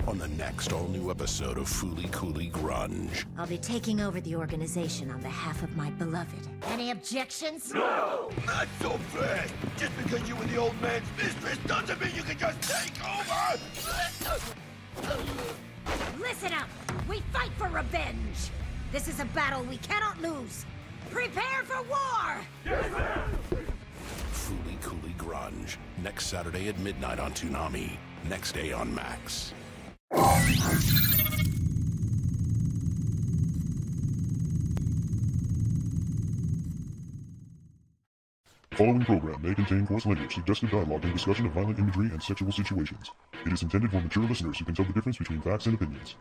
On the next all-new episode of Fooly Cooly Grunge. I'll be taking over the organization on behalf of my beloved. Any objections? No! Not so fast! Just because you were the old man's mistress doesn't mean you can just take over! Listen up! We fight for revenge! This is a battle we cannot lose! Prepare for war! Yes, ma'am! Fooly Cooly Grunge. Next Saturday at midnight on Toonami. Next day on Max. The following program may contain coarse language, suggestive dialogue, and discussion of violent imagery and sexual situations. It is intended for mature listeners who can tell the difference between facts and opinions.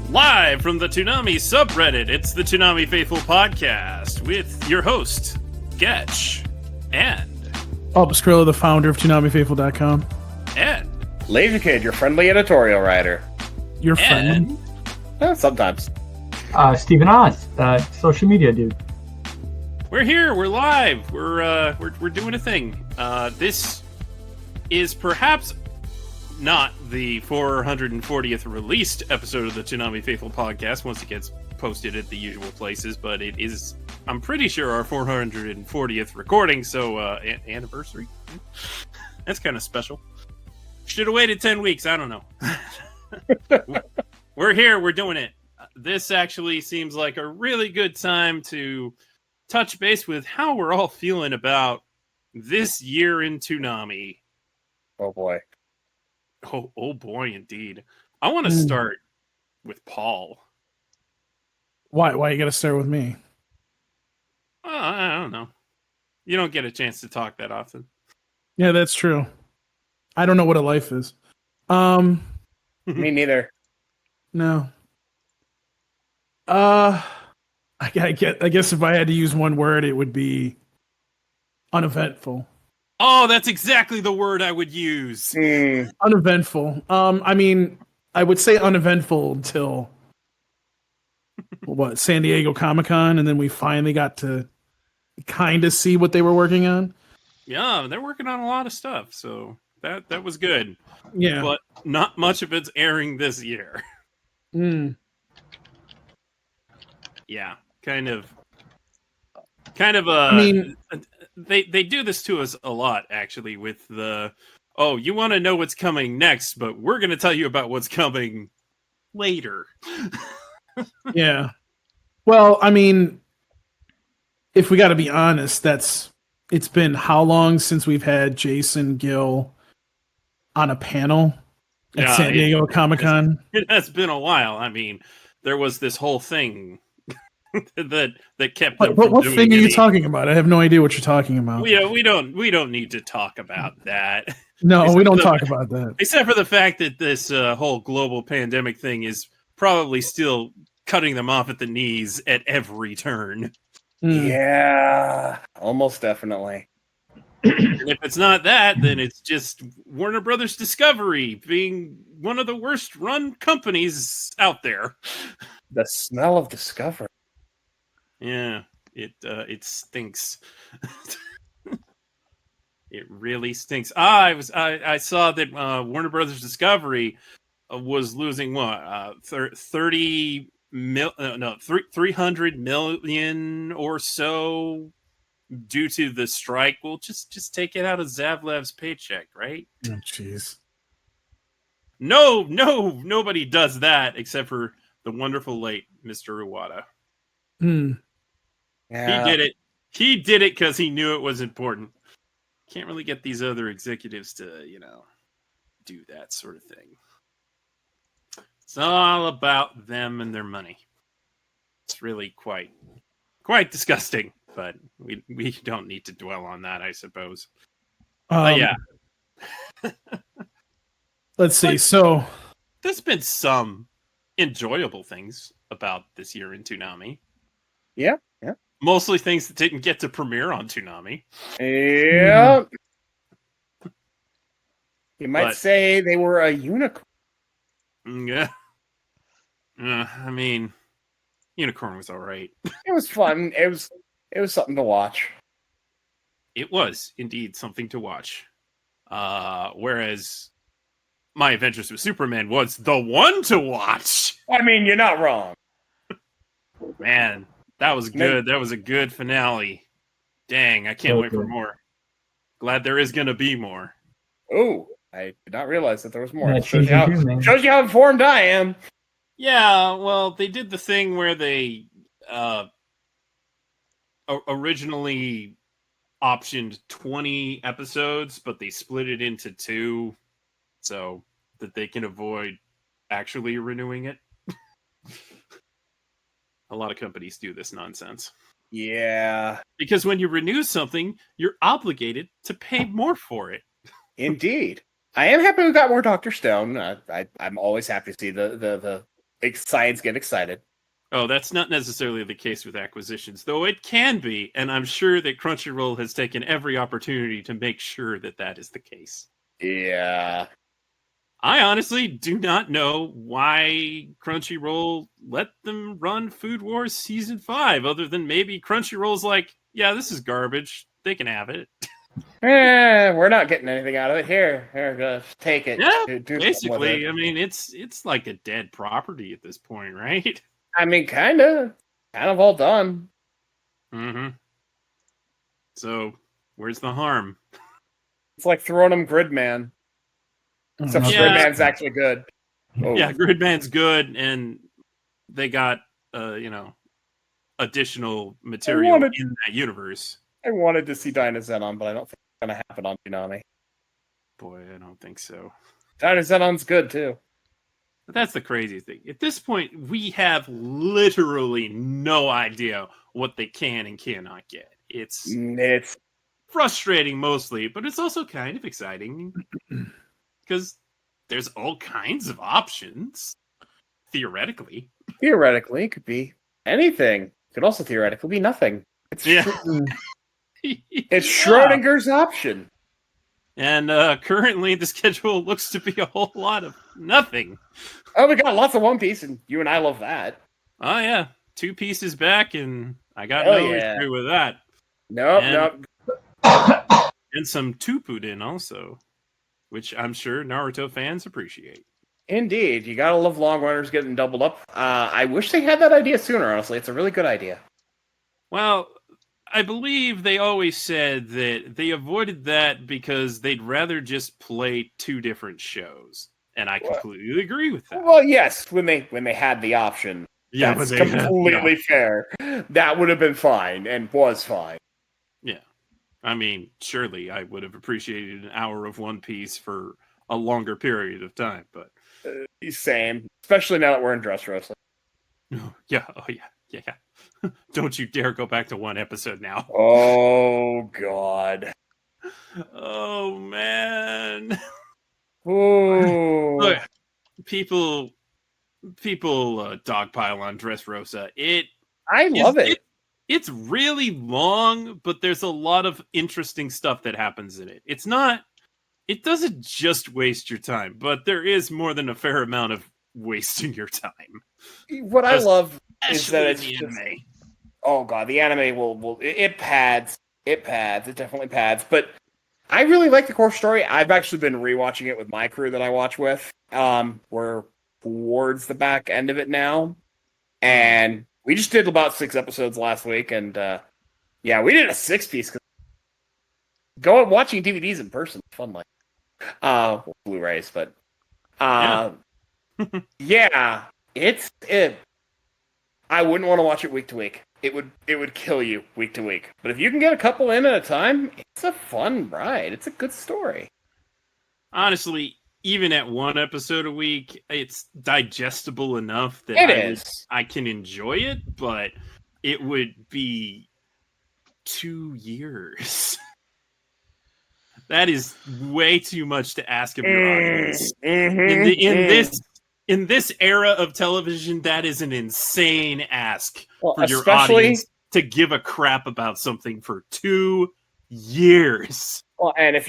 Live from the Toonami subreddit, it's the Toonami Faithful Podcast with your host, Getch, and... Skrilla, the founder of ToonamiFaithful.com. And... Lazy Kid, your friendly editorial writer. Your friend? Sometimes. Stephen Oz, social media dude. We're here, we're live, we're doing a thing. This is perhaps not the 440th released episode of the Toonami Faithful Podcast once it gets posted at the usual places, but it is, I'm pretty sure, our 440th recording, so anniversary? That's kind of special. Should have waited 10 weeks, I don't know. We're here, we're doing it. This actually seems like a really good time to touch base with how we're all feeling about this year in Toonami. Oh boy. Oh boy, indeed. I want to start with Paul. Why you gotta start with me? I don't know. You don't get a chance to talk that often. Yeah, that's true. I don't know what a life is. Me neither. No. I guess if I had to use one word, it would be uneventful. Oh, that's exactly the word I would use. Uneventful. I mean, I would say uneventful until San Diego Comic-Con, and then we finally got to kind of see what they were working on. Yeah, they're working on a lot of stuff, so that was good. Yeah, but not much of it's airing this year. Yeah, kind of. I mean, they do this to us a lot, actually, with the, oh, you want to know what's coming next, but we're going to tell you about what's coming later. Yeah. Well, I mean, if we got to be honest, it's been how long since we've had Jason Gill on a panel at San Diego Comic-Con? It has been a while. I mean, there was this whole thing that kept them what thing are you talking about? I have no idea what you're talking about. We don't need to talk about that. No, we don't talk about that. Except for the fact that this whole global pandemic thing is probably still cutting them off at the knees at every turn. Yeah, almost definitely. And if it's not that, then it's just Warner Brothers Discovery being one of the worst run companies out there. The smell of Discovery. Yeah, it stinks. It really stinks. I saw that Warner Brothers Discovery was losing what 300 million or so due to the strike. Well, just take it out of Zavlev's paycheck, right? Oh, jeez. No, nobody does that except for the wonderful late Mr. Iwata. Yeah. He did it because he knew it was important. Can't really get these other executives to, do that sort of thing. It's all about them and their money. It's really quite quite disgusting. But we don't need to dwell on that, I suppose. Yeah. Let's see. But so there's been some enjoyable things about this year in Toonami. Yeah. Mostly things that didn't get to premiere on Toonami. Yeah. You might But- say they were a unicorn. Yeah. I mean, Unicorn was all right. It was fun. It was something to watch. It was indeed something to watch. Whereas My Adventures with Superman was the one to watch. I mean, you're not wrong. Man, that was good. That was a good finale. Dang, I can't wait for more. Glad there is going to be more. Oh, I did not realize that there was more. Yeah, It shows you how informed I am. Yeah, well, they did the thing where they originally optioned 20 episodes, but they split it into 2 so that they can avoid actually renewing it. A lot of companies do this nonsense. Yeah, Because when you renew something, you're obligated to pay more for it. indeed. I am happy we got more Dr. Stone. I'm always happy to see the science get excited. Oh, that's not necessarily the case with acquisitions, though it can be, and I'm sure that Crunchyroll has taken every opportunity to make sure that that is the case. Yeah. I honestly do not know why Crunchyroll let them run Food Wars Season 5, other than maybe Crunchyroll's like, yeah, this is garbage. They can have it. We're not getting anything out of it. Here, just take it. Yeah, Do something with basically. it. I mean, it's like a dead property at this point, right? I mean, kind of all done. Mm-hmm. So, where's the harm? It's like throwing them Gridman. Except Yeah. Gridman's actually good. Oh. Yeah, Gridman's good, and they got, additional material in that universe. I wanted to see Dynazenon, but I don't think it's going to happen on Toonami. Boy, I don't think so. Dynazenon's good, too. But that's the crazy thing. At this point, we have literally no idea what they can and cannot get. It's frustrating mostly, but it's also kind of exciting because there's all kinds of options, theoretically. Theoretically, it could be anything. It could also theoretically be nothing. It's it's Schrodinger's option. And currently, the schedule looks to be a whole lot of nothing. Oh, we got lots of One Piece, and you and I love that. Oh, yeah. 2 pieces back, and I got Hell no yeah. issue with that. Nope. And some Tupuden also, which I'm sure Naruto fans appreciate. Indeed. You gotta love long runners getting doubled up. I wish they had that idea sooner, honestly. It's a really good idea. Well, I believe they always said that they avoided that because they'd rather just play 2 different shows. And I completely agree with that. Well, yes, when they had the option. Yeah, that's but they completely fair. That would have been fine and was fine. Yeah. I mean, surely I would have appreciated an hour of One Piece for a longer period of time, but Same. Especially now that we're in dress wrestling. yeah, yeah. Don't you dare go back to 1 episode now. Oh, God. Oh, man. Ooh. Look, people dogpile on Dressrosa. I love it. It's really long, but there's a lot of interesting stuff that happens in it. It doesn't just waste your time, but there is more than a fair amount of wasting your time. What I love is that it's the just, anime. oh god, the anime will it pads. It definitely pads. But I really like the core story. I've actually been rewatching it with my crew that I watch with. We're towards the back end of it now. And we just did about 6 episodes last week, and yeah, we did a 6-piece. Going watching DVDs in person is fun, like Blu-rays, but yeah, it's it. I wouldn't want to watch it week to week. It would kill you week to week. But if you can get a couple in at a time, it's a fun ride. It's a good story. Honestly, even at 1 episode a week, it's digestible enough that I can enjoy it, but it would be 2 years. That is way too much to ask of your audience. In this era of television, that is an insane ask for your audience to give a crap about something for 2 years. Well, and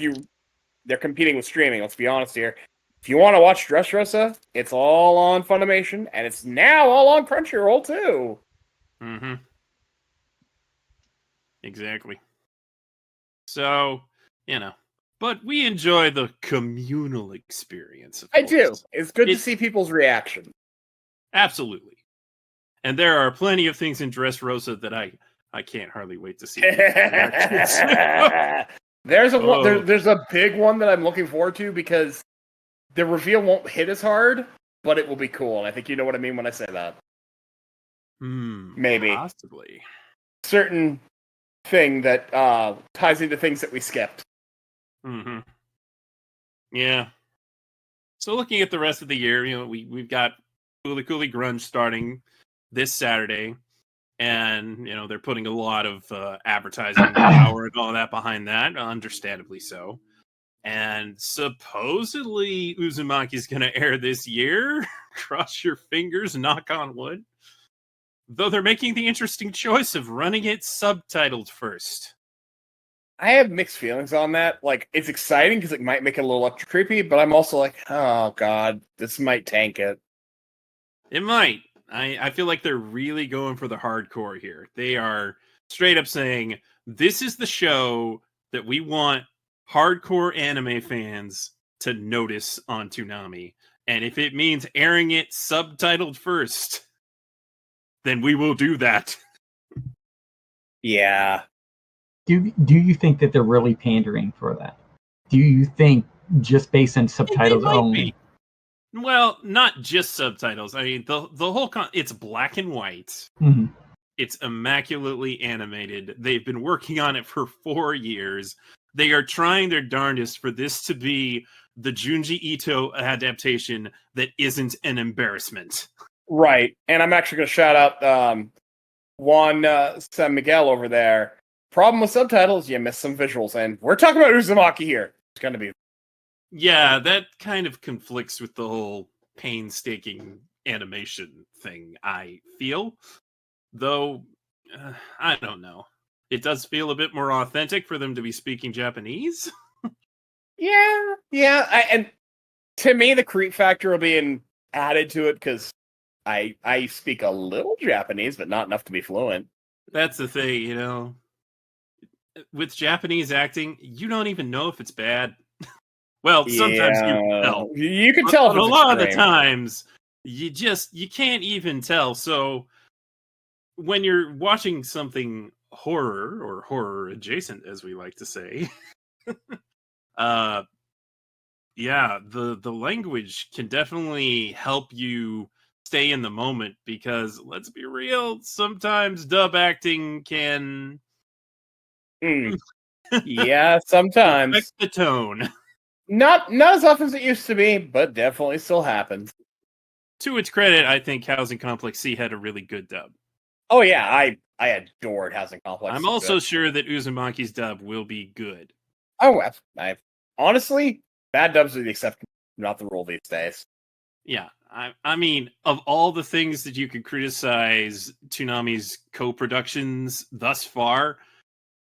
they're competing with streaming, let's be honest here. If you want to watch Dressrosa, it's all on Funimation, and it's now all on Crunchyroll too. Mm-hmm. Exactly. So, but we enjoy the communal experience. I do. It's good to see people's reaction. Absolutely. And there are plenty of things in Dressrosa that I can't hardly wait to see. There's a big one that I'm looking forward to because the reveal won't hit as hard, but it will be cool. And I think you know what I mean when I say that. Maybe. Possibly. Certain thing that ties into things that we skipped. Mm-hmm. Yeah. So looking at the rest of the year, we've got Coolie Grunge starting this Saturday, and they're putting a lot of advertising power and all that behind that, understandably so. And supposedly Uzumaki's going to air this year. Cross your fingers, knock on wood. Though they're making the interesting choice of running it subtitled first. I have mixed feelings on that. Like, it's exciting because it might make it a little extra creepy, but I'm also like, oh god, this might tank it. It might. I feel like they're really going for the hardcore here. They are straight up saying, this is the show that we want hardcore anime fans to notice on Toonami. And if it means airing it subtitled first, then we will do that. Yeah. Do you think that they're really pandering for that? Do you think just based on subtitles only? Well, not just subtitles. I mean, the whole it's black and white. Mm-hmm. It's immaculately animated. They've been working on it for 4 years. They are trying their darndest for this to be the Junji Ito adaptation that isn't an embarrassment. Right. And I'm actually going to shout out Juan San Miguel over there. Problem with subtitles, you miss some visuals. And we're talking about Uzumaki here. It's going to be... Yeah, that kind of conflicts with the whole painstaking animation thing, I feel. Though, I don't know. It does feel a bit more authentic for them to be speaking Japanese. Yeah. And to me, the creep factor will be added to it because I speak a little Japanese, but not enough to be fluent. That's the thing, With Japanese acting, you don't even know if it's bad. Well, sometimes you can tell. You can tell. But a lot of the times, you can't even tell. So when you're watching something horror or horror adjacent, as we like to say, the language can definitely help you stay in the moment because let's be real, sometimes dub acting can yeah, sometimes affect the tone. Not as often as it used to be, but definitely still happens. To its credit, I think Housing Complex C had a really good dub. Oh yeah, I adored Housing Complex. I'm also sure that Uzumaki's dub will be good. Oh, I honestly, bad dubs are the exception, not the rule these days. Yeah, I mean, of all the things that you could criticize Toonami's co-productions thus far,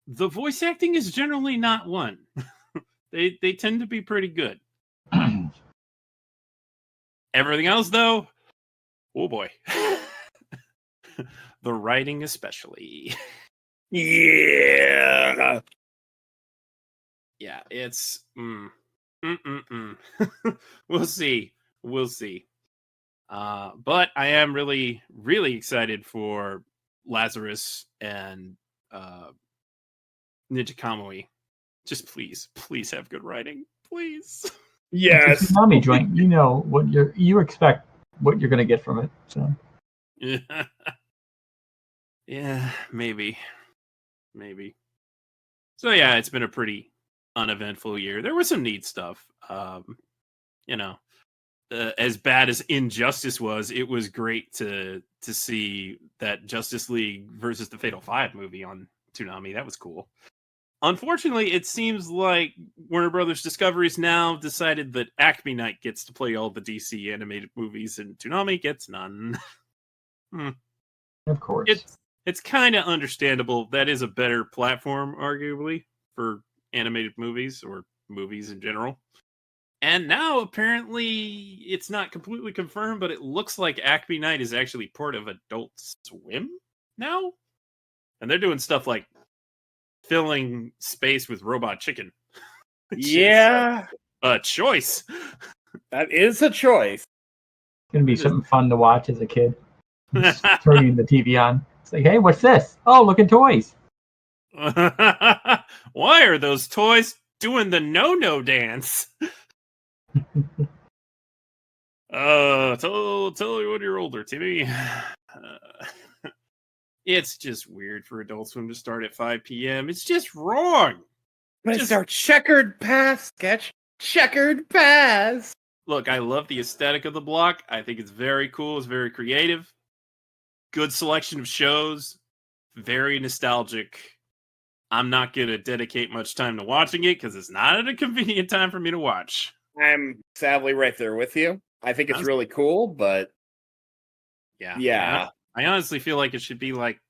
the voice acting is generally not one. They tend to be pretty good. Everything else, though, oh boy. The writing especially. Yeah. Yeah, it's... We'll see. But I am really, really excited for Lazarus and Ninja Kamui. Just please have good writing. Please. Yes. It's a Toonami joint. You know what you expect what you're gonna get from it. So yeah, maybe. So yeah, it's been a pretty uneventful year. There was some neat stuff. as bad as Injustice was, it was great to see that Justice League versus the Fatal Five movie on Toonami. That was cool. Unfortunately, it seems like Warner Brothers Discovery's now decided that Acme Night gets to play all the DC animated movies and Toonami gets none. Of course. It's kind of understandable. That is a better platform, arguably, for animated movies or movies in general. And now, apparently, it's not completely confirmed, but it looks like Acme Night is actually part of Adult Swim now. And they're doing stuff like filling space with Robot Chicken. Yeah. A choice. That is a choice. It's going to be something fun to watch as a kid. Just turning the TV on. It's like, hey, what's this? Oh, look at toys. Why are those toys doing the no-no dance? Tell me when you're older, Timmy. It's just weird for Adult Swim to start at 5 p.m. It's just wrong. But it's our checkered pass sketch. Checkered pass. Look, I love the aesthetic of the block. I think it's very cool. It's very creative. Good selection of shows. Very nostalgic. I'm not going to dedicate much time to watching it because it's not at a convenient time for me to watch. I'm sadly right there with you. I think it's really cool, but yeah. I honestly feel like it should be like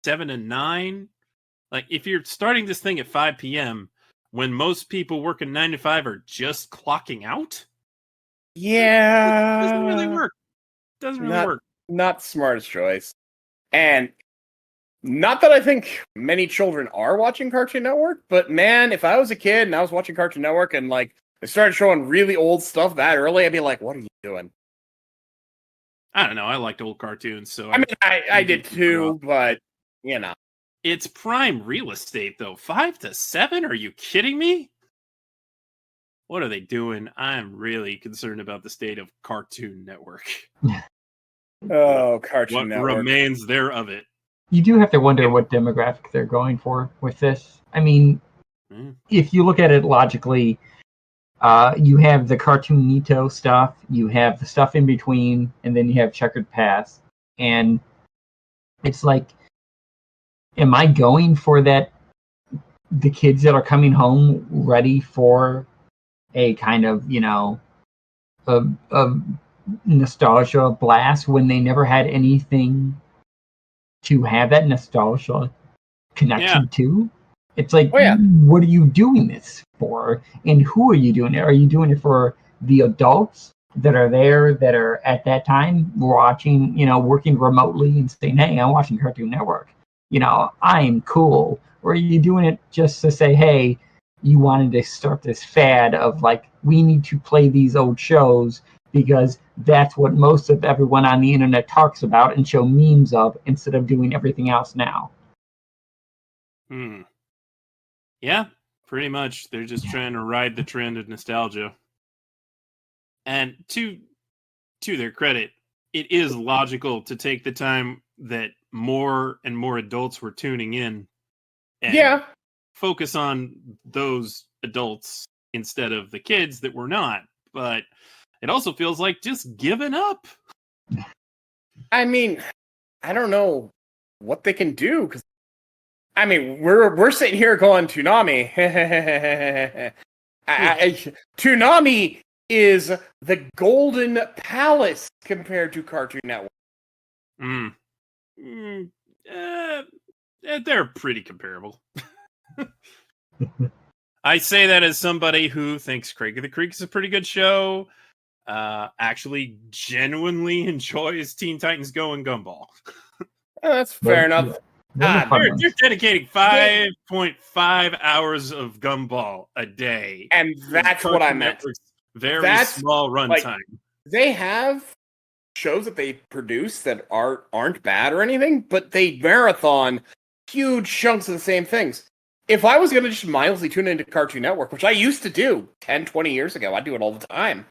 7 and 9. Like if you're starting this thing at 5 p.m. when most people working 9 to 5 are just clocking out, yeah, it doesn't really work. Doesn't really work. Not the smartest choice. And not that I think many children are watching Cartoon Network, but man, if I was a kid and I was watching Cartoon Network and like they started showing really old stuff that early, I'd be like, what are you doing? I don't know. I liked old cartoons, so I mean, I did too, but you know, it's prime real estate though. 5 to 7? Are you kidding me? What are they doing? I'm really concerned about the state of Cartoon Network. Oh, Cartoon Network. What remains there of it? You do have to wonder what demographic they're going for with this. I mean, if you look at it logically, you have the Cartoonito stuff, you have the stuff in between, and then you have Checkered Pass. And it's like, am I going for that? The kids that are coming home ready for a kind of, a nostalgia blast when they never had anything to have that nostalgia connection to? It's like, what are you doing this for? And who are you doing it? Are you doing it for the adults that are there, that are at that time watching, working remotely and saying, hey, I'm watching Cartoon Network. I'm cool. Or are you doing it just to say, hey, you wanted to start this fad of like, we need to play these old shows because that's what most of everyone on the internet talks about and show memes of instead of doing everything else now. Yeah, pretty much. They're just trying to ride the trend of nostalgia. And to their credit, it is logical to take the time that more and more adults were tuning in and focus on those adults instead of the kids that were not. But it also feels like just giving up. I mean, I don't know what they can do because I mean, we're sitting here going Toonami. Toonami is the golden palace compared to Cartoon Network. They're pretty comparable. I say that as somebody who thinks Craig of the Creek is a pretty good show. Actually, genuinely enjoys Teen Titans Go and Gumball. That's fair enough. They're dedicating 5.5 hours of Gumball a day. And that's what I meant. Very small runtime. They have shows that they produce that aren't bad or anything, but they marathon huge chunks of the same things. If I was going to just mindlessly tune into Cartoon Network, which I used to do 10, 20 years ago, I do it all the time.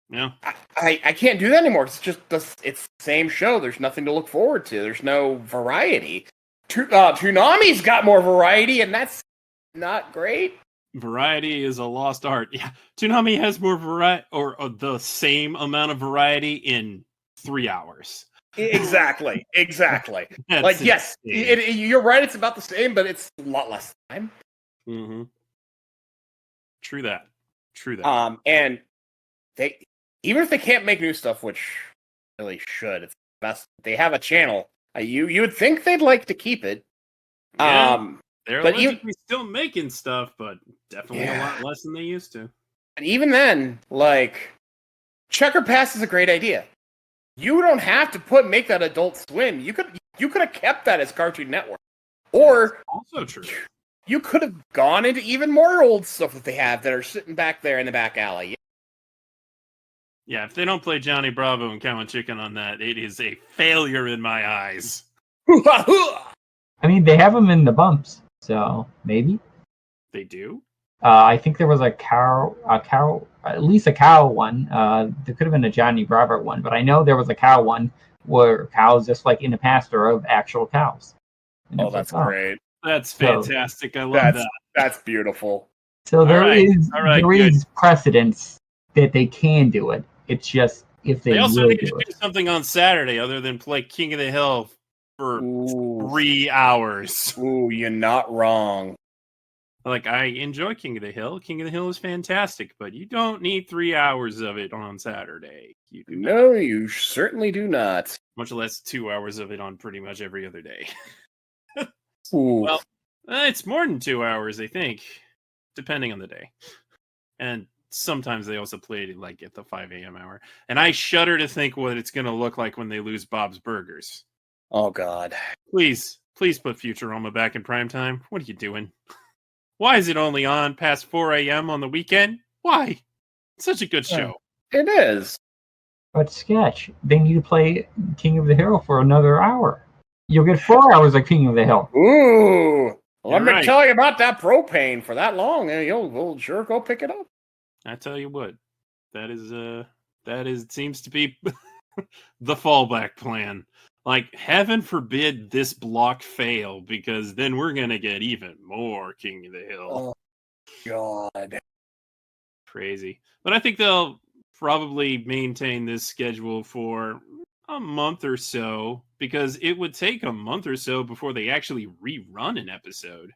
Yeah. I can't do that anymore. It's just it's the same show. There's nothing to look forward to. There's no variety. Toonami's got more variety, and that's not great. variety is a lost art. Yeah, Toonami has more variety, or the same amount of variety in 3 hours. Exactly. That's yes, you're right. It's about the same, but it's a lot less time. Mm-hmm. True that. And they, even if they can't make new stuff, which really should, it's best they have a channel. You would think they'd like to keep it. Yeah, they're but allegedly still making stuff, but definitely a lot less than they used to. And even then, like, Checker Pass is a great idea. You don't have to make that Adult Swim. You could have kept that as Cartoon Network, or that's also true. You could have gone into even more old stuff that they have that are sitting back there in the back alley. Yeah, if they don't play Johnny Bravo and Cow and Chicken on that, it is a failure in my eyes. I mean, they have them in the bumps, so maybe they do. I think there was a cow, at least a cow one. There could have been a Johnny Bravo one, but I know there was a cow one where cows just like in the pasture of actual cows. And that's great. That's fantastic. I love that. That's beautiful. So there is precedence that they can do it. It's just if they also will need do to it. do something on Saturday other than play King of the Hill for 3 hours. Ooh, you're not wrong. Like, I enjoy King of the Hill. King of the Hill is fantastic, but you don't need 3 hours of it on Saturday. You certainly do not. Much less 2 hours of it on pretty much every other day. Well, it's more than 2 hours, I think, depending on the day. And sometimes they also played it like at the 5 a.m. hour. And I shudder to think what it's going to look like when they lose Bob's Burgers. Oh, God. Please put Futurama back in primetime. What are you doing? Why is it only on past 4 a.m. on the weekend? Why? It's such a good show. It is. But Sketch, they need to play King of the Hill for another hour. You'll get 4 hours of King of the Hill. Ooh. Let me tell you about that propane for that long, and you'll sure go pick it up. I tell you what, that seems to be the fallback plan. Like, heaven forbid this block fail, because then we're gonna get even more King of the Hill. Oh, God. Crazy. But I think they'll probably maintain this schedule for a month or so, because it would take a month or so before they actually rerun an episode.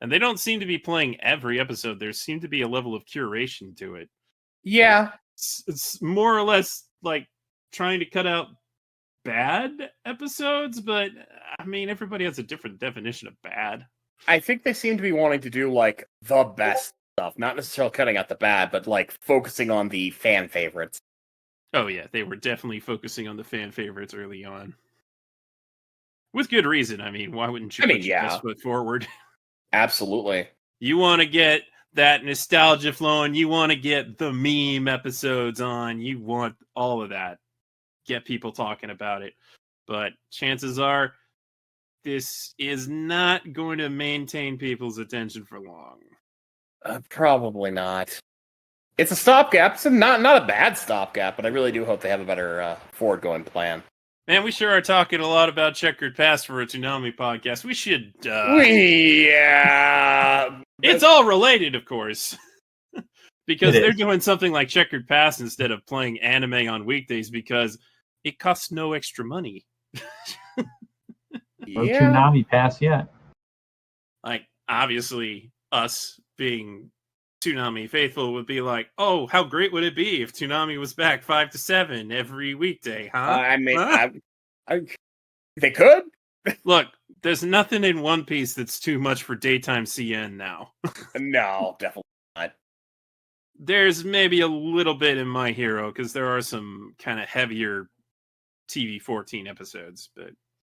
And they don't seem to be playing every episode. There seemed to be a level of curation to it. Yeah. It's more or less like trying to cut out bad episodes, but I mean, everybody has a different definition of bad. I think they seem to be wanting to do like the best stuff, not necessarily cutting out the bad, but like focusing on the fan favorites. Oh yeah, they were definitely focusing on the fan favorites early on. With good reason. I mean, why wouldn't you put your best foot forward? Absolutely. You want to get that nostalgia flowing. You want to get the meme episodes on. You want all of that. Get people talking about it. But chances are, this is not going to maintain people's attention for long. Probably not. It's a stopgap. It's not a bad stopgap, but I really do hope they have a better forward-going plan. Man, we sure are talking a lot about Checkered Past for a Toonami podcast. We should... It's all related, of course. Because they're doing something like Checkered Past instead of playing anime on weekdays because it costs no extra money. Or Toonami Pass yet. Like, obviously, us being Toonami faithful would be like, oh, how great would it be if Toonami was back 5 to 7 every weekday, huh? I mean, they could. Look, there's nothing in One Piece that's too much for daytime CN now. No, definitely not. There's maybe a little bit in My Hero, because there are some kind of heavier TV 14 episodes, but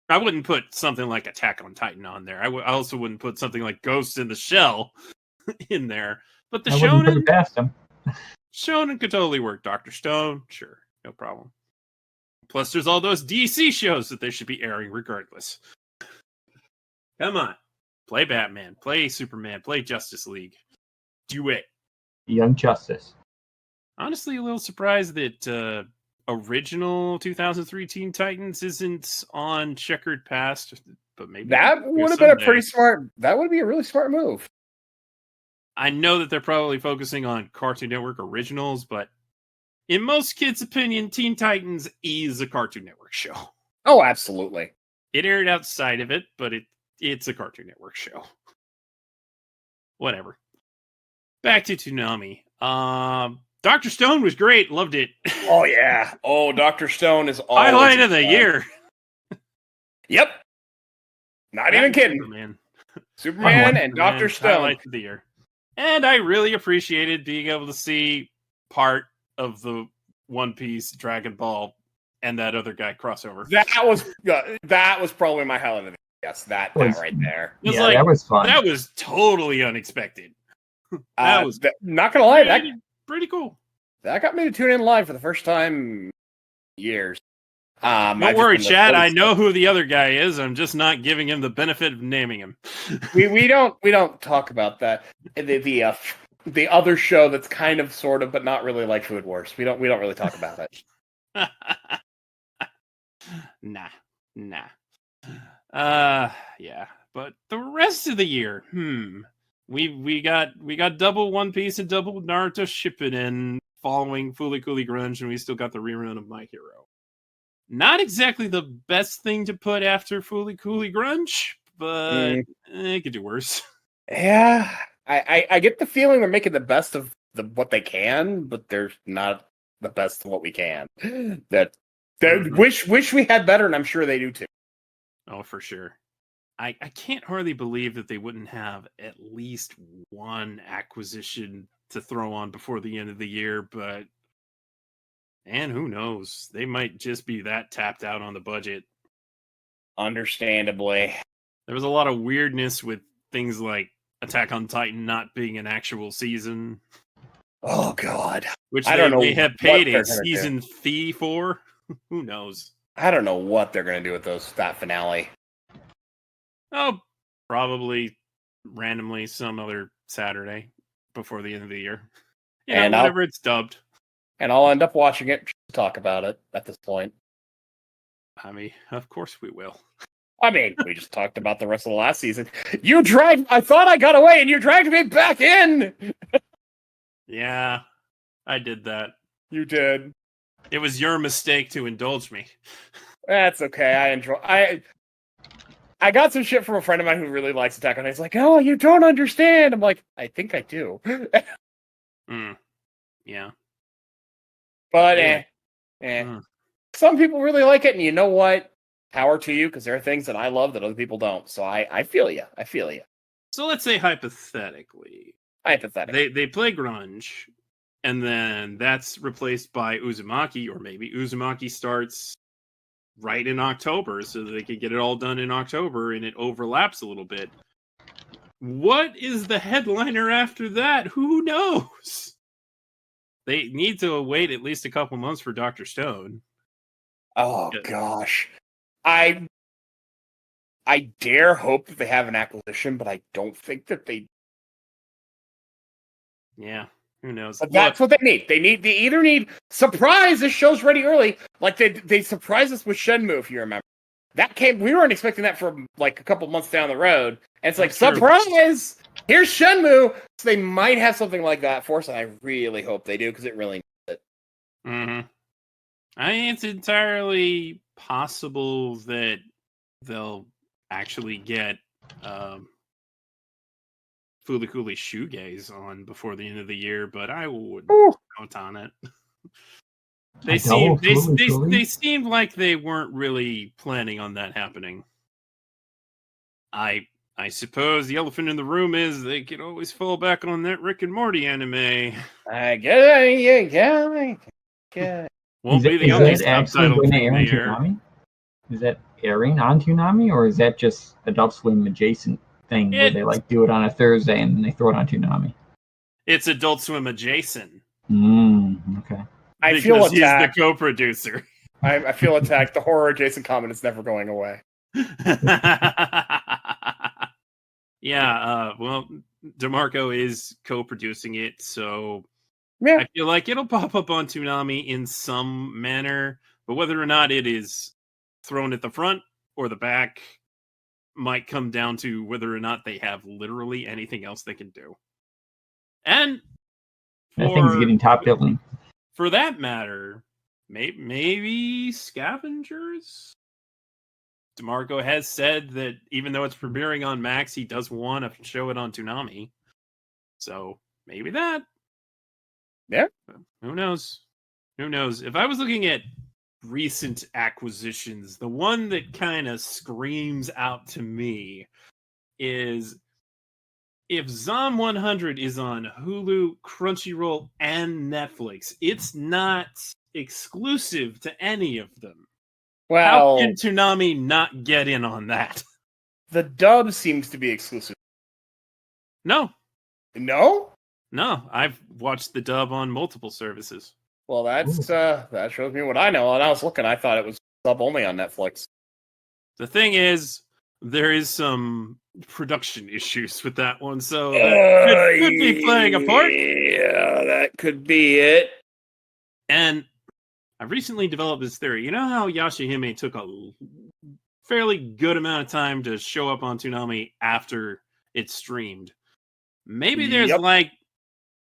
I wouldn't put something like Attack on Titan on there. I also wouldn't put something like Ghost in the Shell in there. But the Shonen, Shonen could totally work. Dr. Stone, sure, no problem. Plus, there's all those DC shows that they should be airing regardless. Come on. Play Batman, play Superman, play Justice League. Do it. Young Justice. Honestly, a little surprised that original 2003 Teen Titans isn't on Checkered Past, but maybe that would have been a pretty smart. That would be a really smart move. I know that they're probably focusing on Cartoon Network originals, but in most kids' opinion, Teen Titans is a Cartoon Network show. Oh, absolutely. It aired outside of it, but it's a Cartoon Network show. Whatever. Back to Toonami. Dr. Stone was great. Loved it. Oh, yeah. Oh, Dr. Stone is always highlight of the year. Yep. Not even kidding. Superman and Dr. Stone. Highlight of the year. And I really appreciated being able to see part of the One Piece, Dragon Ball, and that other guy crossover. That was probably my highlight of the year. Yes, that right there. Yeah, that was fun. That was totally unexpected. That was not gonna lie, pretty cool. That got me to tune in live for the first time in years. Don't worry, Chad. I know who the other guy is. I'm just not giving him the benefit of naming him. we don't talk about that. The other show that's kind of sort of but not really like Food Wars. We don't really talk about it. Nah. Yeah. But the rest of the year, we got double One Piece and double Naruto shipping in following Fooly Cooly Grunge, and we still got the rerun of My Hero. Not exactly the best thing to put after Fooly Cooly Grunge, but it could do worse. Yeah, I get the feeling they're making the best of what they can, but they're not the best of what we can. Wish we had better, and I'm sure they do too. Oh, for sure. I can't hardly believe that they wouldn't have at least one acquisition to throw on before the end of the year, but and who knows? They might just be that tapped out on the budget. Understandably. There was a lot of weirdness with things like Attack on Titan not being an actual season. Oh, God. Which I don't know they have paid a season fee for. Who knows? I don't know what they're going to do with that finale. Oh, probably randomly some other Saturday before the end of the year. Yeah, and whenever it's dubbed. And I'll end up watching it to talk about it at this point. I mean, of course we will. I mean, we just talked about the rest of the last season. I thought I got away and you dragged me back in! Yeah, I did that. You did. It was your mistake to indulge me. That's okay. I got some shit from a friend of mine who really likes Attack on Titan. He's like, oh, you don't understand. I'm like, I think I do. Yeah. But, some people really like it, and you know what? Power to you, because there are things that I love that other people don't. So I feel you. So let's say hypothetically. They play grunge, and then that's replaced by Uzumaki, or maybe Uzumaki starts right in October, so that they could get it all done in October, and it overlaps a little bit. What is the headliner after that? Who knows? They need to wait at least a couple months for Dr. Stone. Oh, gosh. I dare hope that they have an acquisition, but I don't think that they... Yeah, who knows? But that's what they need. They either need... Surprise! This show's ready early. Like, they surprised us with Shenmue, if you remember. We weren't expecting that for, like, a couple months down the road. And it's like, surprise! Here's Shenmue! So they might have something like that for us, and I really hope they do, because it really needs it. Mm-hmm. I mean, it's entirely possible that they'll actually get Fooly Cooly Shoegaze on before the end of the year, but I wouldn't count on it. They seemed like they weren't really planning on that happening. I suppose the elephant in the room is they could always fall back on that Rick and Morty anime. I get. Won't be the only subtitle from the air. Is that airing on Toonami, or is that just Adult Swim adjacent thing where they like do it on a Thursday and then they throw it on Toonami? It's Adult Swim adjacent. Okay. I feel attacked. He's the co-producer. I feel attacked. The horror adjacent comment is never going away. Yeah, well, DeMarco is co-producing it, so yeah. I feel like it'll pop up on Toonami in some manner, but whether or not it is thrown at the front or the back might come down to whether or not they have literally anything else they can do. And That thing's getting top billing. For that matter, maybe Scavengers? DeMarco has said that even though it's premiering on Max, he does want to show it on Toonami. So maybe that. Yeah. Who knows? Who knows? If I was looking at recent acquisitions, the one that kind of screams out to me is if Zom 100 is on Hulu, Crunchyroll, and Netflix, it's not exclusive to any of them. Well, how can Toonami not get in on that? The dub seems to be exclusive. No. No? No, I've watched the dub on multiple services. Well, that shows me what I know. And I was looking, I thought it was dub only on Netflix. The thing is, there is some production issues with that one, so that could be playing a part. Yeah, that could be it. And I've recently developed this theory. You know how Yashahime took a fairly good amount of time to show up on Toonami after it streamed? Maybe there's like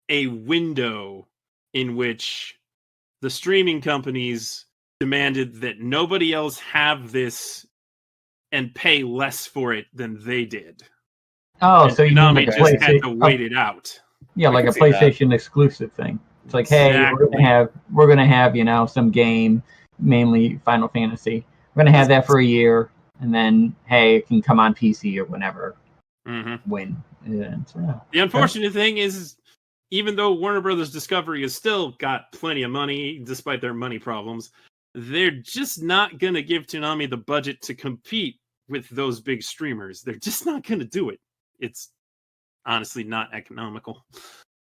a window in which the streaming companies demanded that nobody else have this and pay less for it than they did. Oh, and so you mean like a just had to wait it out. Yeah, like a PlayStation exclusive thing. It's like, hey, we're gonna have some game, mainly Final Fantasy. We're gonna have that for a year, and then hey, it can come on PC or whenever. When. Yeah, the unfortunate thing is, even though Warner Brothers Discovery has still got plenty of money, despite their money problems, they're just not gonna give Toonami the budget to compete with those big streamers. They're just not gonna do it. It's honestly not economical.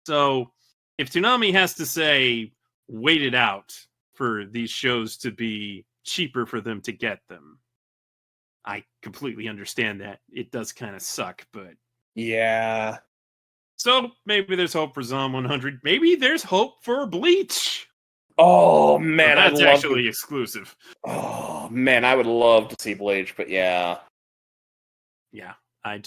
So if Toonami has to say, wait it out for these shows to be cheaper for them to get them, I completely understand that. It does kind of suck, but... Yeah. So maybe there's hope for Zom 100. Maybe there's hope for Bleach. Oh, man. That's actually exclusive. Oh, man. I would love to see Bleach, but yeah. Yeah. I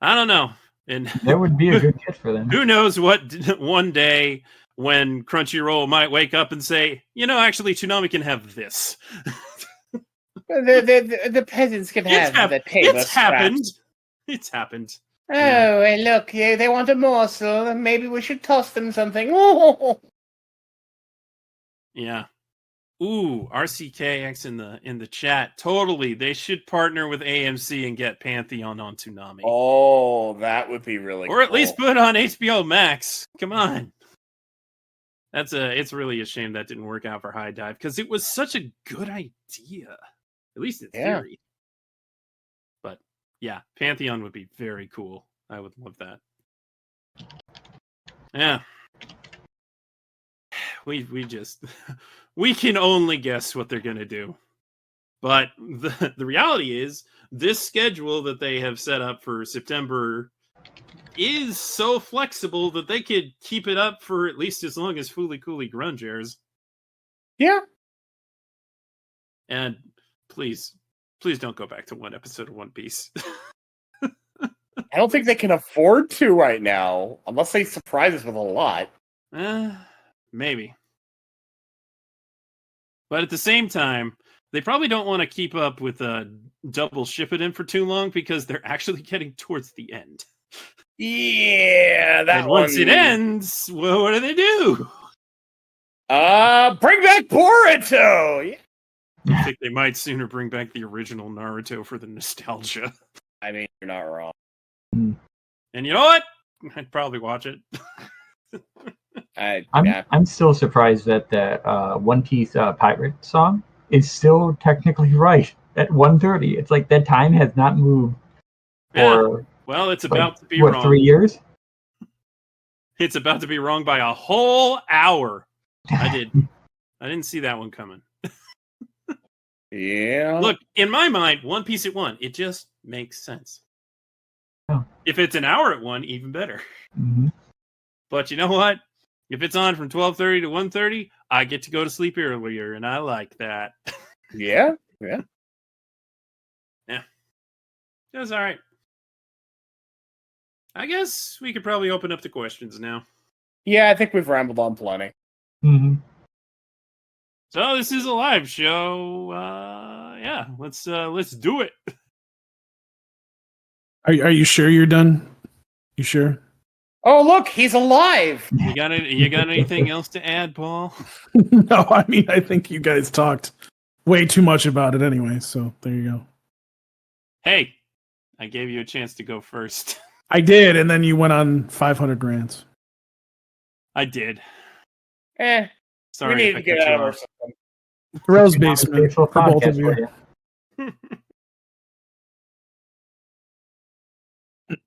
don't know. And that would be a good catch for them. Who knows what one day when Crunchyroll might wake up and say, actually, Toonami can have this. The peasants can have the table. It's happened. It's happened. Oh, and look, they want a morsel. Maybe we should toss them something. Yeah. Ooh, RCKX in the chat. Totally. They should partner with AMC and get Pantheon on Toonami. Oh, that would be really cool. Or at least put it on HBO Max. Come on. It's really a shame that didn't work out for High Dive because it was such a good idea. At least in theory. But yeah, Pantheon would be very cool. I would love that. Yeah. We can only guess what they're gonna do. But the reality is this schedule that they have set up for September is so flexible that they could keep it up for at least as long as Fooly Cooly Grunge airs. Yeah. And please don't go back to one episode of One Piece. I don't think they can afford to right now, unless they surprise us with a lot. Maybe. But at the same time, they probably don't want to keep up with double ship it in for too long because they're actually getting towards the end. Yeah, that and once it ends, well, what do they do? Bring back Boruto! I think they might sooner bring back the original Naruto for the nostalgia. I mean, you're not wrong. And you know what? I'd probably watch it. I'm still surprised that the One Piece pirate song is still technically right at 1:30. It's like that time has not moved for well, it's about to be wrong. 3 years? It's about to be wrong by a whole hour. I didn't see that one coming. Yeah. Look, in my mind, One Piece at 1, it just makes sense. Oh. If it's an hour at 1, even better. Mm-hmm. But you know what? If it's on from 12:30 to 1:30, I get to go to sleep earlier, and I like that. Yeah. Yeah. It was all right. I guess we could probably open up the questions now. Yeah, I think we've rambled on plenty. Mm-hmm. So this is a live show. Yeah, let's do it. Are you sure you're done? You sure? Oh, look, he's alive. You got anything else to add, Paul? No, I mean, I think you guys talked way too much about it anyway, so there you go. Hey, I gave you a chance to go first. I did, and then you went on 500 rants. I did. We Sorry need if I to get cut out you of our off. system. Rose basement for both of Podcast you.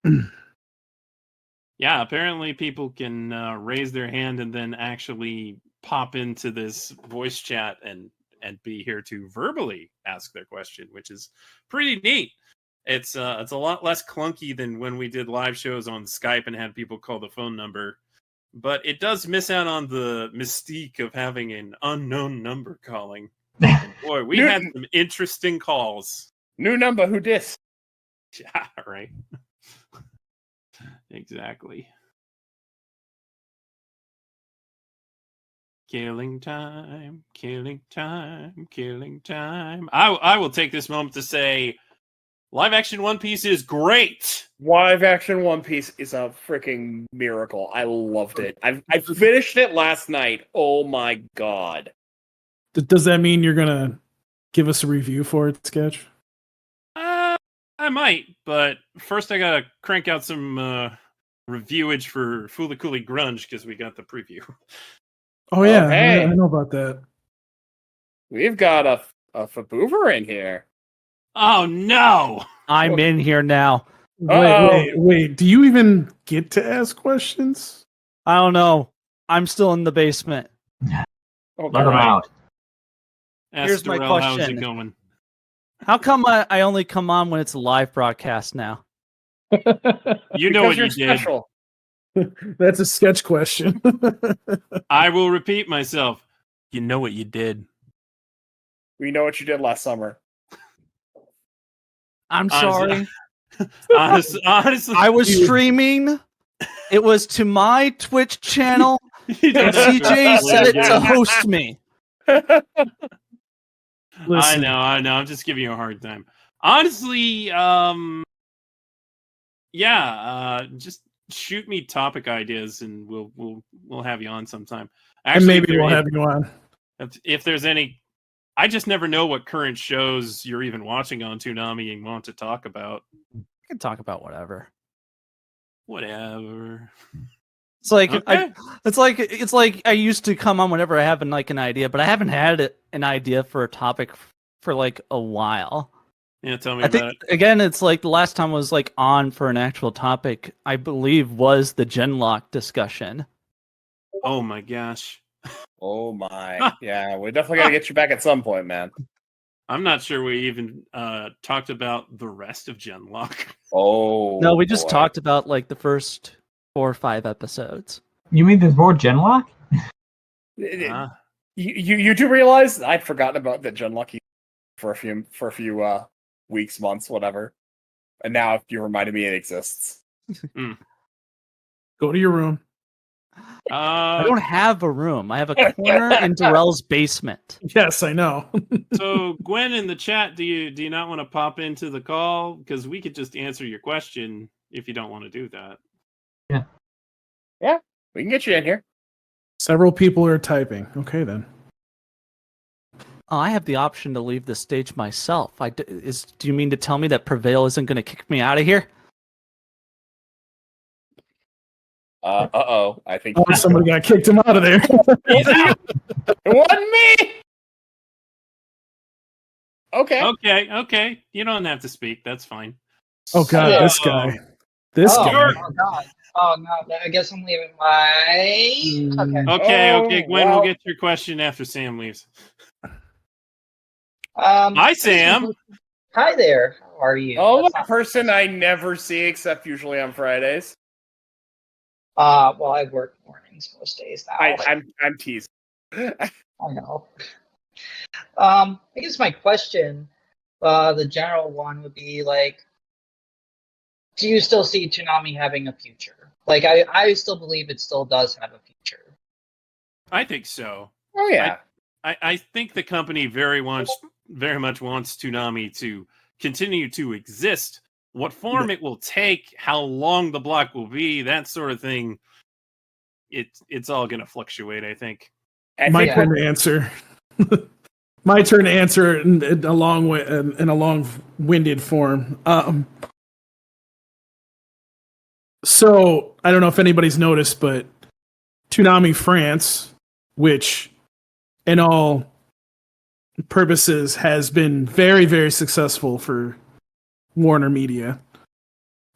for Yeah, apparently people can raise their hand and then actually pop into this voice chat and be here to verbally ask their question, which is pretty neat. It's a lot less clunky than when we did live shows on Skype and had people call the phone number. But it does miss out on the mystique of having an unknown number calling. Boy, we had some interesting calls. New number, who dis? Yeah, right. Exactly. Killing time, killing time, killing time. I will take this moment to say live action One Piece is great. Live action One Piece is a freaking miracle. I loved it. I finished it last night. Oh my god. Does that mean you're gonna give us a review for it, Sketch? I might, but first I gotta crank out some reviewage for Fooly Cooly Grunge because we got the preview. Oh yeah, hey. I know about that. We've got a Faboover in here. Oh no! I'm in here now. Wait. Do you even get to ask questions? I don't know. I'm still in the basement. Oh, Let him out. Here's my Darrell, how's question. it going? How come I only come on when it's a live broadcast now? You know what you're you did. special. That's a sketch question. I will repeat myself. You know what you did. We know what you did last summer. I'm sorry. Honestly, I was streaming. It was to my Twitch channel, and CJ said it to host me. Listen. I know. I'm just giving you a hard time. Honestly, just shoot me topic ideas, and we'll have you on sometime. Actually, and maybe we'll have you on. If there's any, I just never know what current shows you're even watching on Toonami and want to talk about. I can talk about whatever. Whatever. It's like Okay. it's like I used to come on whenever I have an idea, but I haven't had an idea for a topic for like a while. Yeah, tell me I about think it. again, it's like the last time I was like on for an actual topic, I believe, was the Genlock discussion. Oh my gosh. Oh my. Yeah, we definitely gotta get you back at some point, man. I'm not sure we even talked about the rest of Genlock. Oh No, we just boy. talked about like the first 4 or 5 episodes. You mean there's more Genlock? You do realize I'd forgotten about the Genlock for a few weeks, months, whatever. And now you reminded me it exists. Go to your room. I don't have a room. I have a corner in Darrell's basement. Yes, I know. So Gwen in the chat, do you not want to pop into the call? Because we could just answer your question if you don't want to do that. Yeah, we can get you in here. Several people are typing. Okay, then. Oh, I have the option to leave the stage myself. Do you mean to tell me that Prevail isn't going to kick me out of here? I think Oh, somebody got kicked him out of there. it wasn't me. Okay. You don't have to speak. That's fine. Oh God, Yeah. this guy. This Oh, guy. oh God. Oh no, I guess I'm leaving my. Okay. Okay, Gwen, wow. we'll get to your question after Sam leaves. Hi, Sam. Hi there. How are you? Oh, That's a not- person I never see except usually on Fridays. Well, I work mornings most days now. I'm teasing. I know. I guess my question, the general one would be like, do you still see Toonami having a future? Like, I still believe it still does have a future. I think so. Oh yeah. I think the company very much wants Toonami to continue to exist. What form it will take, how long the block will be, that sort of thing, it's all going to fluctuate, I think. My turn to answer. My turn to answer in a long-winded form. So I don't know if anybody's noticed, but Toonami France, which in all purposes has been very, very successful for Warner Media,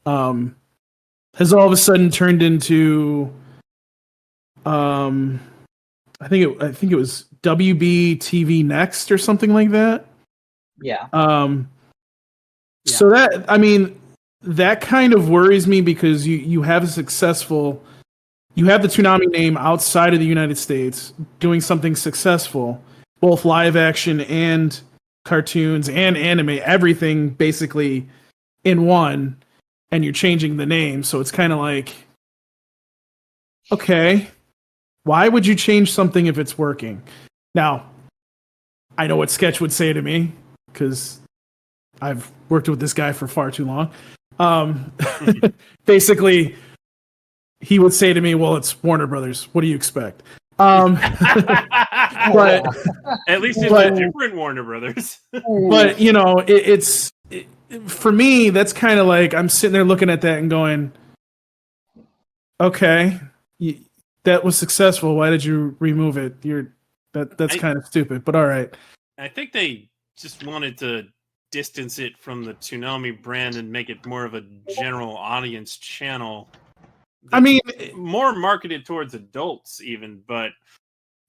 has all of a sudden turned into, I think it was WB TV Next or something like that. Yeah. So that, I mean, that kind of worries me because you have the Toonami name outside of the United States doing something successful, both live action and cartoons and anime, everything basically in one, and you're changing the name. So it's kind of like, okay, why would you change something if it's working? Now, I know what Sketch would say to me because I've worked with this guy for far too long. Basically, he would say to me, well, it's Warner Brothers. What do you expect? But at least it's a different Warner Brothers. But, for me, that's kind of like I'm sitting there looking at that and going, okay, that was successful. Why did you remove it? That's kind of stupid, but all right. I think they just wanted to distance it from the Toonami brand and make it more of a general audience channel. I mean, more marketed towards adults even, but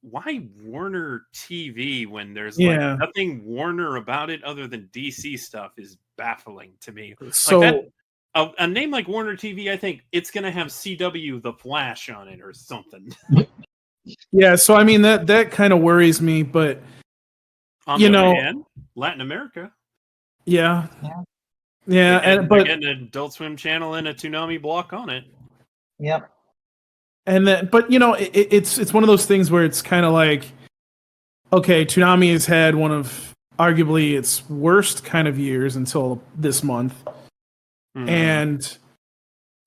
why Warner TV when there's like nothing Warner about it other than DC stuff is baffling to me. So like that, a name like Warner TV, I think it's going to have CW The Flash on it or something. Yeah, so I mean that kind of worries me, but on the other hand, Latin America. Yeah. But getting an Adult Swim channel and a Toonami block on it. Yep. And then, but it's one of those things where it's kind of like, okay, Toonami has had one of arguably its worst kind of years until this month, and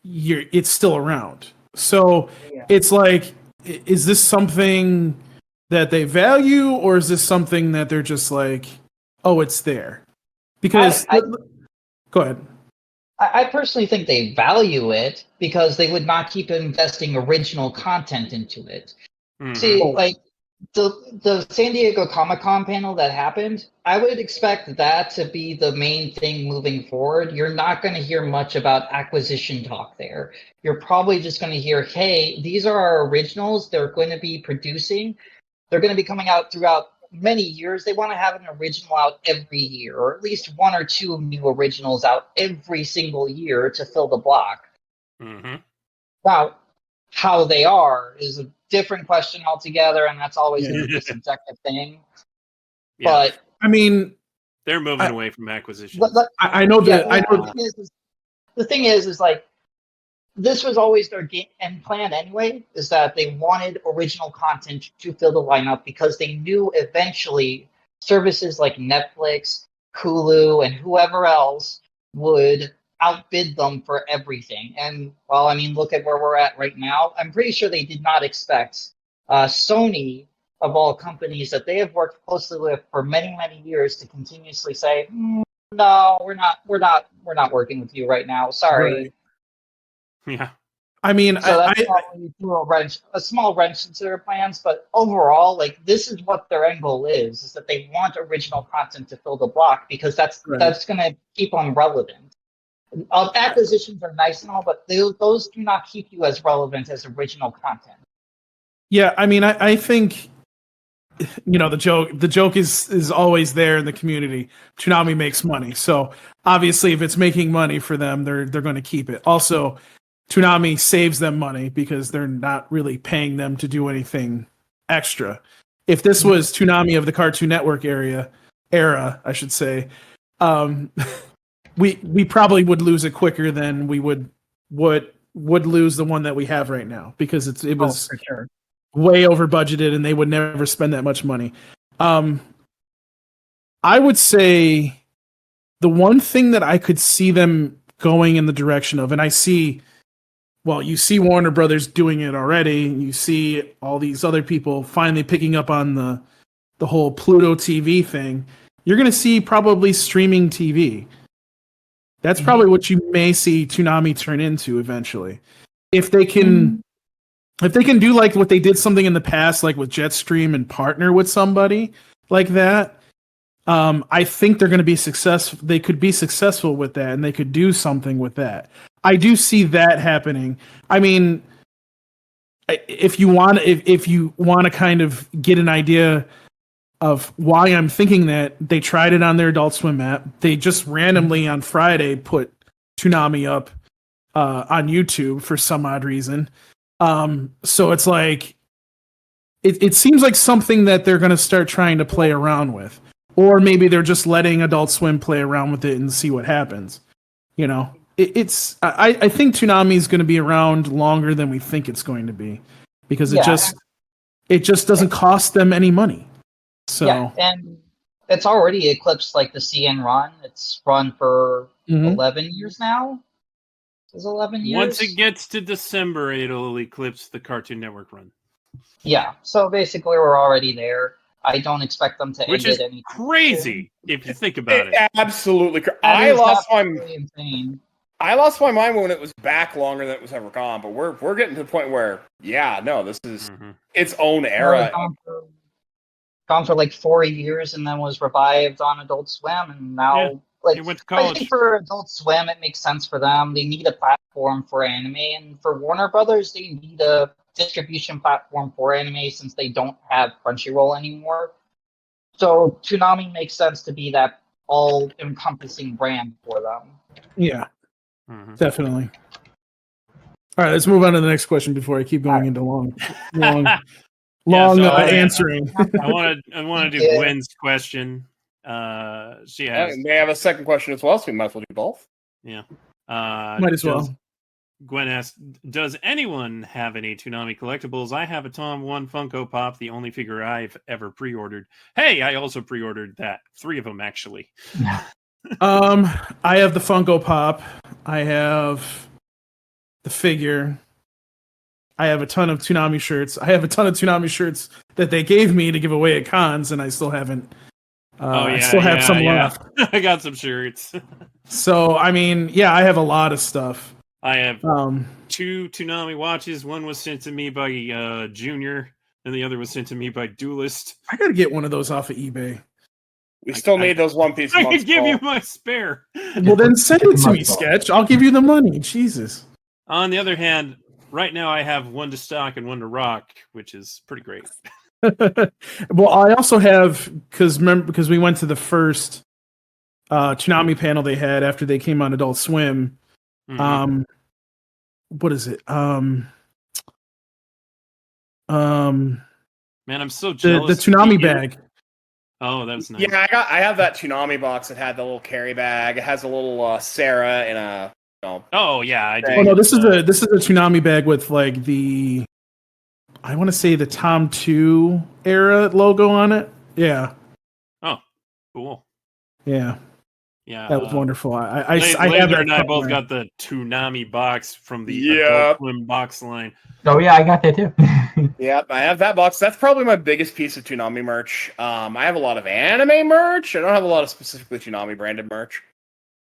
it's still around. So it's like, is this something that they value, or is this something that they're just like, oh, it's there? Because go ahead. I personally think they value it because they would not keep investing original content into it. See, like the San Diego Comic-Con panel that happened, I would expect that to be the main thing moving forward. You're not going to hear much about acquisition talk there. You're probably just going to hear, hey, these are our originals. They're going to be producing. They're going to be coming out throughout many years. They want to have an original out every year, or at least one or two new originals out every single year to fill the block. Now, how they are is a different question altogether, and that's always going to be a subjective thing. Yeah. But I mean, they're moving away from acquisition. I know that. The thing is like, this was always their game and plan anyway, is that they wanted original content to fill the lineup because they knew eventually services like Netflix, Hulu, and whoever else would outbid them for everything. And, well, I mean, look at where we're at right now. I'm pretty sure they did not expect Sony, of all companies that they have worked closely with for many, many years, to continuously say, no, we're not working with you right now. Sorry. Right. Yeah. I mean, so that's probably a small wrench into their plans, but overall, like, this is what their end goal is that they want original content to fill the block because that's going to keep them relevant. Acquisitions are nice and all, but those do not keep you as relevant as original content. Yeah, I mean, I think, the joke is always there in the community. Toonami makes money, so obviously, if it's making money for them, they're going to keep it. Also, Toonami saves them money because they're not really paying them to do anything extra. If this was Toonami of the Cartoon Network era, I should say, we probably would lose it quicker than we would lose the one that we have right now, because it was for sure. way over budgeted and they would never spend that much money. I would say the one thing that I could see them going in the direction of, and you see Warner Brothers doing it already. You see all these other people finally picking up on the whole Pluto TV thing. You're going to see probably streaming TV. That's probably what you may see Toonami turn into eventually. If they can do like what they did something in the past, like with Jetstream, and partner with somebody like that, I think they're going to be successful. They could be successful with that, and they could do something with that. I do see that happening. I mean, if you want to kind of get an idea of why I'm thinking that, they tried it on their Adult Swim app. They just randomly on Friday put Toonami up on YouTube for some odd reason. So it's like it seems like something that they're going to start trying to play around with, or maybe they're just letting Adult Swim play around with it and see what happens. You know, I think Toonami is going to be around longer than we think it's going to be, because it just doesn't cost them any money. So and it's already eclipsed like the CN run. It's run for 11 years now. Is 11 years? Once it gets to December, it'll eclipse the Cartoon Network run. Yeah, so basically we're already there. I don't expect them to Which end is it any crazy if you think about it. Absolutely. I lost my mind when it was back longer than it was ever gone, but we're getting to the point where, this is its own era. Gone for like 4 years and then was revived on Adult Swim, and now it went to college. I think for Adult Swim it makes sense for them. They need a platform for anime, and for Warner Brothers they need a distribution platform for anime since they don't have Crunchyroll anymore. So Toonami makes sense to be that all-encompassing brand for them. Yeah, definitely. All right, let's move on to the next question before I keep going into long answering. I want to do Gwen's question. She has. May have a second question as well, so we might as well do both. Yeah, might as well. Gwen asks, does anyone have any Toonami collectibles? I have a Tom 1 Funko Pop, the only figure I've ever pre-ordered. Hey, I also pre-ordered that. 3 of them, actually. I have the Funko Pop. I have the figure. I have a ton of Toonami shirts. I have a ton of Toonami shirts that they gave me to give away at cons, and I still haven't. I still have some left. I got some shirts. So, I mean, I have a lot of stuff. I have 2 Toonami watches. One was sent to me by Junior, and the other was sent to me by Duelist. I gotta get one of those off of eBay. We still need those One Piece. I could give you my spare. Well, then send it to me, Sketch. I'll give you the money. Jesus. On the other hand, right now I have 1 to stock and 1 to rock, which is pretty great. Well, I also have, because we went to the first Toonami panel they had after they came on Adult Swim. What is it? Man, I'm so jealous. The Toonami bag. Oh, that's nice. Yeah, I have that Toonami box that had the little carry bag. It has a little Sarah in a. Oh yeah, I do. Oh no, this is a Toonami bag with like the, I want to say the Tom 2 era logo on it. Yeah. Oh, cool. Yeah. Yeah, that was wonderful. I have that. And I both got the Toonami box from the Adult Swim box line. Oh yeah, I got that too. Yeah, I have that box. That's probably my biggest piece of Toonami merch. I have a lot of anime merch. I don't have a lot of specifically Toonami branded merch.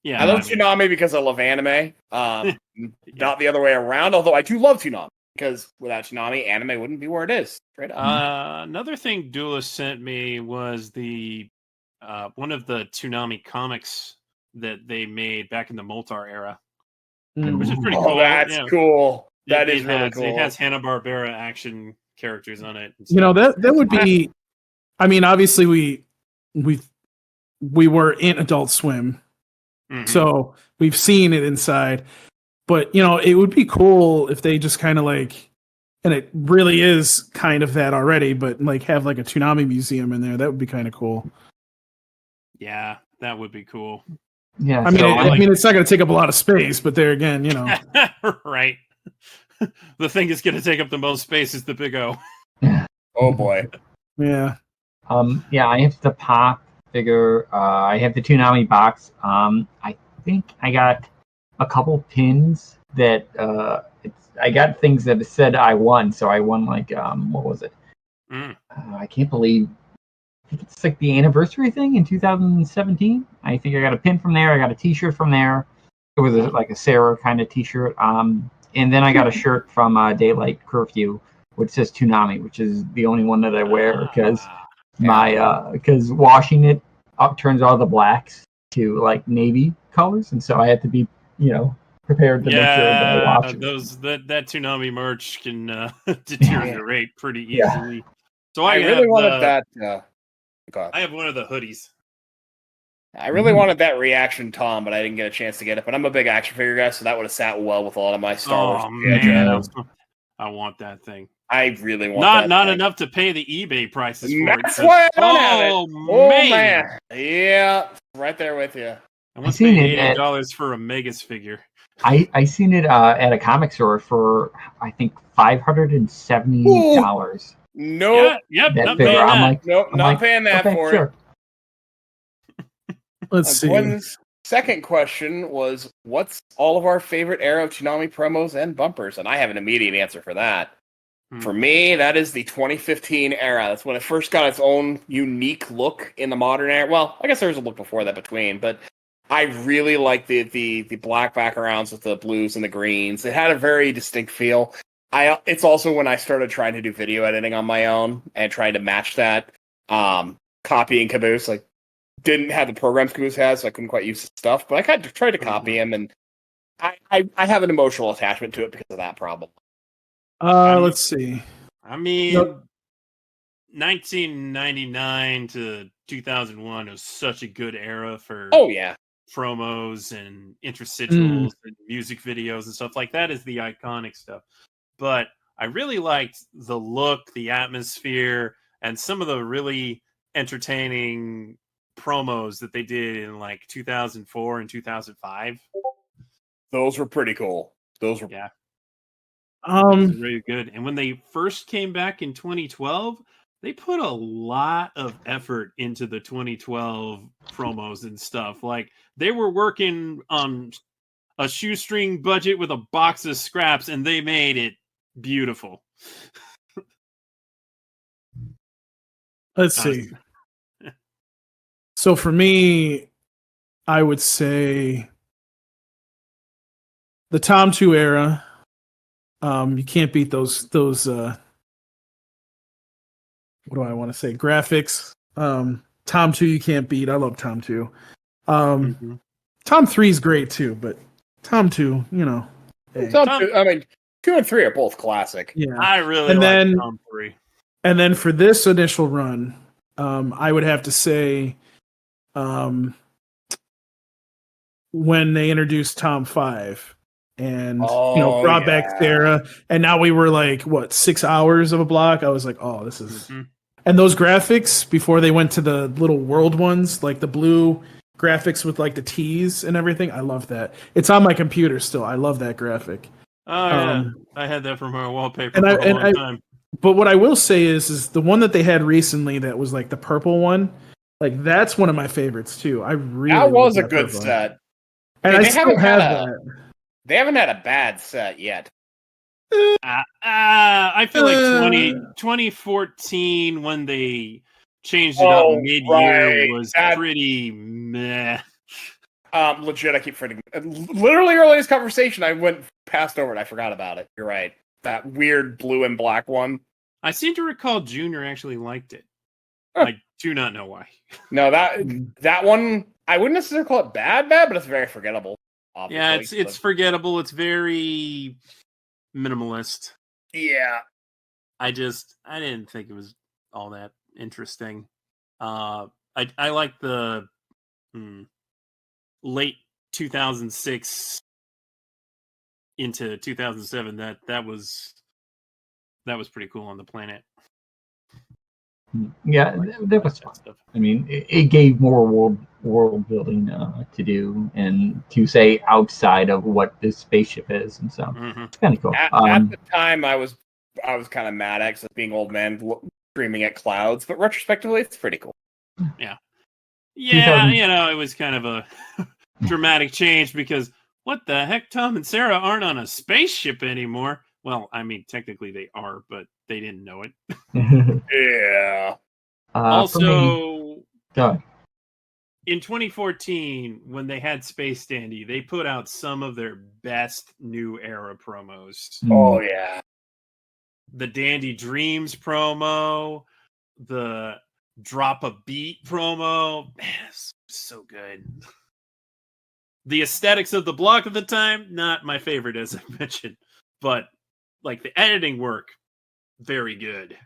Yeah, I love Toonami because I love anime. Not the other way around. Although I do love Toonami because without Toonami, anime wouldn't be where it is. Straight up. Another thing Duelist sent me was the one of the Toonami comics that they made back in the Moltar era, which is pretty cool. That's cool. That is really cool. It has Hanna-Barbera action characters on it. You know, that would be. I mean, obviously we were in Adult Swim, so we've seen it inside. But you know, it would be cool if they just kind of like, and it really is kind of that already, but like have like a Toonami museum in there. That would be kind of cool. Yeah, that would be cool. Yeah, I mean, so I mean, it's not going to take up a lot of space, but there again, you know, right. The thing that's going to take up the most space is the Big O. Oh boy. yeah. Yeah, I have the pop figure. I have the Toonami box. I think I got a couple pins that I got things that said I won. So I won like what was it? I can't believe it's like the anniversary thing in 2017. I think I got a pin from there. I got a T-shirt from there. It was like a Sarah kind of T-shirt. And then I got a shirt from Daylight Curfew, which says Toonami, which is the only one that I wear because because washing it up turns all the blacks to like navy colors, and so I had to be prepared to make sure that I wash it. That Toonami merch can deteriorate pretty easily. So I really wanted that. I have one of the hoodies. I really wanted that reaction Tom, but I didn't get a chance to get it. But I'm a big action figure guy, so that would have sat well with a lot of my Star Wars. Man, I want that thing. I really want not enough to pay the eBay prices for it. That's why I don't have it. Oh man. Yeah, right there with you. I once paid $80 for a Megas figure. I seen it at a comic store for I think $570. Nope. Yep. Not paying that. Not paying that for it. Let's see. Gwen's second question was, what's all of our favorite era of Toonami promos and bumpers? And I have an immediate answer for that. For me, that is the 2015 era. That's when it first got its own unique look in the modern era. Well, I guess there was a look before that between, but I really like the black backgrounds with the blues and the greens. It had a very distinct feel. It's also when I started trying to do video editing on my own and trying to match that. Copying Caboose, like, didn't have the programs Caboose has, so I couldn't quite use his stuff, but I kind of tried to copy him, and I have an emotional attachment to it because of that problem. Let's see. I mean, 1999 to 2001 was such a good era for promos and interstitials and music videos and stuff like that. Is the iconic stuff. But I really liked the look, the atmosphere, and some of the really entertaining promos that they did in like 2004 and 2005. Those were pretty cool. Those were really good. And when they first came back in 2012, they put a lot of effort into the 2012 promos and stuff. Like, they were working on a shoestring budget with a box of scraps, and they made it beautiful. Let's see. So for me, I would say the Tom 2 era. You can't beat those what do I want to say? Graphics. Tom 2 you can't beat. I love Tom 2. Tom 3 is great too, but Tom 2, hey. Tom 2, I mean, 2 and 3 are both classic. Yeah. I really like Tom 3. And then for this initial run, I would have to say when they introduced Tom 5 and brought back Sarah, and now we were like 6 hours of a block. I was like, oh, this is and those graphics before they went to the little world ones, like the blue graphics with like the T's and everything. I love that. It's on my computer still. I love that graphic. Oh yeah, I had that for my wallpaper for a long time. But what I will say is the one that they had recently that was like the purple one, like that's one of my favorites too. I really that was a good set, and I still have that. They haven't had a bad set yet. I feel like 2014 when they changed it up mid-year was pretty meh. Legit, I keep forgetting. Literally early in this conversation, I went past over it. I forgot about it. You're right. That weird blue and black one. I seem to recall Junior actually liked it. I do not know why. No, that one, I wouldn't necessarily call it bad, but it's very forgettable. Obviously. Yeah, it's forgettable. It's very minimalist. Yeah. I didn't think it was all that interesting. I like the late 2006 into 2007. That was pretty cool on the planet. Yeah, that was fun. I mean, it gave more world building to do and to say outside of what this spaceship is, and so it's kind of cool. At the time, I was kind of mad at being old man screaming at clouds, but retrospectively, it's pretty cool. Yeah, it was kind of a dramatic change because what the heck, Tom and Sarah aren't on a spaceship anymore. Well, I mean, technically they are, but they didn't know it. Yeah. Also, in 2014, when they had Space Dandy, they put out some of their best new era promos. Oh, yeah. The Dandy Dreams promo, the Drop a Beat promo. Man, it's so good. The aesthetics of the block at the time, not my favorite, as I mentioned. But, like, the editing work, very good.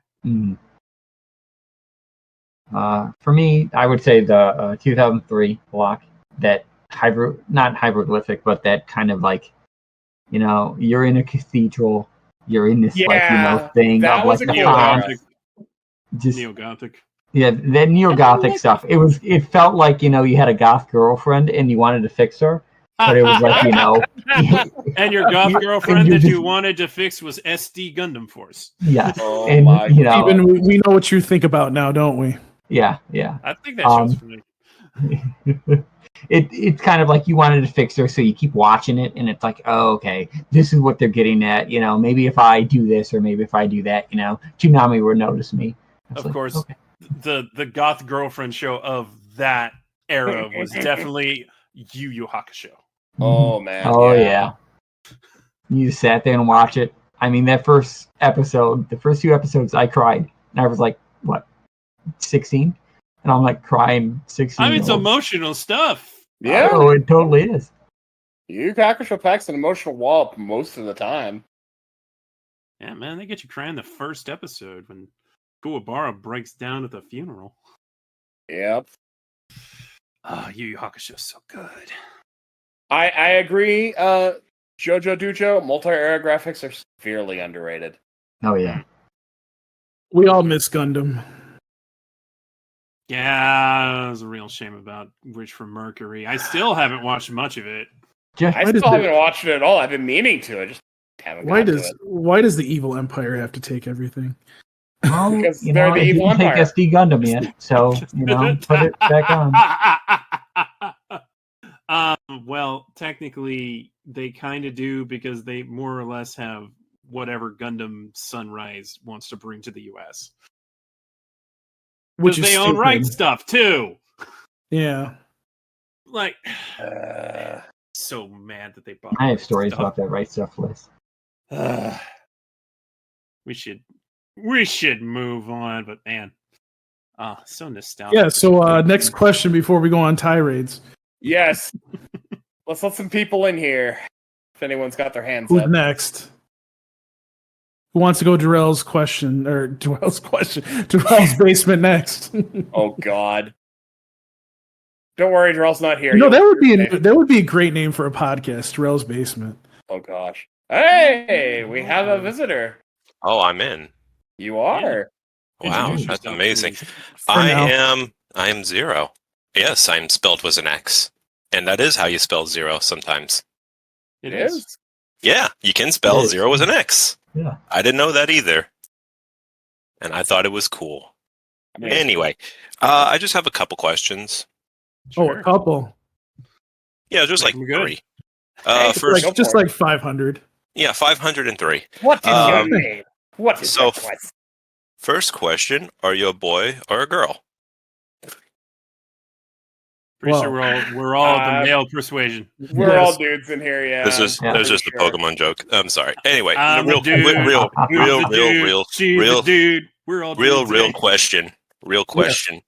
For me, I would say the 2003 block, that not hieroglyphic, but that kind of like, you're in a cathedral, you're in this thing of like the neo-Gothic. Neo-Gothic. Yeah, that neo-Gothic stuff. It felt like, you had a goth girlfriend and you wanted to fix her, but it was like, and your goth girlfriend that you wanted to fix was SD Gundam Force. Yes. Oh, and, Steven, we know what you think about now, don't we? Yeah. I think that show's for me. It's kind of like you wanted to fix her, so you keep watching it, and it's like, oh, okay, this is what they're getting at. Maybe if I do this or maybe if I do that, Toonami will notice me. Of course, okay. The goth girlfriend show of that era was definitely Yu Yu Hakusho. Oh man! Oh yeah. You sat there and watch it. I mean, that first episode, the first 2 episodes, I cried, and I was like, what, 16? And I'm like crying 16. I mean, it's emotional stuff. Yeah. Oh, it totally is. Yu Yu Hakusho packs an emotional wallop most of the time. Yeah, man, they get you crying the first episode when Kuwabara breaks down at the funeral. Yep. Yu Yu Hakusho's so good. I agree. JoJo Dujo multi-era graphics are severely underrated. Oh yeah. We all miss Gundam. Yeah, it was a real shame about Wish from Mercury. I still haven't watched much of it. I still haven't watched it at all. I've been meaning to. I just haven't. Why does the evil empire have to take everything? Well, because they're the evil empire. Take SD Gundam yet, so put it back on. Well, technically, they kind of do because they more or less have whatever Gundam Sunrise wants to bring to the U.S. Which they own right stuff too. Yeah. Like, so mad that they bought. I have stories about that right stuff list. We should move on, but man, so nostalgic. Yeah. So next question before we go on tirades. Yes. Let's let some people in here. If anyone's got their hands Who's up. next? Who wants to go Darrell's basement next? Oh God! Don't worry, Darrell's not here. That would be a great name for a podcast, Darrell's basement. Oh gosh! Hey, we have a visitor. Oh, I'm in. You are. Wow, that's amazing. I am Zero. Yes, I'm spelled with an X, and that is how you spell zero sometimes. It is. Yeah, you can spell zero with an X. Yeah. I didn't know that either. And I thought it was cool. Anyway, I just have a couple questions. Sure. Oh, a couple? Yeah, just like 3. First, just like 500. Yeah, 503. What did you mean? What is that question? First question, are you a boy or a girl? Pretty sure we're all the male persuasion. We're all dudes in here, yeah. This is just a Pokemon joke. I'm sorry. Anyway, real question. Real question.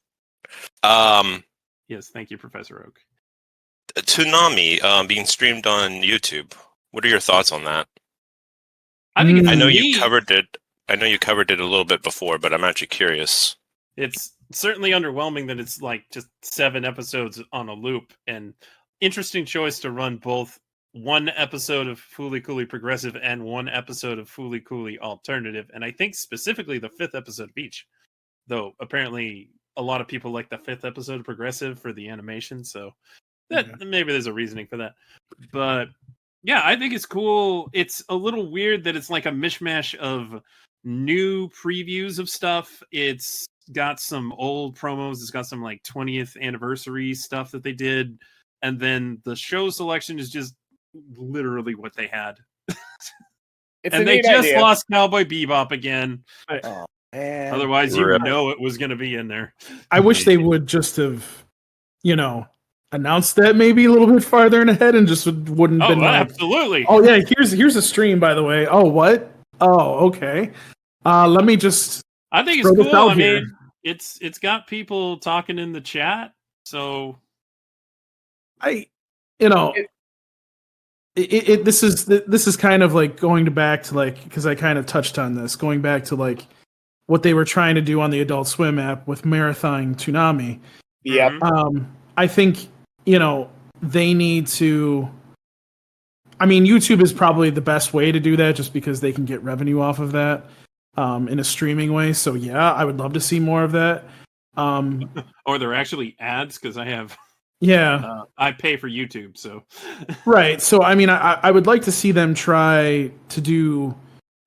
Yes, thank you, Professor Oak. Toonami being streamed on YouTube. What are your thoughts on that? I think I know you covered it. I know you covered it a little bit before, but I'm actually curious. It's certainly underwhelming that it's like just 7 episodes on a loop, and interesting choice to run both one episode of Fooly Cooly Progressive and one episode of Fooly Cooly Alternative, and I think specifically the 5th episode of each. though apparently a lot of people like the 5th episode of Progressive for the animation, so that maybe there's a reasoning for that. But yeah, I think it's cool. It's a little weird that it's like a mishmash of new previews of stuff. It's got some old promos. It's got some like 20th anniversary stuff that they did. And then the show selection is just literally what they had. And they just lost Cowboy Bebop again. Oh, man. Otherwise, you know it was going to be in there. I wish they would just have, announced that maybe a little bit farther in ahead and just wouldn't have been like, absolutely. Oh yeah, here's a stream, by the way. Oh, what? Oh, okay. Let me just. I think it's cool. I mean, it's got people talking in the chat, so this is kind of like going back to like, because I kind of touched on this, going back to like what they were trying to do on the Adult Swim app with Marathon Toonami. Yep. I think they need to. I mean, YouTube is probably the best way to do that, just because they can get revenue off of that in a streaming way. So yeah, I would love to see more of that. Or they're actually ads, because I have. Yeah, I pay for YouTube, so. Right. So I mean, I would like to see them try to do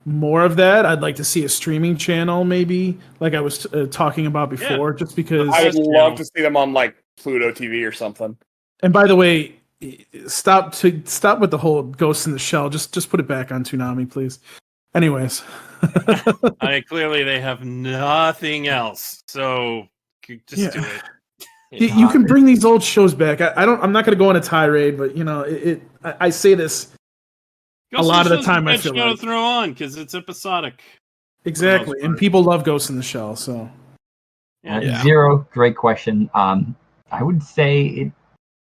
more of that. I'd like to see a streaming channel, maybe, like I was talking about before, just because. I would love to see them on like Pluto TV or something. And by the way, stop with the whole Ghost in the Shell. Just put it back on Toonami, please. Anyways. Clearly they have nothing else, so just do it. You can bring these old shows back. I'm not going to go on a tirade, but I say this a lot of the time. I feel like to throw on because it's episodic. Exactly, and people love Ghost in the Shell. So Zero, great question. I would say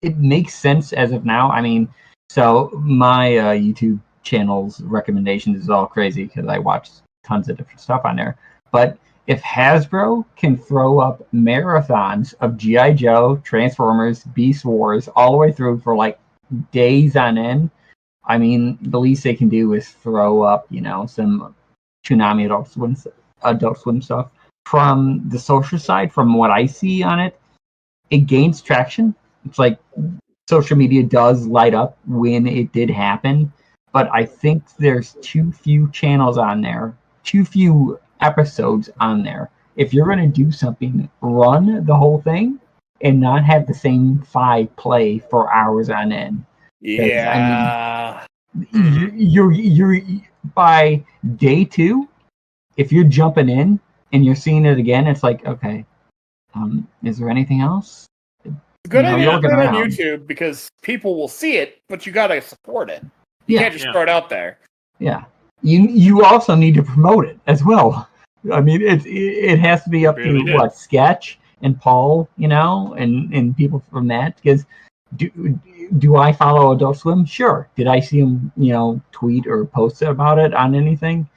it makes sense as of now. I mean, so my YouTube channel's recommendations is all crazy because I watch tons of different stuff on there. But if Hasbro can throw up marathons of G.I. Joe, Transformers, Beast Wars, all the way through for like days on end, I mean, the least they can do is throw up, some Toonami Adult Swim stuff. From the social side, from what I see on it, it gains traction. It's like social media does light up when it did happen, but I think there's too few channels on there, too few episodes on there. If you're going to do something, run the whole thing and not have the same 5 play for hours on end. Yeah. I mean, you're by day 2, if you're jumping in and you're seeing it again, it's like, okay, is there anything else? Good idea to put it on YouTube because people will see it, but you got to support it. You can't just throw it out there. Yeah. You also need to promote it as well. I mean, it has to be up to Sketch and Paul, and people from that. Because do I follow Adult Swim? Sure. Did I see him, tweet or post about it on anything?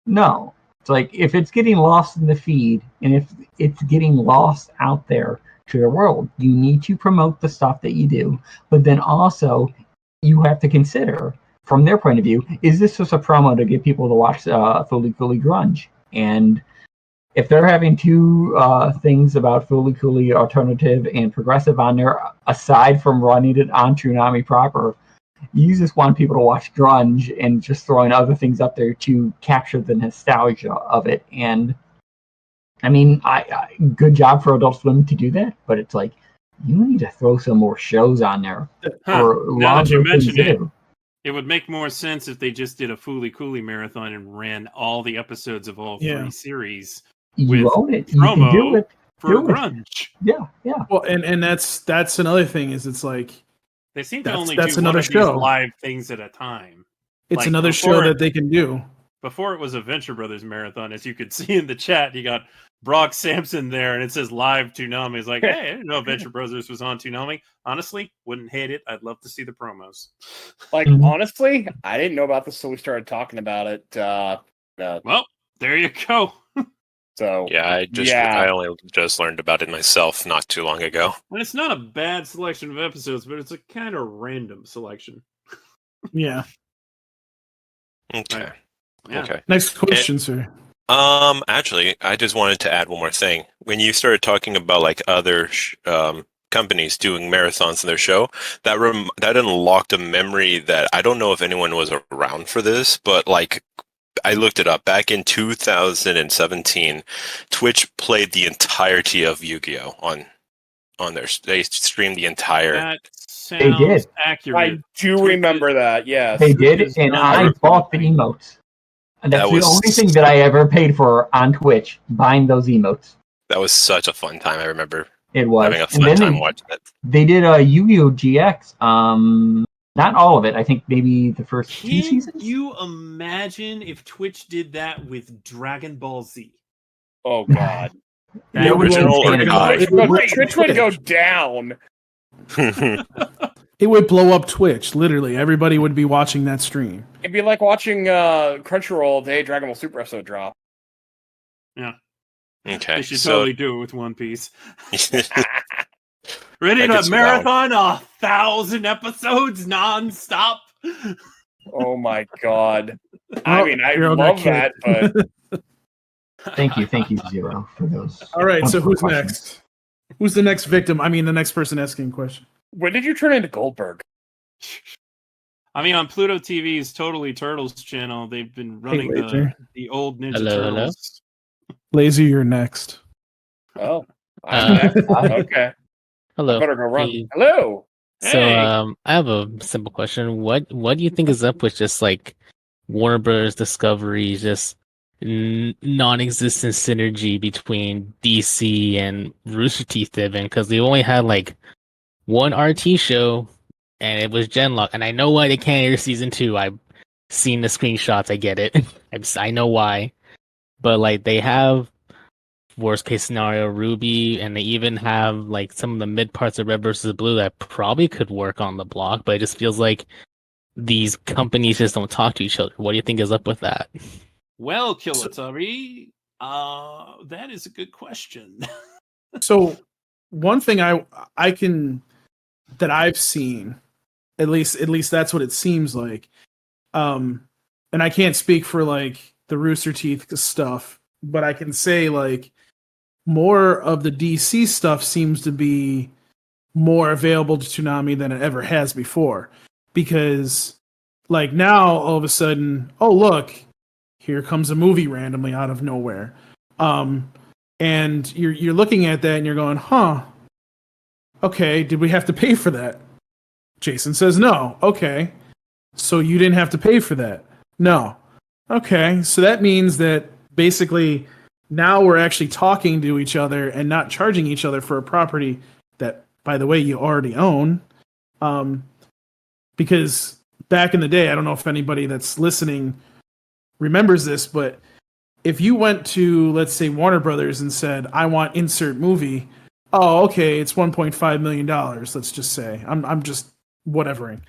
No. It's like if it's getting lost in the feed and if it's getting lost out there to the world, you need to promote the stuff that you do. But then also, you have to consider, from their point of view, is this just a promo to get people to watch Fooly Cooly Grunge? And if they're having 2 things about Fooly Cooly Alternative and Progressive on there, aside from running it on Toonami proper, you just want people to watch grunge and just throwing other things up there to capture the nostalgia of it. And I mean, I good job for Adult Swim to do that, but it's like you need to throw some more shows on there. Now that you mention it, it would make more sense if they just did a Fooly Cooly marathon and ran all the episodes of all 3 series. You own it. You can do it. For grunge. Yeah. Well, and that's another thing is it's like they seem to only do another show. Live things at a time. It's like another show that they can do. Before it was a Venture Brothers marathon, as you could see in the chat, you got Brock Sampson there, and it says live Toonami. It's like, hey, I didn't know Venture Brothers was on Toonami. Honestly, wouldn't hate it. I'd love to see the promos. Like, honestly, I didn't know about this until we started talking about it. Well, there you go. So I only just learned about it myself not too long ago. And it's not a bad selection of episodes, but it's a kind of random selection. Yeah. Okay. Yeah. Okay. Next question, sir. Actually, I just wanted to add one more thing. When you started talking about like other companies doing marathons in their show, that unlocked a memory that I don't know if anyone was around for this, but like I looked it up. Back in 2017, Twitch played the entirety of Yu-Gi-Oh on their. They streamed the entire. That They did. sounds accurate. I do remember that. Yes, They did, and I bought the emotes. And that's the only thing that I ever paid for on Twitch, buying those emotes. That was such a fun time. I remember it was having a fun time watching it. They did a Yu-Gi-Oh! GX. Not all of it. I think maybe the first 2 seasons. Can you imagine if Twitch did that with Dragon Ball Z? Oh God. The original or Twitch would go down. It would blow up Twitch. Literally, everybody would be watching that stream. It'd be like watching Crunchyroll Day Dragon Ball Super episode drop. Yeah. Okay. They should totally do it with One Piece. Ready to gets marathon 1,000 episodes nonstop. Oh my God. I mean, I love that, but Thank you, Zero, for those. All right, so who's questions. next? Who's the next victim? I mean, the next person asking a question. when did you turn into Goldberg? I mean, on Pluto TV's Totally Turtles channel, they've been running the old Ninja Turtles. Lazy, you're next. Oh, okay. Hello. I better go run. Hey. Hello. So, I have a simple question. What do you think is up with just like Warner Brothers Discovery, just non-existent synergy between DC and Rooster Teeth even? Because they only had like one RT show, and it was Genlock. And I know why they can't air season 2. I've seen the screenshots. I get it. I know why. But like they have worst case scenario Ruby, and they even have like some of the mid parts of Red versus Blue that probably could work on the block. But it just feels like these companies just don't talk to each other. What do you think is up with that? Well, Kilatari, that is a good question. So, one thing I can that I've seen, at least that's what it seems like. And I can't speak for like the Rooster Teeth stuff, but I can say like more of the DC stuff seems to be more available to Toonami than it ever has before. Because like now all of a sudden, oh look, here comes a movie randomly out of nowhere. And you're looking at that and you're going, huh, okay, did we have to pay for that? Jason says no. Okay. So you didn't have to pay for that? No. Okay. So that means that basically now we're actually talking to each other and not charging each other for a property that, by the way, you already own. Because back in the day, I don't know if anybody that's listening remembers this, but if you went to, let's say, Warner Brothers and said, I want insert movie, oh, okay, it's $1.5 million, let's just say. I'm just whatevering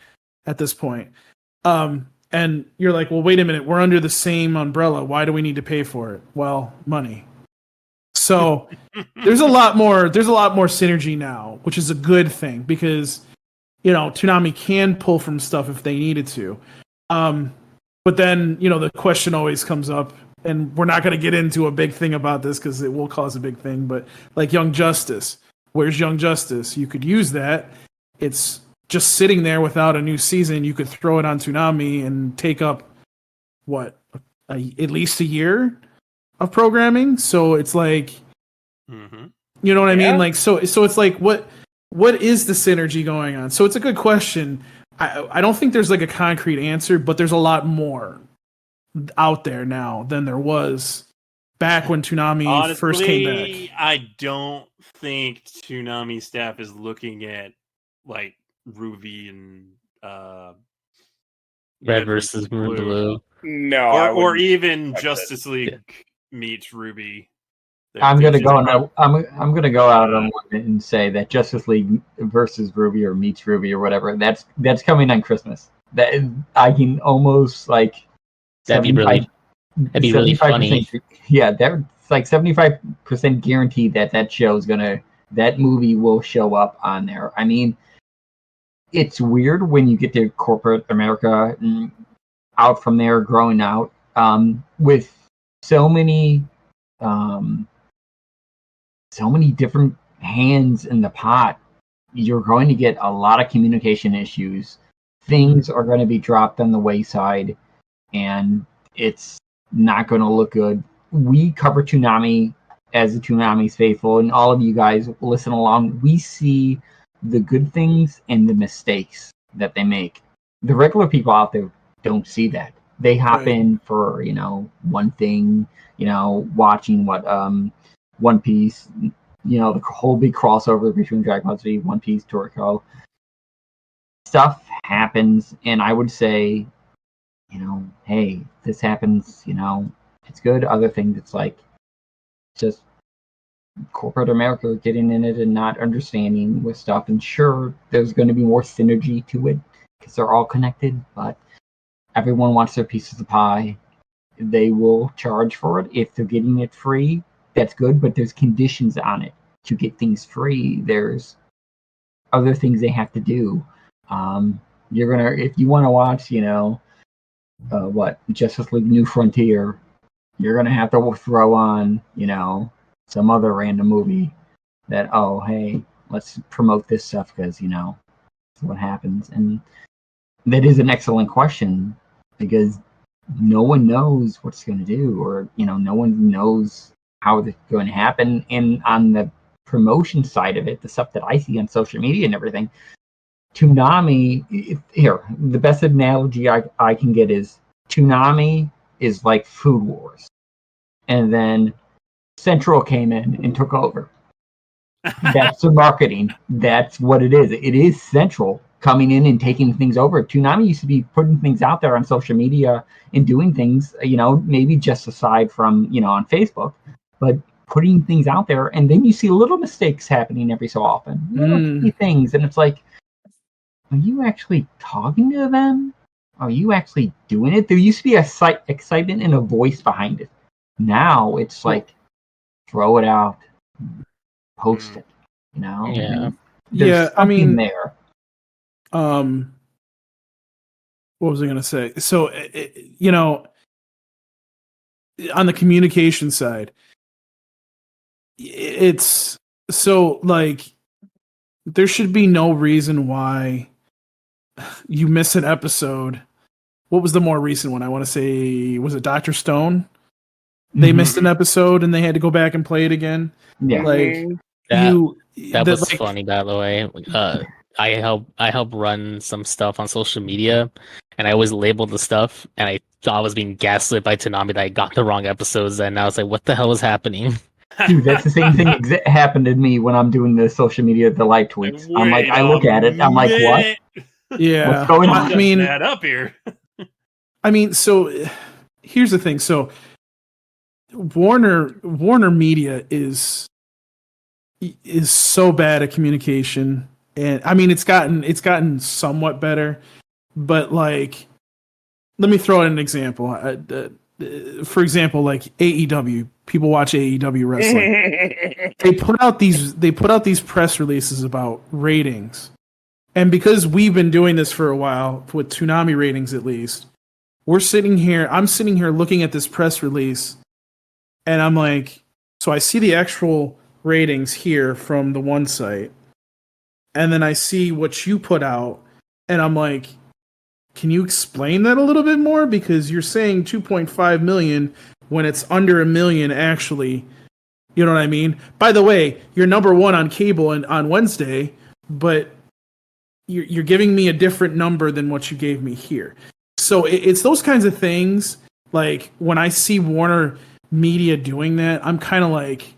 at this point. And you're like, well, wait a minute, we're under the same umbrella. Why do we need to pay for it? Well, money. So there's a lot more synergy now, which is a good thing because, you know, Toonami can pull from stuff if they needed to. But then, you know, the question always comes up, and we're not going to get into a big thing about this because it will cause a big thing, but like Young Justice. Where's Young Justice? You could use that. It's just sitting there without a new season. You could throw it on Toonami and take up, at least a year of programming. So it's like, you know what I mean? Like, so it's like, what is the synergy going on? So it's a good question. I don't think there's like a concrete answer, but there's a lot more out there now than there was back when Toonami Honestly, first came back. I don't think Toonami staff is looking at like Ruby and Red versus Blue. No, or even Justice League meets Ruby. I'm gonna go out on one and say that Justice League versus Ruby or meets Ruby or whatever. That's coming on Christmas. That is, I can almost like. That'd be really funny. Yeah, that's like 75% guaranteed that movie will show up on there. I mean, it's weird when you get to corporate America and out from there, growing out with so many different hands in the pot. You're going to get a lot of communication issues. Things are going to be dropped on the wayside, and it's not going to look good. We cover Toonami as the Toonami's faithful, and all of you guys listen along. We see the good things and the mistakes that they make. The regular people out there don't see that. They hop in for, one thing, watching One Piece, the whole big crossover between Dragon Ball Z, One Piece, Toriko. Stuff happens, and I would say, hey, this happens, it's good. Other things, it's like just corporate America getting in it and not understanding with stuff. And sure, there's going to be more synergy to it because they're all connected, but everyone wants their piece of the pie. They will charge for it. If they're getting it free, that's good, but there's conditions on it. To get things free, there's other things they have to do. If you want to watch, Justice League New Frontier, you're gonna have to throw on, some other random movie that, oh, hey, let's promote this stuff because, that's what happens. And that is an excellent question because no one knows what's going to do, or, no one knows how it's going to happen. And on the promotion side of it, the stuff that I see on social media and everything, Toonami, the best analogy I can get is Toonami is like Food Wars. And then Central came in and took over. That's the marketing. That's what it is. It is Central coming in and taking things over. Toonami used to be putting things out there on social media and doing things, maybe just aside from, on Facebook, but putting things out there. And then you see little mistakes happening every so often. Little things. And it's like, are you actually talking to them? Are you actually doing it? There used to be a excitement and a voice behind it. Now it's like, throw it out, post it, Yeah. There's something there. What was I going to say? So, on the communication side, it's so like, there should be no reason why you miss an episode. What was the more recent one? I want to say, was it Dr. Stone? They missed an episode and they had to go back and play it again. Yeah, that was funny, by the way. I help run some stuff on social media, and I always labeled the stuff, and I thought I was being gaslit by Toonami that I got the wrong episodes, and I was like, "What the hell is happening?" Dude, that's the same thing happened to me when I'm doing the social media, the live tweets. I'm like, I look at it, I'm like, what? Yeah, what's going on? I mean, add up here. I mean, so here's the thing. So Warner Media is so bad at communication, and I mean, it's gotten somewhat better, but like, let me throw out an example. For example, like AEW, people watch AEW wrestling. They put out these press releases about ratings, and because we've been doing this for a while with Toonami ratings, at least, I'm sitting here looking at this press release. And I'm like, so I see the actual ratings here from the one site, and then I see what you put out, and I'm like, can you explain that a little bit more? Because you're saying 2.5 million when it's under 1 million actually. You know what I mean? By the way, you're number one on cable on Wednesday, but you're giving me a different number than what you gave me here. So it's those kinds of things. Like when I see Warner Media doing that, I'm kind of like,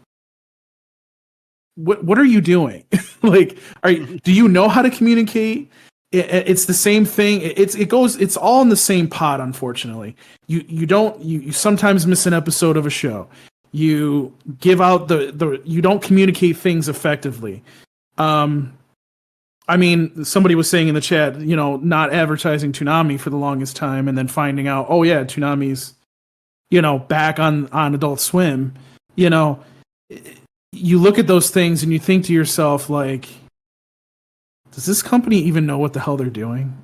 what are you doing? Like, do you know how to communicate? It's the same thing. It's all in the same pot. Unfortunately, you sometimes miss an episode of a show. You give out you don't communicate things effectively. I mean, somebody was saying in the chat, not advertising Toonami for the longest time, and then finding out, oh yeah, Toonami's back on Adult Swim. You look at those things and you think to yourself, like, does this company even know what the hell they're doing?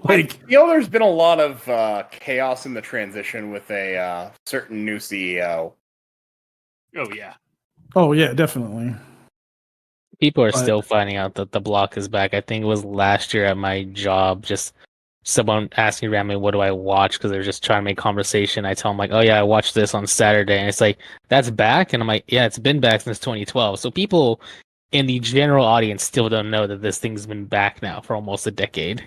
Like, there's been a lot of chaos in the transition with a certain new CEO. Oh yeah, definitely. People are still finding out that the block is back. I think it was last year at my job, just someone asked me randomly, what do I watch? Because they're just trying to make conversation. I tell them, like, oh yeah, I watched this on Saturday. And it's like, that's back? And I'm like, yeah, it's been back since 2012. So people in the general audience still don't know that this thing's been back now for almost a decade.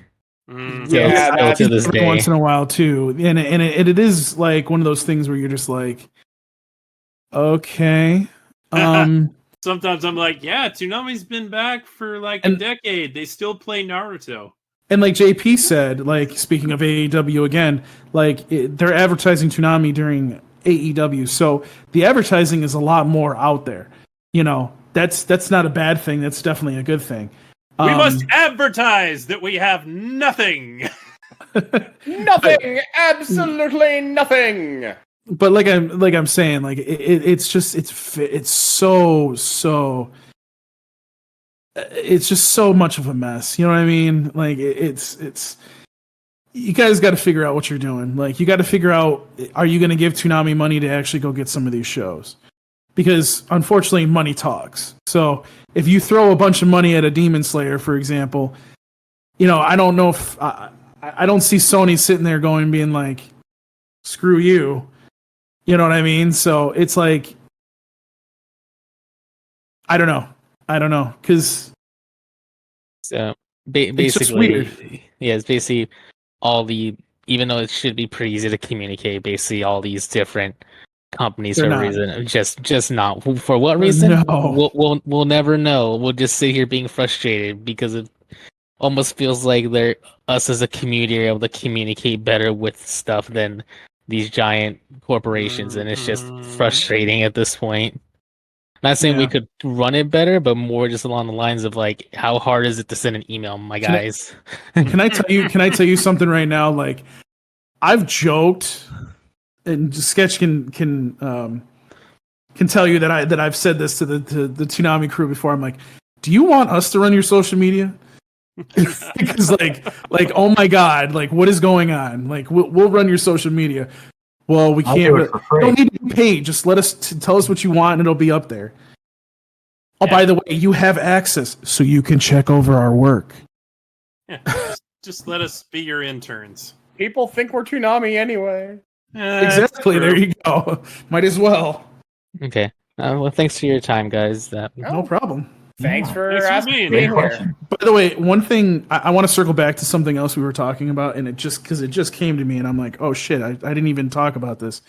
Yeah, to this every day. once in a while too, and it is like one of those things where you're just like, okay. Sometimes I'm like, yeah, Toonami's been back for like a decade. They still play Naruto. And like JP said, like speaking of AEW again, like they're advertising Toonami during AEW, so the advertising is a lot more out there. You know, that's not a bad thing. That's definitely a good thing. We must advertise that we have nothing. Nothing, absolutely nothing. But like I'm saying, like it's just it's so it's just so much of a mess. You know what I mean? Like it's you guys got to figure out what you're doing. Like you got to figure out, are you going to give Toonami money to actually go get some of these shows? Because unfortunately, money talks. So if you throw a bunch of money at a Demon Slayer, for example, you know, I don't know if I don't see Sony sitting there going being like, screw you. You know what I mean? So it's like, I don't know, because basically, yeah, it's basically all the, even though it should be pretty easy to communicate, basically all these different companies They're for not. a reason, just not for what reason. No. We'll never know. We'll just sit here being frustrated because it almost feels like us as a community are able to communicate better with stuff than these giant corporations, and it's just frustrating at this point. Not saying we could run it better, but more just along the lines of like, how hard is it to send an email, my guys? Can I tell you something right now? Like, I've joked, and Sketch can tell you that I've said this to the Toonami crew before. I'm like, do you want us to run your social media? Because like oh my god, like what is going on? Like we'll run your social media. Well, we can't. You don't need to be paid. Just let us tell us what you want, and it'll be up there. Oh, by the way, you have access, so you can check over our work. Yeah, just let us be your interns. People think we're Toonami anyway. Exactly. There you go. Might as well. Okay. Well, thanks for your time, guys. No problem. Thanks for asking me here. By the way, one thing I want to circle back to something else we were talking about, and it just came to me, and I'm like, oh shit, I didn't even talk about this.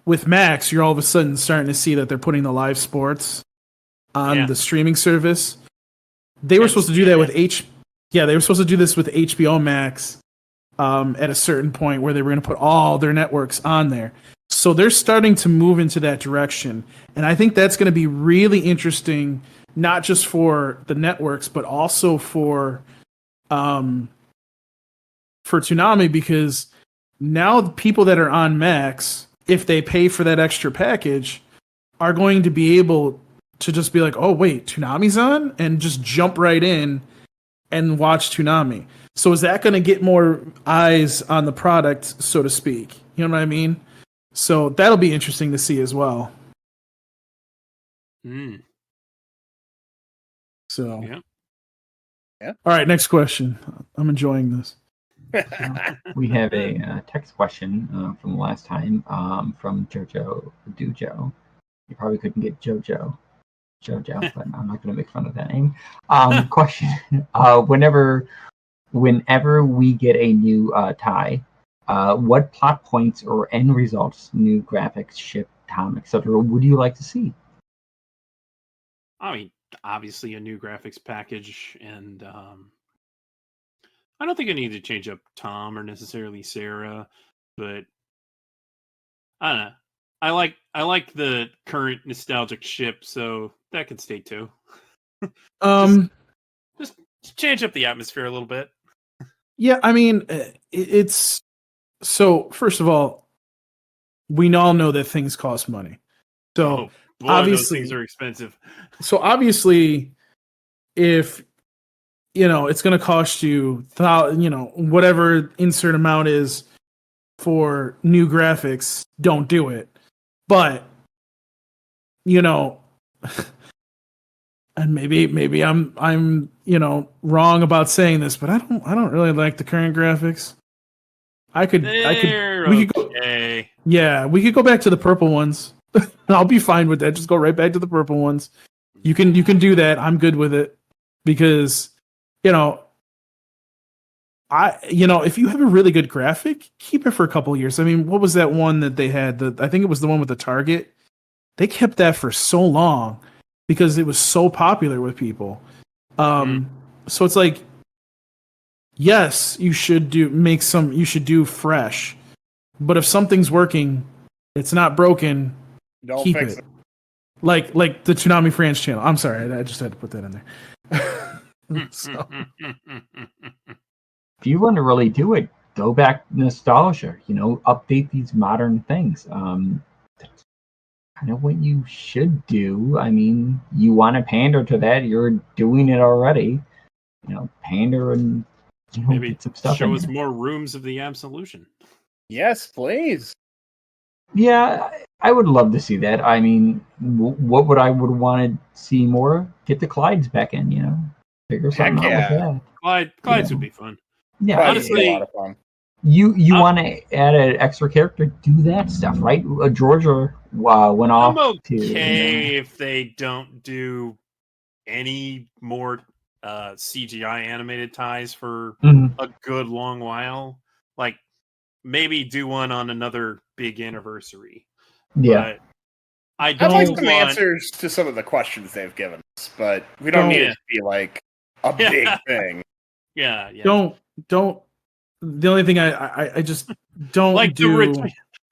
With Max, you're all of a sudden starting to see that they're putting the live sports on the streaming service. They were supposed to do that with they were supposed to do this with HBO Max at a certain point where they were going to put all their networks on there. So they're starting to move into that direction, and I think that's going to be really interesting, not just for the networks, but also for Toonami, because now the people that are on Max, if they pay for that extra package, are going to be able to just be like, oh wait, Toonami's on, and just jump right in and watch Toonami. So is that going to get more eyes on the product, so to speak? You know what I mean? So that'll be interesting to see as well. So, yeah. All right, next question. I'm enjoying this. We have a text question from the last time from Jojo Dujo. You probably couldn't get Jojo, but I'm not going to make fun of that name. Question: whenever we get a new tie, what plot points or end results, new graphics, ship, time, etc., would you like to see? I mean, obviously a new graphics package, and I don't think I need to change up Tom or necessarily Sarah, but I don't know. I like the current nostalgic ship, so that could stay too. Just change up the atmosphere a little bit. Yeah, I mean, it's so. First of all, we all know that things cost money, so boy, obviously those things are expensive. So obviously, if it's going to cost you, whatever insert amount is for new graphics. Don't do it. But, and maybe I'm wrong about saying this, but I don't really like the current graphics. We could go back to the purple ones. I'll be fine with that. Just go right back to the purple ones. You can do that. I'm good with it because if you have a really good graphic, keep it for a couple of years. I mean, what was that one that they had? I think it was the one with the target. They kept that for so long because it was so popular with people. So it's like, yes, you should do fresh, but if something's working, it's not broken. Don't keep fix it. Like the Toonami France channel. I'm sorry, I just had to put that in there. So. If you want to really do it, go back nostalgia. Update these modern things. That's kind of what you should do. I mean, you want to pander to that, you're doing it already. Pander and maybe get some stuff. Show us more rooms of the Absolution. Yes, please. Yeah, I would love to see that. I mean, what would I want to see more? Get the Clydes back in, figure something out with that. Clydes would be fun. Yeah, honestly, a lot of fun. You want to add an extra character? Do that stuff, right? Georgia went off. I'm okay if they don't do any more CGI animated ties for a good long while. Like maybe do one on another big anniversary. Yeah. But I'd like some answers to some of the questions they've given us, but we don't need it to be like a big thing. Yeah. Don't. The only thing I just don't like do.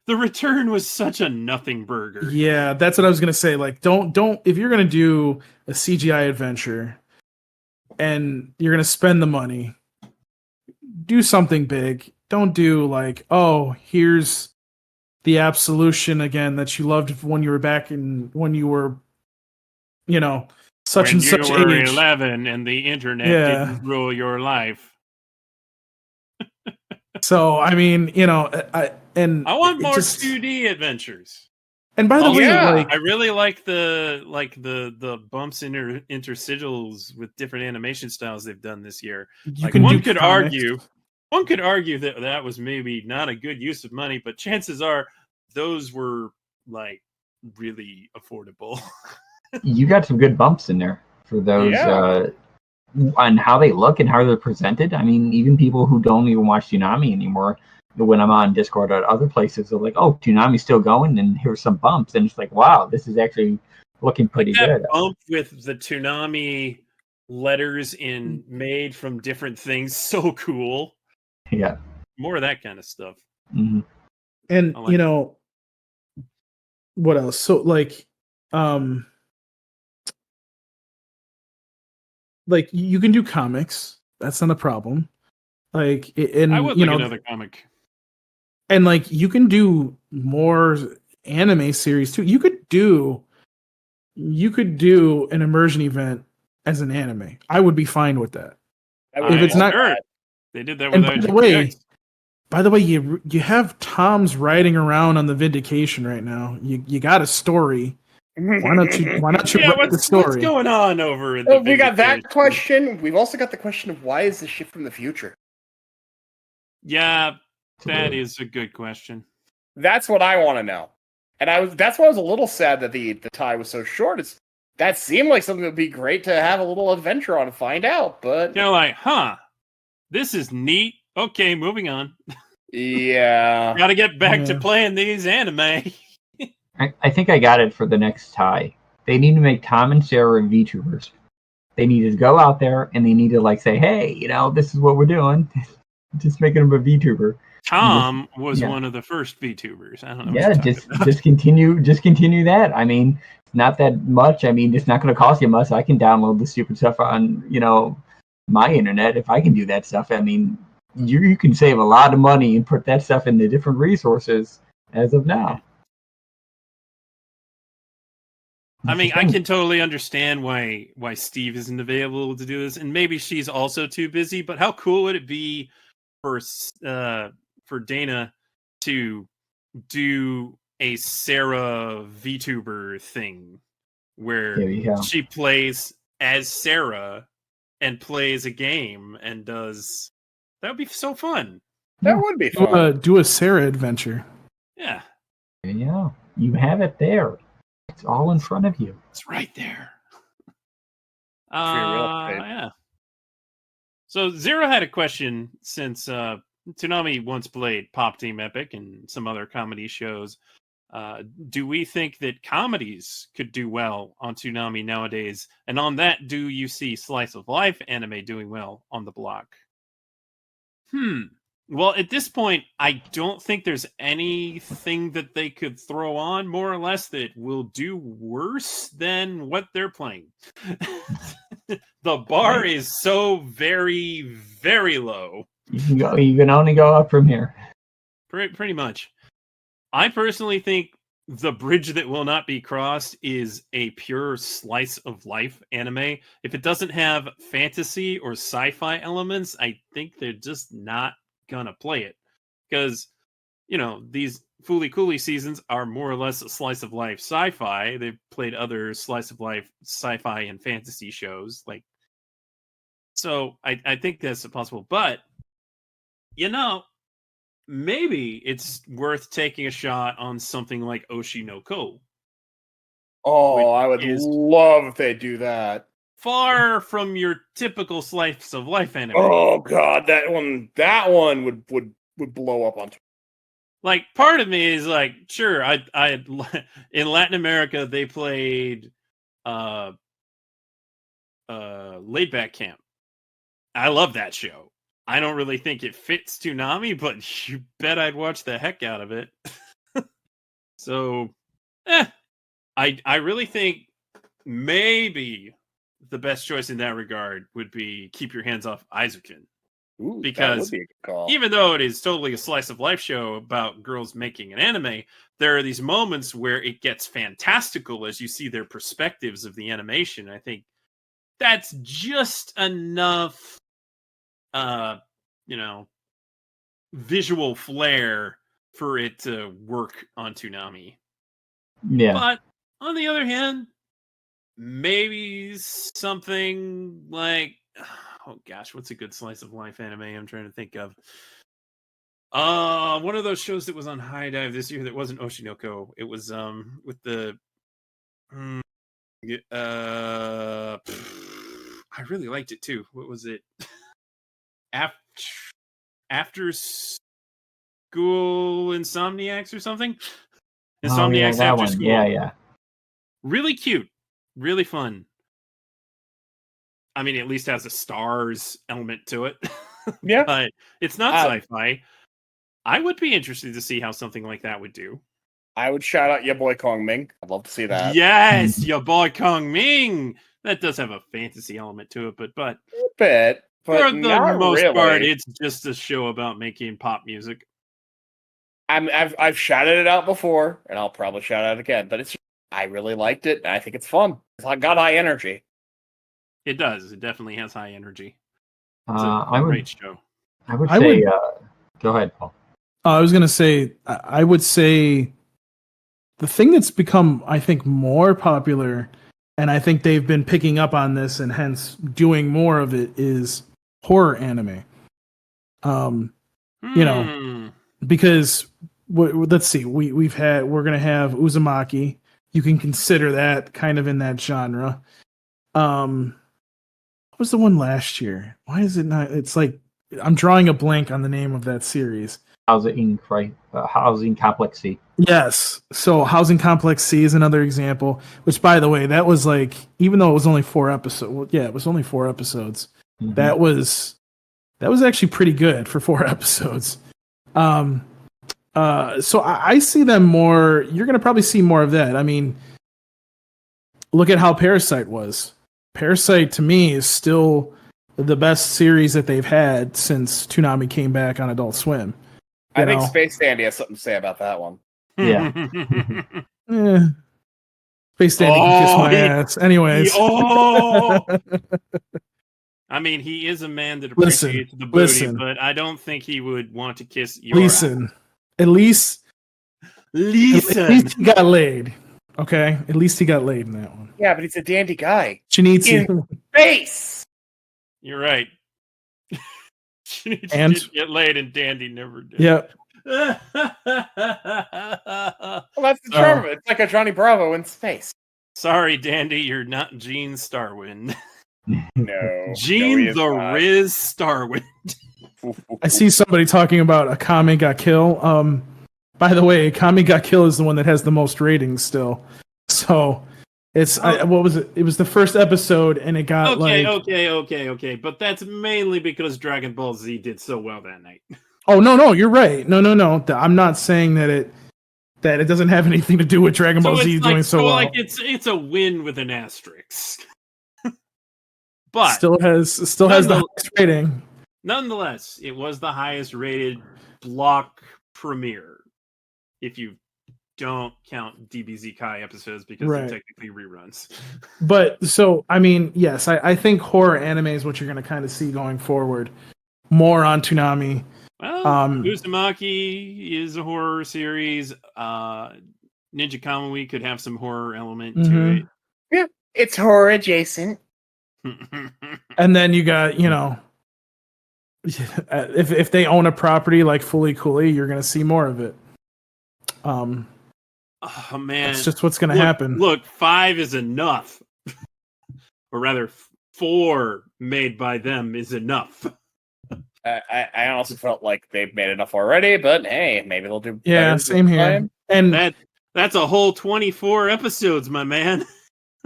The return was such a nothing burger. Yeah, that's what I was gonna say. Like, don't if you're gonna do a CGI adventure and you're gonna spend the money, do something big. Don't do like, oh, here's the Absolution again that you loved when you were back in when you were, such when and such you were age. 11 and the internet didn't rule your life. So I mean, I want more 2D adventures. And by the way, I really like the bumps in interstitials with different animation styles they've done this year. One could argue that was maybe not a good use of money, but chances are those were like really affordable. You got some good bumps in there for those on how they look and how they're presented. I mean, even people who don't even watch Toonami anymore, when I'm on Discord or other places, they're like, oh, Toonami's still going and here's some bumps. And it's like, wow, this is actually looking pretty good. Bump with the Toonami letters made from different things. So cool. Yeah. More of that kind of stuff. Mm-hmm. And, what else? So like you can do comics. That's not a problem. Like, and I would like another comic. And like you can do more anime series too. You could do an immersion event as an anime. I would be fine with that. If it's not, they did that with IGPX. By the way, you have Tom's riding around on the Vindication right now. You got a story. Why not you write the story? What's going on over in we got that question. We've also got the question of why is this ship from the future? Yeah, that is a good question. That's what I want to know. And that's why I was a little sad that the tie was so short. That seemed like something that would be great to have a little adventure on to find out, but like, this is neat. Okay, moving on. Yeah. Gotta get back to playing these anime. I think I got it for the next tie. They need to make Tom and Sarah VTubers. They need to go out there and they need to say, hey, this is what we're doing. Just making them a VTuber. Tom was one of the first VTubers. I don't know. Yeah, just continue that. I mean, not that much. I mean, it's not going to cost you much. I can download the stupid stuff on my internet if I can do that stuff. I mean, you can save a lot of money and put that stuff into different resources as of now. I mean, I can totally understand why Steve isn't available to do this, and maybe she's also too busy. But how cool would it be for Dana to do a Sarah VTuber thing where she plays as Sarah and plays a game and does that would be so fun. That would be fun. Do a Sarah adventure. Yeah. Yeah, you have it there. It's all in front of you. It's right there. Yeah. So Zero had a question since Toonami once played Pop Team Epic and some other comedy shows. Do we think that comedies could do well on Toonami nowadays? And on that, do you see slice of life anime doing well on the block? Well, at this point, I don't think there's anything that they could throw on, more or less, that will do worse than what they're playing. The bar is so very, very low. You can only go up from here. Pretty much. I personally think the bridge that will not be crossed is a pure slice of life anime. If it doesn't have fantasy or sci-fi elements, I think they're just not gonna play it. Because, these Fooly Cooly seasons are more or less a slice of life sci-fi. They've played other slice of life sci-fi and fantasy shows. So I think that's possible. But, maybe it's worth taking a shot on something like Oshi no Ko. Oh, I would love if they do that. Far from your typical slice of life anime. Oh god, that one would blow up on. Part of me is sure, I in Latin America they played Laid Back Camp. I love that show. I don't really think it fits Toonami, but you bet I'd watch the heck out of it. So, I really think maybe the best choice in that regard would be Keep Your Hands Off Aizukin. Ooh, because that would be a good call. Even though it is totally a slice of life show about girls making an anime, there are these moments where it gets fantastical as you see their perspectives of the animation. I think that's just enough visual flair for it to work on Toonami. Yeah. But on the other hand, maybe something like, oh gosh, what's a good slice of life anime I'm trying to think of? One of those shows that was on High Dive this year that wasn't Oshinoko. It was with the I really liked it too. What was it? After School Insomniacs or something? Insomniacs After School. Yeah. Really cute. Really fun. I mean, it at least has a stars element to it. Yeah. But it's not sci-fi. I would be interested to see how something like that would do. I would shout out your boy Kong Ming. I'd love to see that. Yes, your boy Kong Ming. That does have a fantasy element to it, but a bit. But for the most part, it's just a show about making pop music. I've shouted it out before, and I'll probably shout it out again. But I really liked it, and I think it's fun. It's got high energy. It does. It definitely has high energy. It's a great show. I would say. Go ahead, Paul. I was going to say. I would say the thing that's become, I think, more popular, and I think they've been picking up on this, and hence doing more of it, is horror anime. Because let's see, we're going to have Uzumaki. You can consider that kind of in that genre. What was the one last year? Why is it not? It's I'm drawing a blank on the name of that series. Housing Complex C. Yes. So Housing Complex C is another example, which, by the way, that was even though it was only 4 episodes. Well, yeah, it was only 4 episodes. Mm-hmm. That was actually pretty good for 4 episodes. So I see them more. You're going to probably see more of that. I mean, look at how Parasite was. Parasite, to me, is still the best series that they've had since Toonami came back on Adult Swim. I think Space Dandy has something to say about that one. Yeah. Space Dandy can kiss my ass. Anyways. I mean, he is a man that appreciates the booty, but I don't think he would want to kiss your ass. At least he got laid. Okay? At least he got laid in that one. Yeah, but he's a dandy guy. She needs in space. You're right. She needs to get laid, and Dandy never did. Yep. Well, that's the charm of it. It's like a Johnny Bravo in space. Sorry, Dandy, you're not Gene Starwind. No. Gene the Riz Starwind. I see somebody talking about Akame ga Kill. By the way, Akame ga Kill is the one that has the most ratings still. So it's what was it? It was the first episode, and it got okay. But that's mainly because Dragon Ball Z did so well that night. Oh no, you're right. No. I'm not saying that it doesn't have anything to do with Dragon Ball Z doing so well. Like it's a win with an asterisk. But still has the highest rating. Nonetheless, it was the highest rated block premiere. If you don't count DBZ Kai episodes because they're technically reruns. But so I mean, yes, I think horror anime is what you're going to kind of see going forward. More on Toonami. Well, Uzumaki is a horror series. Ninja Kamui could have some horror element to it. Yeah, it's horror adjacent. And then you got, if they own a property like Fully Cooley, you're going to see more of it. Oh man, it's just what's going to happen. Look, 5 is enough, or rather, 4 made by them is enough. I also felt like they've made enough already, but hey, maybe they'll do. Yeah, same here. Time. And that's a whole 24 episodes, my man.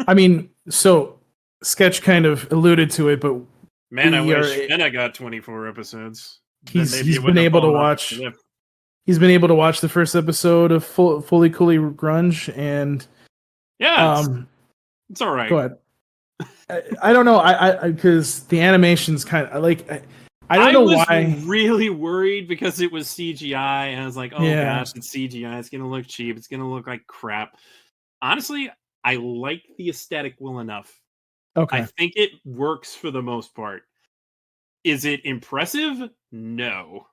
I mean, so Sketch kind of alluded to it, but man, I wish Jenna got 24 episodes. He's been able to watch. He's been able to watch the first episode of Fully Cooley Grunge, and it's all right. Go ahead. I don't know. I because the animation's kind of like. I don't know why. I was really worried because it was CGI, and I was like, "Oh gosh, it's CGI. It's gonna look cheap. It's gonna look like crap." Honestly, I like the aesthetic well enough. Okay, I think it works for the most part. Is it impressive? No.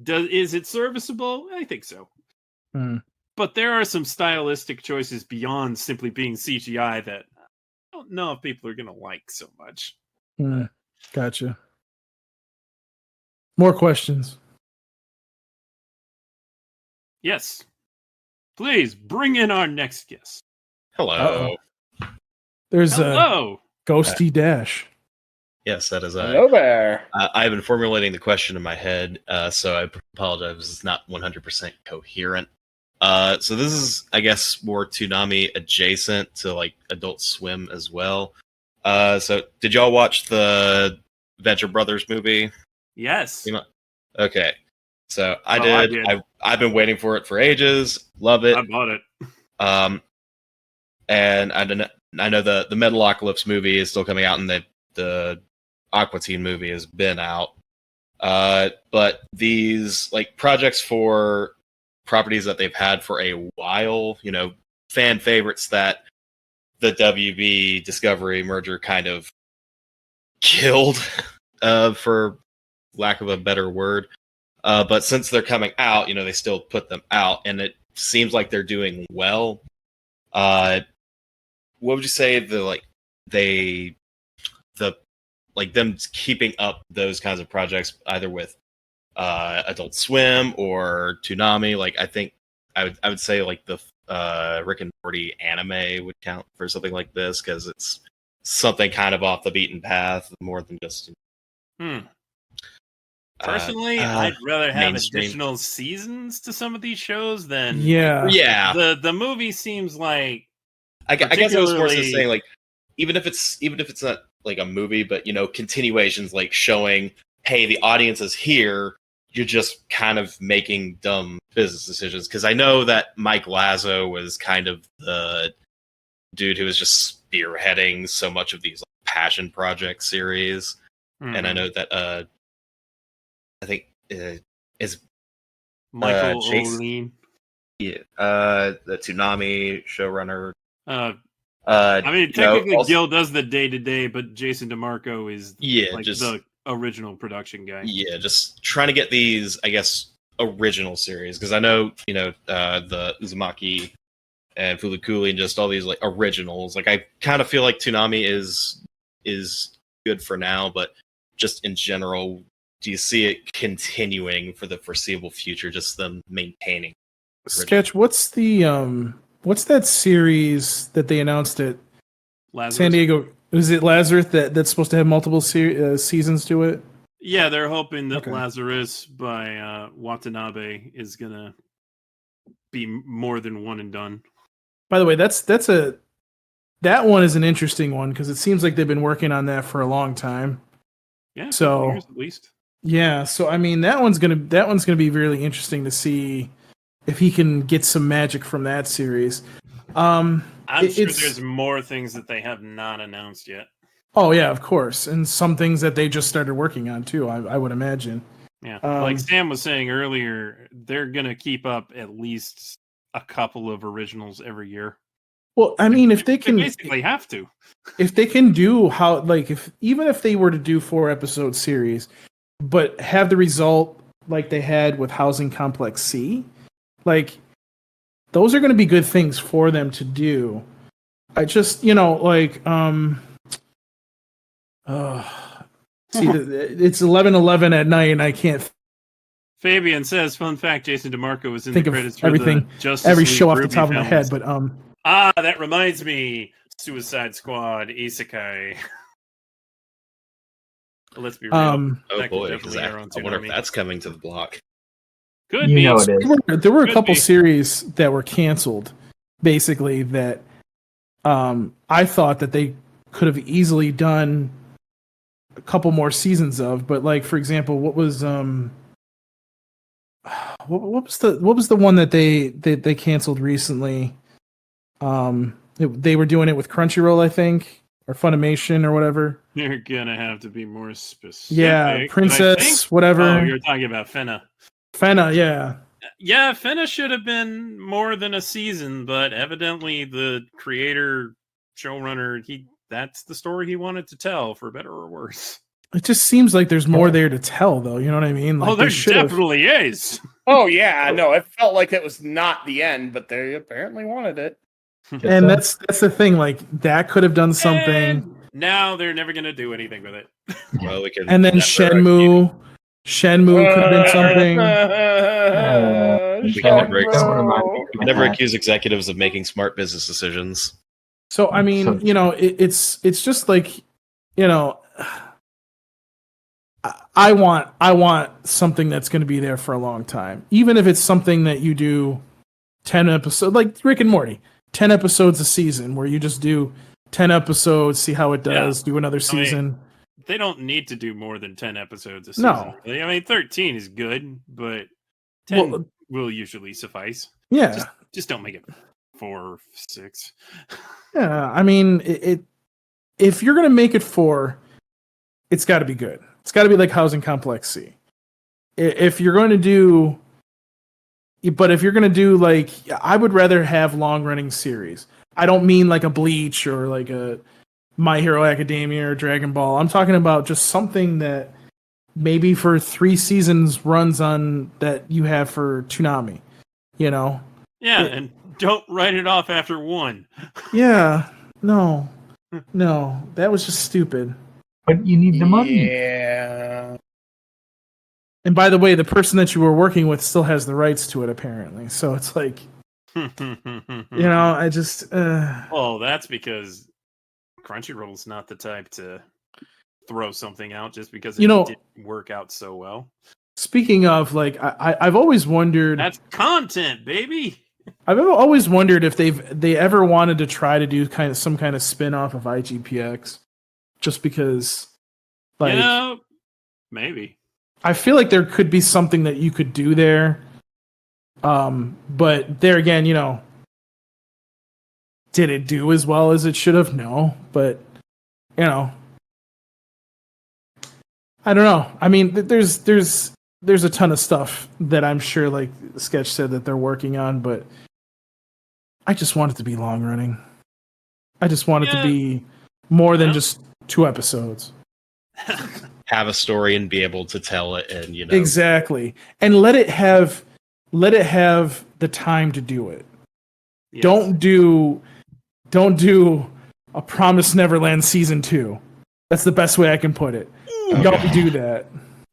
Is it serviceable? I think so. But there are some stylistic choices beyond simply being CGI that I don't know if people are gonna like so much. Gotcha. More questions? Yes. Please bring in our next guest. Hello. There's a Ghosty Dash. Yes, that is I. Hello there. I've been formulating the question in my head, so I apologize. It's not 100% coherent. So this is, I guess, more Toonami adjacent to like Adult Swim as well. So did y'all watch the Venture Brothers movie? Yes. Okay. So I did. I've been waiting for it for ages. Love it. I bought it. And I know the Metalocalypse movie is still coming out, and the Aqua Teen movie has been out. But these like projects for properties that they've had for a while, fan favorites that the WB Discovery merger kind of killed, for lack of a better word. But since they're coming out, they still put them out, and it seems like they're doing well. What would you say them keeping up those kinds of projects, either with Adult Swim or Toonami? Like, I think I would say like the Rick and Morty anime would count for something like this, because it's something kind of off the beaten path more than just. Personally, I'd rather have additional seasons to some of these shows than The movie seems like I guess I was more so saying, like, even if it's not like a movie, but continuations, like showing, hey, the audience is here. You're just kind of making dumb business decisions, because I know that Mike Lazo was kind of the dude who was just spearheading so much of these passion project series, and I know that I think is Michael O'Lean. Yeah, the Toonami showrunner. I mean, technically, also, Gil does the day-to-day, but Jason DeMarco is just the original production guy. Yeah, just trying to get these, I guess, original series, because I know, the Uzumaki and Fulukuli and just all these like originals. Like, I kind of feel like Toonami is good for now, but just in general, do you see it continuing for the foreseeable future? Just them maintaining. Sketch, what's that series that they announced at Lazarus? San Diego? Was it Lazarus that's supposed to have multiple seasons to it? Yeah, they're hoping that Okay. Lazarus by Watanabe is gonna be more than one and done. By the way, that one is an interesting one because it seems like they've been working on that for a long time. Yeah, so years at least. Yeah, so I mean that one's gonna be really interesting to see if he can get some magic from that series. I'm sure there's more things that they have not announced yet. Oh yeah, of course, and some things that they just started working on too. I would imagine. Yeah, like Sam was saying earlier, they're gonna keep up at least a couple of originals every year. Well, I mean, if they can, basically have to. If they can do even if they were to do 4-episode series, but have the result like they had with Housing Complex C, like those are going to be good things for them to do. I just, see, it's 11:11 at night, and I can't Fabian says, "Fun fact: Jason DeMarco was in think the of credits for everything, the Justice every League show off the Ruby top of my head." films. But that reminds me, Suicide Squad, Isekai. Let's be real. Oh boy, I wonder if that's coming to the block. Could be. There were a couple series that were canceled, basically, that I thought that they could have easily done a couple more seasons of. But like, for example, what was the one that they canceled recently? They were doing it with Crunchyroll, I think, or Funimation or whatever. You're gonna have to be more specific. Yeah, Princess, whatever. Oh, you're talking about Fena. Fena, yeah. Yeah, Fena should have been more than a season, but evidently the creator, showrunner, that's the story he wanted to tell, for better or worse. It just seems like there's more there to tell, though. You know what I mean? Like, there definitely is. Oh yeah, no, it felt like it was not the end, but they apparently wanted it. And that's the thing. Like, that could have done something. And now they're never gonna do anything with it. Well, we can. And then Shenmue could have been something. We can never accuse executives of making smart business decisions. So I mean, it's just like, I want something that's going to be there for a long time, even if it's something that you do 10 episodes, like Rick and Morty, 10 episodes a season, where you just do 10 episodes, see how it does, do another season. I mean, they don't need to do more than 10 episodes a season. No. Really. I mean, 13 is good, but 10 will usually suffice. Yeah. Just don't make it 4 or 6. Yeah, I mean, if you're going to make it 4, it's got to be good. It's got to be like Housing Complex C. If you're going to do like, I would rather have long-running series. I don't mean like a Bleach or like a My Hero Academia or Dragon Ball. I'm talking about just something that maybe for 3 seasons runs on that you have for Toonami, Yeah, and don't write it off after 1. Yeah, no, that was just stupid. But you need the money. Yeah. And by the way, the person that you were working with still has the rights to it, apparently. So it's like, I just... Well, that's because Crunchyroll's not the type to throw something out just because it didn't work out so well. Speaking of, like, I've always wondered... That's content, baby! I've always wondered if they ever wanted to try to do some kind of spin-off of IGPX. Just because, like... maybe. I feel like there could be something that you could do there. But there again, did it do as well as it should have? No. But, I don't know. I mean, there's there's a ton of stuff that I'm sure, like Sketch said, that they're working on, but I just want it to be long running. I just want it to be more than just 2 episodes. Have a story and be able to tell it, and exactly, and let it have the time to do it. Yes. Don't do a Promised Neverland season 2. That's the best way I can put it. Ooh. Don't do that.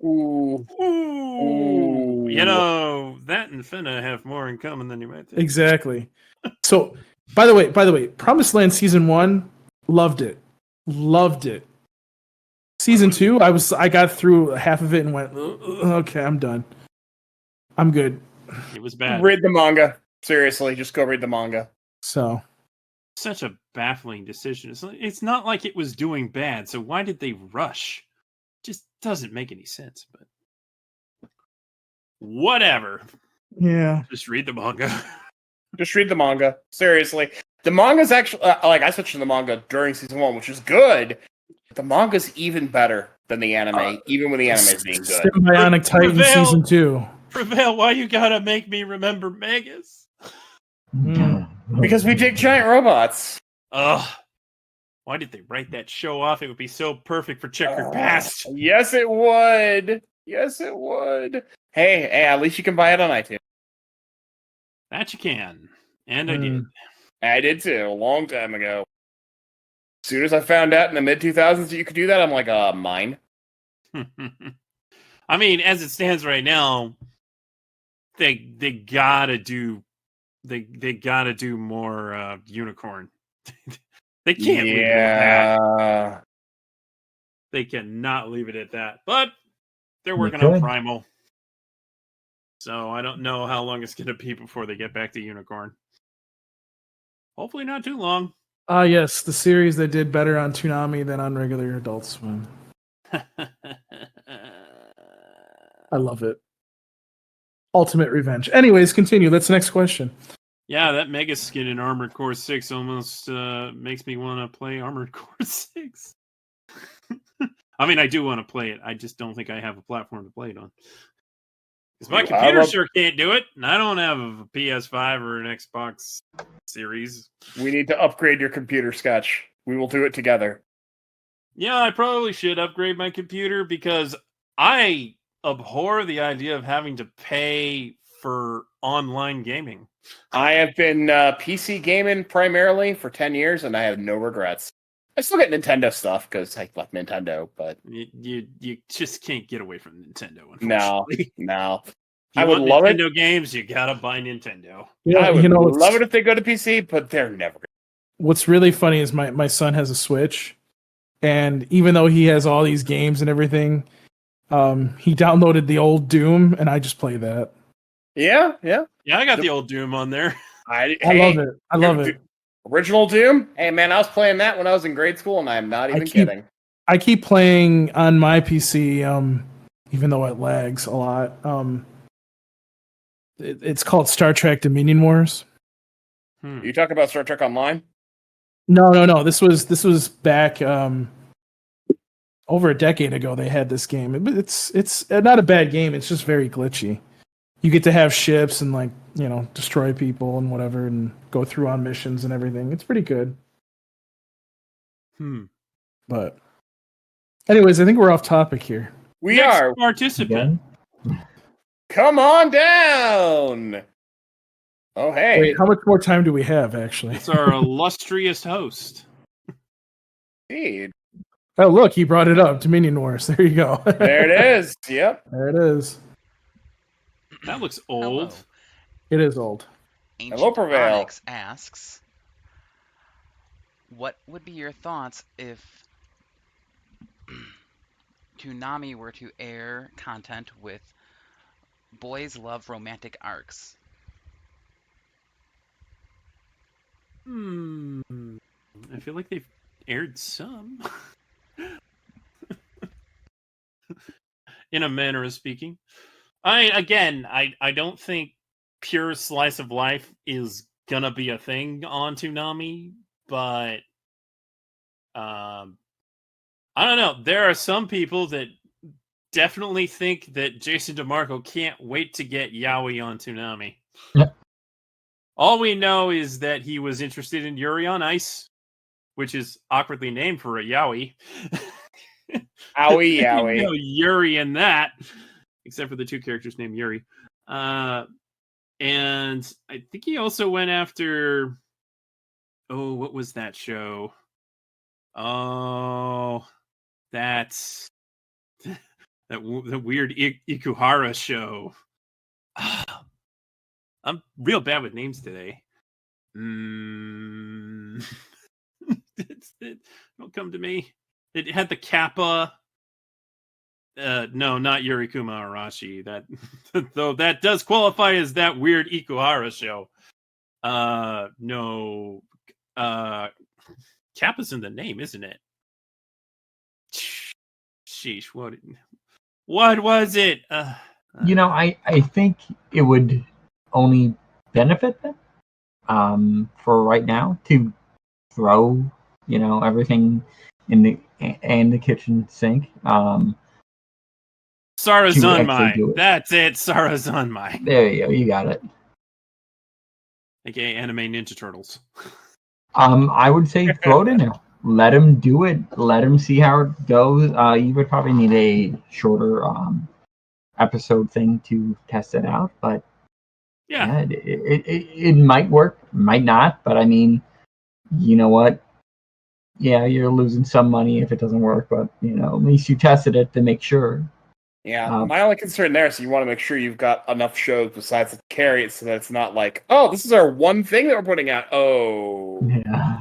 Ooh. Ooh. You know, that and Finna have more in common than you might think. Exactly. So, by the way, Promised Land season 1, loved it. Season 2, I got through half of it and went, okay, I'm done. I'm good. It was bad. Read the manga. Seriously, just go read the manga. So, such a baffling decision. It's not like it was doing bad, so why did they rush? Just doesn't make any sense, but whatever. Yeah. Just read the manga. Just read the manga. Seriously. The manga's actually, I switched to the manga during season 1, which is good. The manga's even better than the anime, even when the anime's being good. Symbiotic Titan season 2. Prevail, why you gotta make me remember Megas? Because we dig giant robots. Ugh. Why did they write that show off? It would be so perfect for Checkered Past. Yes, it would. Yes, it would. Hey, at least you can buy it on iTunes. That you can. And I did. I did too, a long time ago. As soon as I found out in the mid-2000s that you could do that, I'm like, mine. I mean, as it stands right now, they gotta do more unicorn. They can't leave it at that. They cannot leave it at that. But they're working on Primal. So I don't know how long it's gonna be before they get back to unicorn. Hopefully not too long. Yes, the series that did better on Toonami than on regular Adult Swim. I love it. Ultimate revenge. Anyways, continue. That's the next question. Yeah, that Mega Skin in Armored Core 6 almost makes me want to play Armored Core 6. I mean, I do want to play it. I just don't think I have a platform to play it on. Because my computer sure can't do it, and I don't have a PS5 or an Xbox Series. We need to upgrade your computer, Sketch. We will do it together. Yeah, I probably should upgrade my computer because I abhor the idea of having to pay for online gaming. I have been PC gaming primarily for 10 years, and I have no regrets. I still get Nintendo stuff because I love Nintendo, but you just can't get away from Nintendo. No. I would love Nintendo games. You gotta buy Nintendo. Yeah, I would love it if they go to PC, but they're never. What's really funny is my son has a Switch, and even though he has all these games and everything, he downloaded the old Doom, and I just play that. Yeah. I got the old Doom on there. I love it. Original Doom? Hey, man, I was playing that when I was in grade school, and I'm not even kidding. I keep playing on my PC, even though it lags a lot. It's called Star Trek Dominion Wars. You talking about Star Trek Online? No. This was back over a decade ago. They had this game. It's not a bad game. It's just very glitchy. You get to have ships and destroy people and whatever, and go through on missions and everything. It's pretty good. But, anyways, I think we're off topic here. We are. Participant. Come on down. Oh, hey. Wait, how much more time do we have, actually? It's our illustrious host. Indeed. Oh, look, he brought it up. Dominion Wars. There you go. There it is. Yep. There it is. That looks old. Hello. It is old. Ancient Hello, Prevail. Onyx asks, what would be your thoughts if Toonami were to air content with boys love romantic arcs? I feel like they've aired some. In a manner of speaking. I don't think pure slice of life is gonna be a thing on Toonami, but I don't know. There are some people that definitely think that Jason DeMarco can't wait to get Yaoi on Toonami. Yep. All we know is that he was interested in Yuri on Ice, which is awkwardly named for a Yaoi. Owie, You yowie. know Yuri in that, except for the two characters named Yuri. And I think he also went after. Oh, what was that show? Oh, that's the weird Ikuhara show. I'm real bad with names today. Don't come to me. It had the Kappa. No, not Yurikuma Arashi. That though that does qualify as that weird Ikuhara show. No. Kappa's in the name, isn't it? Sheesh, what was it? I think it would only benefit them for right now to throw everything in the kitchen sink. Sarazanmai. That's it, Sarazanmai. There you go, you got it. AKA Anime Ninja Turtles. I would say throw it in there. Let him do it. Let him see how it goes. You would probably need a shorter episode thing to test it out, but yeah, it might work, might not. But I mean, you know what? Yeah, you're losing some money if it doesn't work, but at least you tested it to make sure. Yeah, my only concern there is you want to make sure you've got enough shows besides to carry it so that it's not like, oh, this is our one thing that we're putting out. Oh. Yeah.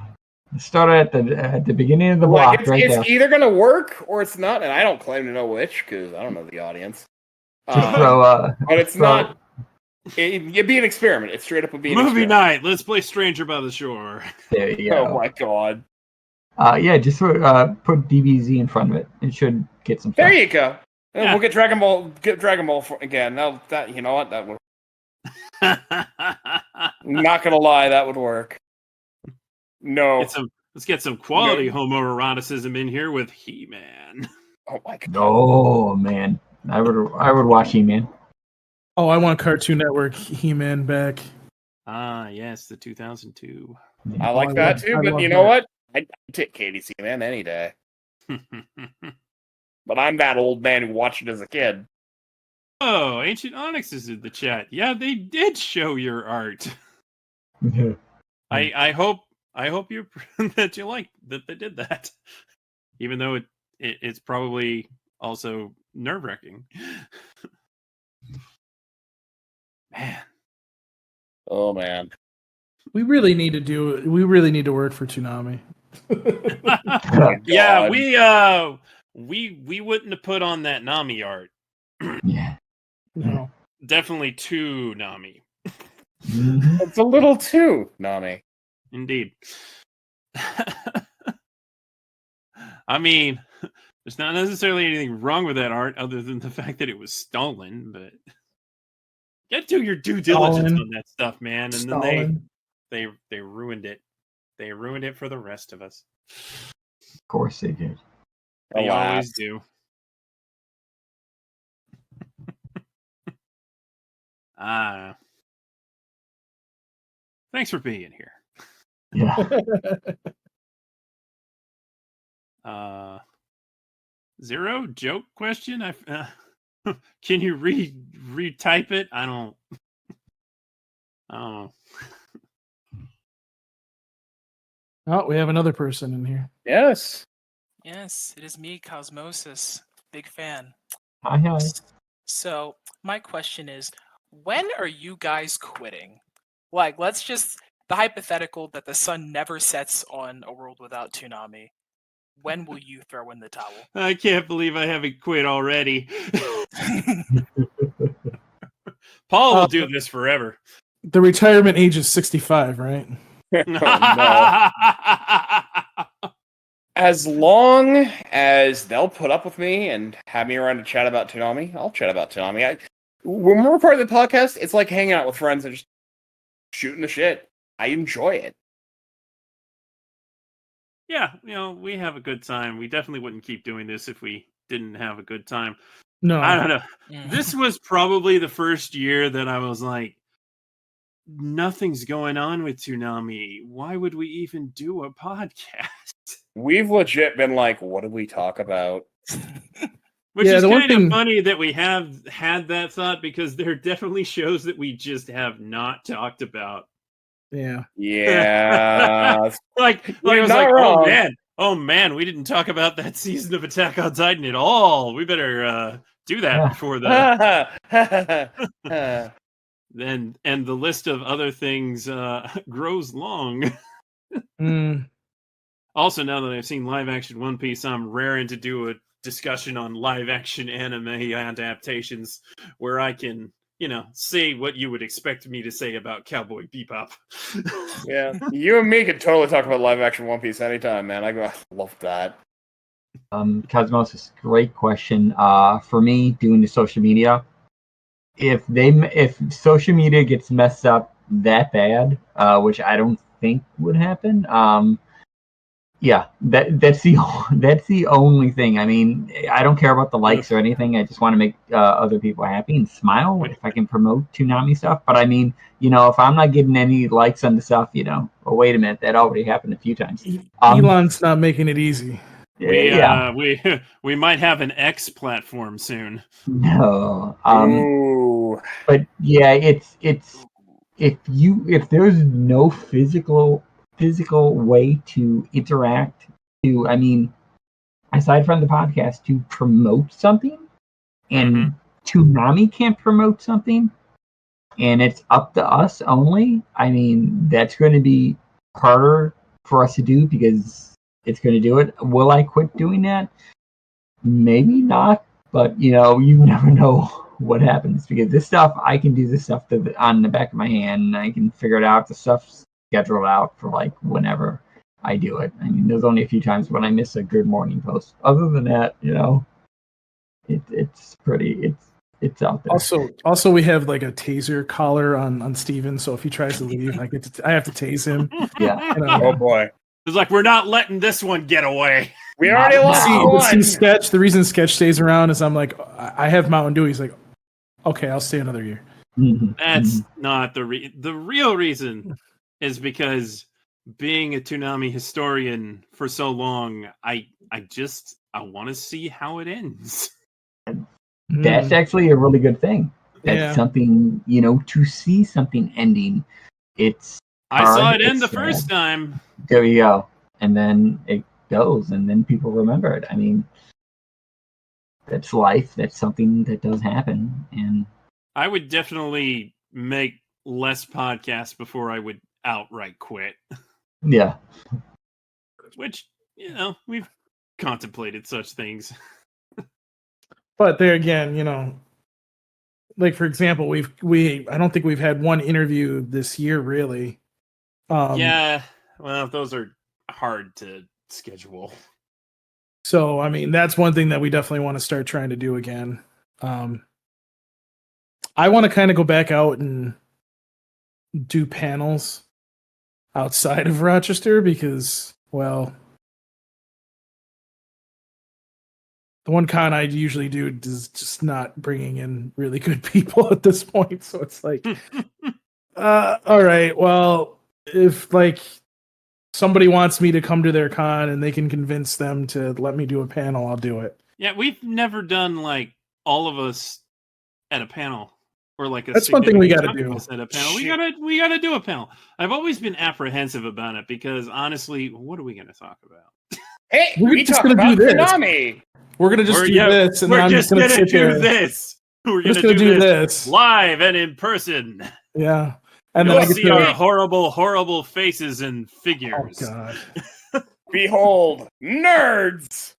Start at the beginning of the block, it's there. either going to work or it's not, and I don't claim to know which because I don't know the audience. But it's not. It'd be an experiment. It straight up would be an movie experiment. night. Let's play Stranger by the Shore. There you go. Oh my god. Yeah, just put DBZ in front of it. It should get some. There stuff. you go. Yeah. We'll get Dragon Ball. Get Dragon Ball again. That you know what that would. Not gonna lie, that would work. No. Let's get some quality homoeroticism in here with He-Man. Oh my god. Oh man, I would watch He-Man. Oh, I want Cartoon Network He-Man back. Ah, yes, the 2002. I like that too, but you know what? I'd take Katie's He-Man any day. But I'm that old man who watched it as a kid. Oh, Ancient Onyx is in the chat. Yeah, they did show your art. I hope you that you like that they did that, even though it's probably also nerve-wracking. Man. Oh man. We really need to work for Toonami. Yeah, we wouldn't have put on that Nami art. Yeah. No. Definitely too Nami. It's a little too Nami. Indeed. I mean, there's not necessarily anything wrong with that art other than the fact that it was stolen, but get to your due diligence on that stuff, man. And then they ruined it. They ruined it for the rest of us. Of course they did. They always do. Thanks for being here. Yeah. Zero joke question. Can you retype it? I don't know. Oh, we have another person in here. Yes. Yes, it is me, Cosmosis. Big fan. Hi. So, my question is, when are you guys quitting? Like, let's just the hypothetical that the sun never sets on a world without Toonami. When will you throw in the towel? I can't believe I haven't quit already. Paul will do this forever. The retirement age is 65, right? No. As long as they'll put up with me and have me around to chat about Toonami, I'll chat about Toonami. When we're part of the podcast, it's like hanging out with friends and just shooting the shit. I enjoy it. Yeah, we have a good time. We definitely wouldn't keep doing this if we didn't have a good time. No. I don't know. This was probably the first year that I was like, nothing's going on with Toonami. Why would we even do a podcast? We've legit been like, what did we talk about? Which is kind of funny that we have had that thought, because there are definitely shows that we just have not talked about. Yeah. Yeah. like I was like, oh man, we didn't talk about that season of Attack on Titan at all. We better do that before the then, and the list of other things grows long. Also, now that I've seen live action One Piece, I'm raring to do a discussion on live action anime adaptations where I can, say what you would expect me to say about Cowboy Bebop. Yeah, you and me could totally talk about live action One Piece anytime, man. I love that. Cosmos, great question. For me, doing the social media, if social media gets messed up that bad, which I don't think would happen, yeah, that's the only thing. I mean, I don't care about the likes or anything. I just want to make other people happy and smile if I can promote Toonami stuff. But I mean, if I'm not getting any likes on the stuff, well, wait a minute, that already happened a few times. Elon's not making it easy. We might have an X platform soon. No. But yeah, it's if there's no physical way to interact, aside from the podcast, to promote something, and Toonami can't promote something, and it's up to us only, that's going to be harder for us to do, because it's going to do it. Will I quit doing that? Maybe not, but you never know what happens, because this stuff, I can do this stuff on the back of my hand, and I can figure it out. The stuff's scheduled out for whenever I do it. There's only a few times when I miss a Good Morning post. Other than that, it's out there. Also, we have a taser collar on Steven, so if he tries to leave, I have to tase him. Yeah. Oh boy. It's like, we're not letting this one get away. We already lost one. Sketch. The reason Sketch stays around is I'm like, I have Mountain Dew. He's like, okay, I'll stay another year. That's not the real reason. Is because being a Toonami historian for so long, I want to see how it ends. That's actually a really good thing. That's something, to see something ending. I saw it end the first time. There you go. And then it goes, and then people remember it. That's life. That's something that does happen. And I would definitely make less podcasts before I would outright quit. Yeah. Which, we've contemplated such things. But there again, for example, I don't think we've had one interview this year, really. Yeah, well, those are hard to schedule. So, that's one thing that we definitely want to start trying to do again. I want to kind of go back out and do panels outside of Rochester, because, well, the one con I usually do is just not bringing in really good people at this point. So it's like, all right, well, if somebody wants me to come to their con and they can convince them to let me do a panel, I'll do it. Yeah, we've never done all of us at a panel. Or that's one thing we got to do. At a panel. We gotta do a panel. I've always been apprehensive about it, because honestly, what are we gonna talk about? Hey, we're just gonna do this. Toonami. We're gonna just do this, and we're I'm just gonna do this. We're just gonna do this live and in person. Yeah, and you'll then see our horrible faces and figures. Oh God! Behold, nerds.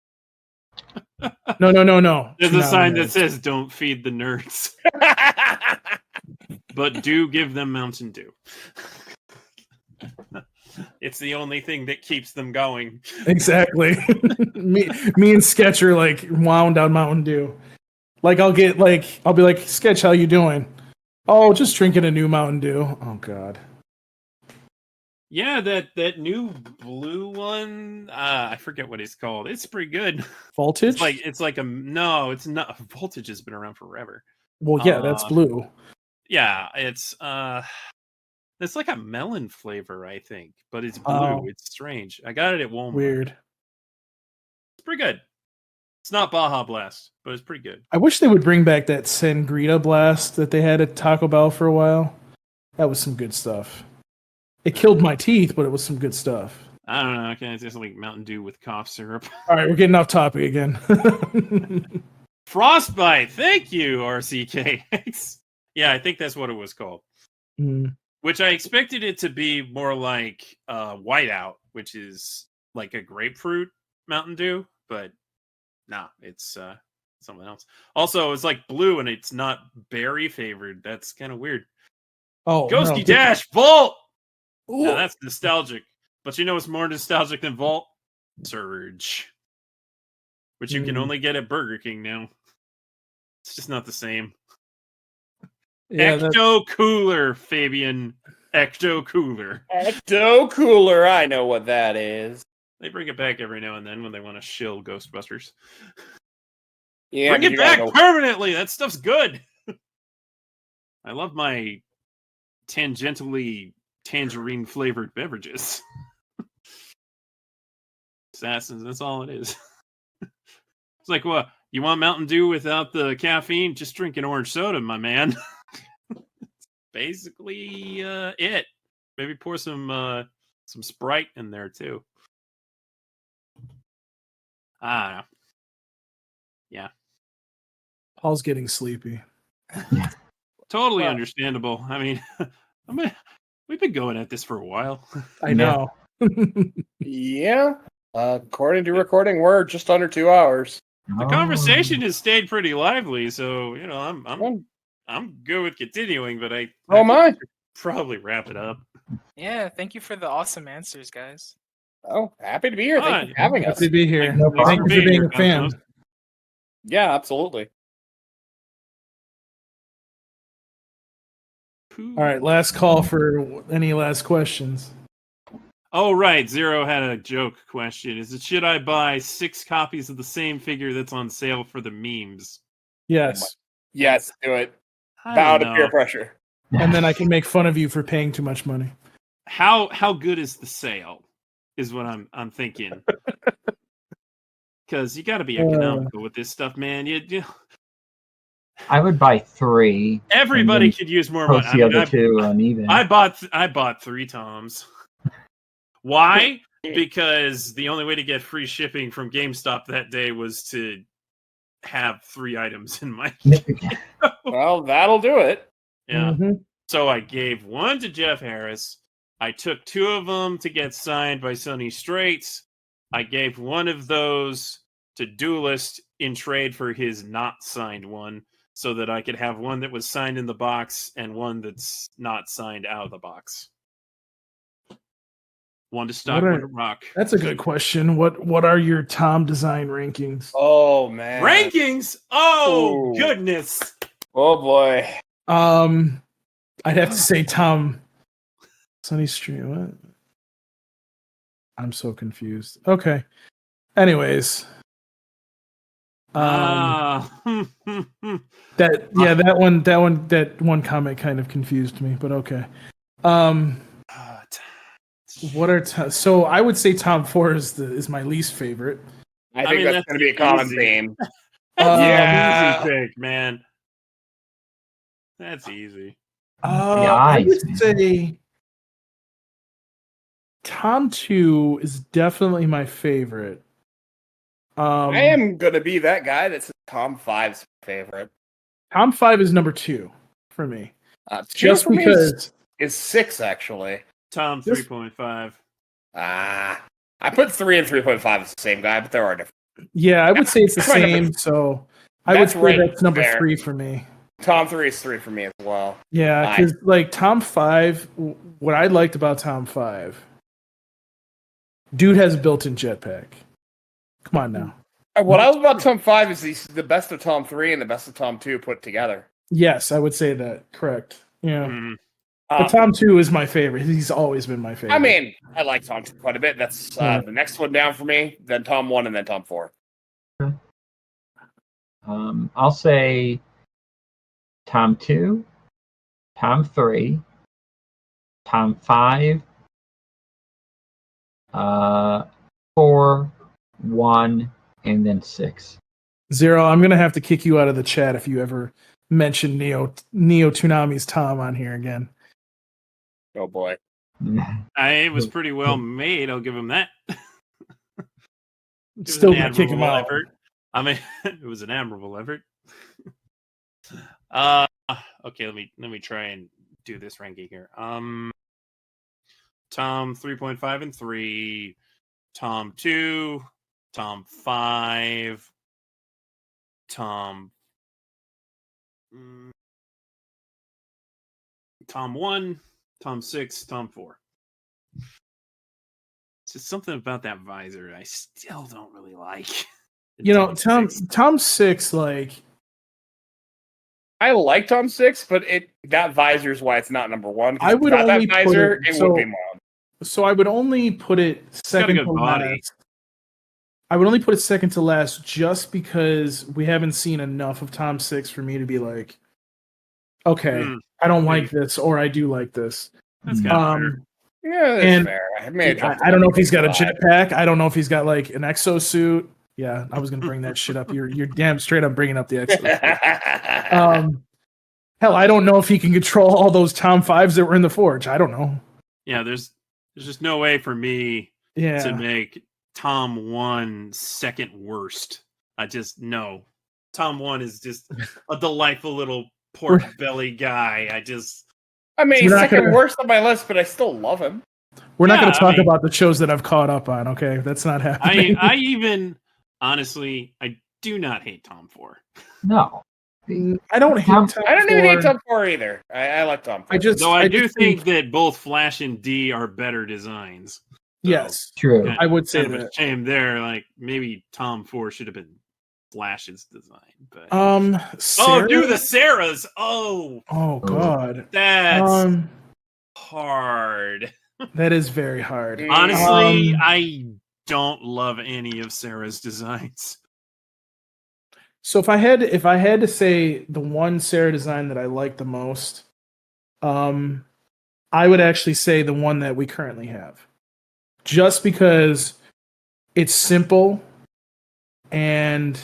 No. There's a sign that says, "Don't feed the nerds," but do give them Mountain Dew. It's the only thing that keeps them going. Exactly. me and Sketch are wound on Mountain Dew. I'll be like, Sketch, how you doing? Oh, just drinking a new Mountain Dew. Oh God. Yeah, that new blue one. I forget what it's called. It's pretty good. Voltage? It's like a no. It's not. Voltage has been around forever. Well, yeah, that's blue. Yeah, it's like a melon flavor, I think, but it's blue. Oh. It's strange. I got it at Walmart. Weird. It's pretty good. It's not Baja Blast, but it's pretty good. I wish they would bring back that Sangrita Blast that they had at Taco Bell for a while. That was some good stuff. It killed my teeth, but it was some good stuff. I don't know. Okay, it's just like Mountain Dew with cough syrup. All right, we're getting off topic again. Frostbite. Thank you, RCKX. Yeah, I think that's what it was called. Mm. Which I expected it to be more like Whiteout, which is like a grapefruit Mountain Dew, but nah, it's something else. Also, it's like blue and it's not berry favored. That's kind of weird. Oh, Ghosty no. Dash Volt. Now that's nostalgic. But you know what's more nostalgic than Volt? Surge. Which you can only get at Burger King now. It's just not the same. Yeah, Ecto Cooler, Fabian. Ecto Cooler. Ecto Cooler, I know what that is. They bring it back every now and then when they want to shill Ghostbusters. Yeah, bring it back permanently. That stuff's good. I love my tangentially tangerine flavored beverages. Assassins, that's all it is. It's like, what? You want Mountain Dew without the caffeine? Just drink an orange soda, my man. Basically it. Maybe pour some Sprite in there too. I don't know. Yeah. Paul's getting sleepy. Totally understandable. I mean, we've been going at this for a while. I know. Yeah. According to recording, we're just under 2 hours. The conversation has stayed pretty lively, so you know I'm good with continuing, but I should probably wrap it up. Yeah, thank you for the awesome answers, guys. Oh, happy to be here. Thank you for having us. Happy to be here. No Thank you for being a fan. Yeah, absolutely. All right, last call for any last questions. Oh, right. Zero had a joke question. Is it should I buy 6 copies of the same figure that's on sale for the memes? Yes. Yes, do it. I Bow don't to peer know. pressure. And then I can make fun of you for paying too much money. How good is the sale? Is what I'm thinking. Because you got to be economical with this stuff, man. You I would buy 3. everybody could use more money. Post the other 2 on eBay. I bought 3 toms. Why? Because the only way to get free shipping from GameStop that day was to have 3 items in my Well, that'll do it. Yeah. So I gave 1 to Jeff Harris. I took 2 of them to get signed by Sonny Straits. I gave 1 of those to Duelist in trade for his not signed one, so that I could have 1 that was signed in the box and 1 that's not signed out of the box. 1 to stock, 1 to rock. That's a good question. What are your Tom design rankings? Oh man. Rankings? Oh Ooh. goodness. Oh boy. I'd have to say Tom Sunny Stream. What? I'm so confused. Okay. Anyways. That one comment kind of confused me, but okay. What are so I would say Tom 4 is my least favorite. I think that's going to be a common theme. That's an easy pick, man. That's easy. I would say Tom 2 is definitely my favorite. I am going to be that guy that's Tom 5's favorite. Tom 5 is number 2 for me. Just because is 6 actually. Tom 3.5. I put 3 and 3.5 as the same guy, but there are different. Yeah, I would say it's the same. So I would say that's number fair. 3 for me. Tom 3 is 3 for me as well. Yeah, because like Tom 5, what I liked about Tom 5, dude has a built-in jetpack. Come on now. What I love about Tom 5 is he's the best of Tom 3 and the best of Tom 2 put together. Yes, I would say that. Correct. Yeah. But Tom 2 is my favorite. He's always been my favorite. I mean, I like Tom 2 quite a bit. That's the next one down for me. Then Tom 1 and then Tom 4. I'll say Tom 2, Tom 3, Tom 5, 4, 1, and then 6. Zero, I'm gonna have to kick you out of the chat if you ever mention Neo Toonami's Tom on here again. Oh boy. It was pretty well made, I'll give him that. Still gonna kick him out. Effort. I mean, it was an admirable effort. Okay, let me try and do this ranking here. Tom 3.5 and 3, Tom 2, Tom 5, Tom 1, Tom 6, Tom 4. It's just something about that visor I still don't really like. You know, Tom 6, like, I like Tom 6, but that visor is why it's not number 1. I would without only that visor, it would be more. So I would only put it second to last. I would only put it second to last just because we haven't seen enough of Tom 6 for me to be like, okay, I don't like this, or I do like this. That's kind of fair. Yeah, that's fair. I don't know if he's got a jetpack. I don't know if he's got like an exosuit. Yeah, I was gonna bring that shit up. You're damn straight up bringing up the exosuit. Hell, I don't know if he can control all those Tom 5s that were in the forge. I don't know. Yeah, there's just no way for me to make Tom 1 second worst. I just no. Tom 1 is just a delightful little pork belly guy. I mean, he's second worst on my list, but I still love him. We're not going to talk about the shows that I've caught up on, okay? That's not happening. I even, honestly, I do not hate Tom 4. No. I don't hate Tom 4. I don't even hate Tom 4 either. I like Tom 4. I do think that both Flash and D are better designs. So, yes. True. I would say kind of that. a shame there. Like, maybe Tom 4 should have been Flash's design. But Sarah? do the Sarahs. Oh God. That's hard. That is very hard. Honestly, I don't love any of Sarah's designs. So if I had to say the one Sarah design that I like the most, I would actually say the one that we currently have. Just because it's simple and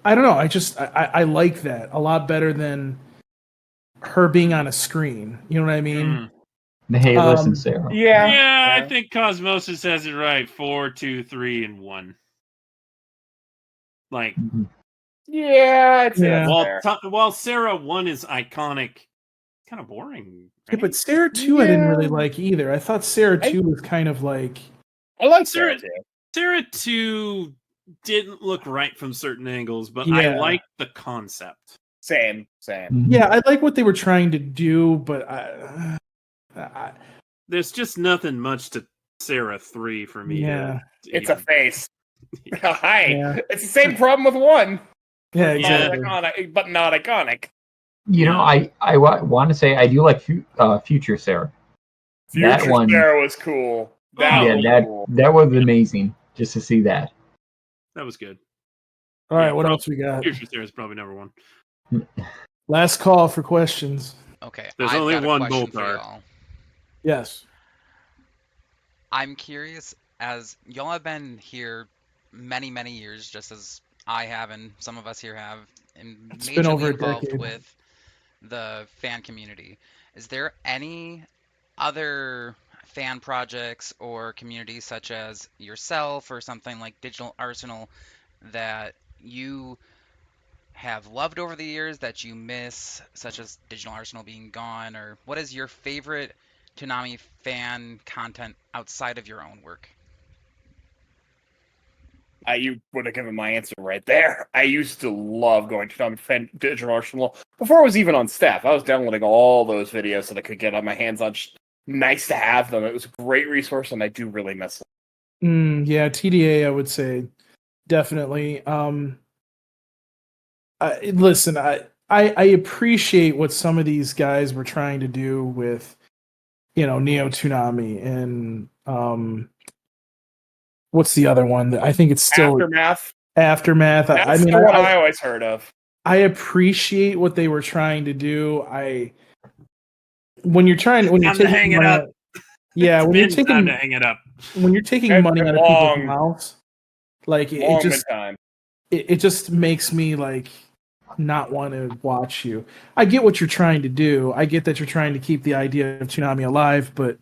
I don't know, I like that a lot better than her being on a screen. You know what I mean? Hey, listen, Sarah. Yeah, I think Cosmosis has it right. 4, 2, 3, and 1. Like, while Sarah 1 is iconic, kind of boring. Right? Yeah, but Sarah 2 I didn't really like either. I thought Sarah 2 was kind of like... I like Sarah 2. Sarah 2 didn't look right from certain angles, but I liked the concept. Same. Yeah, I like what they were trying to do, but there's just nothing much to Sarah 3 for me. Yeah. It's a face. Hi. Yeah. It's the same problem with 1. Yeah, exactly. But not iconic. You know, I want to say I do like Future Sarah. Future Sarah was cool. That was amazing just to see that. That was good. All right, what else we got? Future Sarah is probably number 1. Last call for questions. Okay. There's only one Boltar. Yes. I'm curious, as y'all have been here many, many years, just as I have and some of us here have, and it's been over a involved decade with the fan community. Is there any other fan projects or communities such as yourself or something like Digital Arsenal that you have loved over the years that you miss, such as Digital Arsenal being gone? Or what is your favorite Toonami fan content outside of your own work? You would have given my answer right there. I used to love going to Toonami Digital Arsenal before I was even on staff. I was downloading all those videos that I could get on my hands on. Just nice to have them. It was a great resource, and I do really miss them. Yeah, TDA, I would say definitely. Listen, I appreciate what some of these guys were trying to do with, Neo Toonami and what's the other one? I think it's still Aftermath. Aftermath. That's the one I always heard of. I appreciate what they were trying to do. When you're taking hang it money up. Yeah, It's when you're been taking time to hang it up. When you're taking It's money been out of long. people's mouths, like Long time. it just makes me like not want to watch you. I get what you're trying to do. I get that you're trying to keep the idea of Toonami alive, but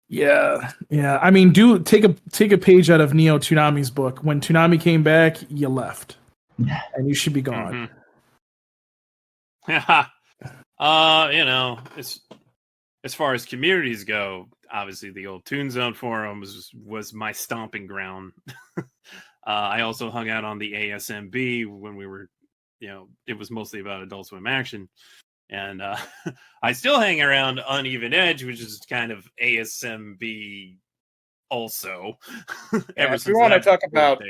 yeah. I mean, take a page out of Neo Toonami's book. When Toonami came back, you left, and you should be gone. As far as communities go, obviously the old Toon Zone forums was my stomping ground. I also hung out on the ASMB when we were, it was mostly about Adult Swim action. And I still hang around Uneven Edge, which is kind of ASMB also. If we want to talk about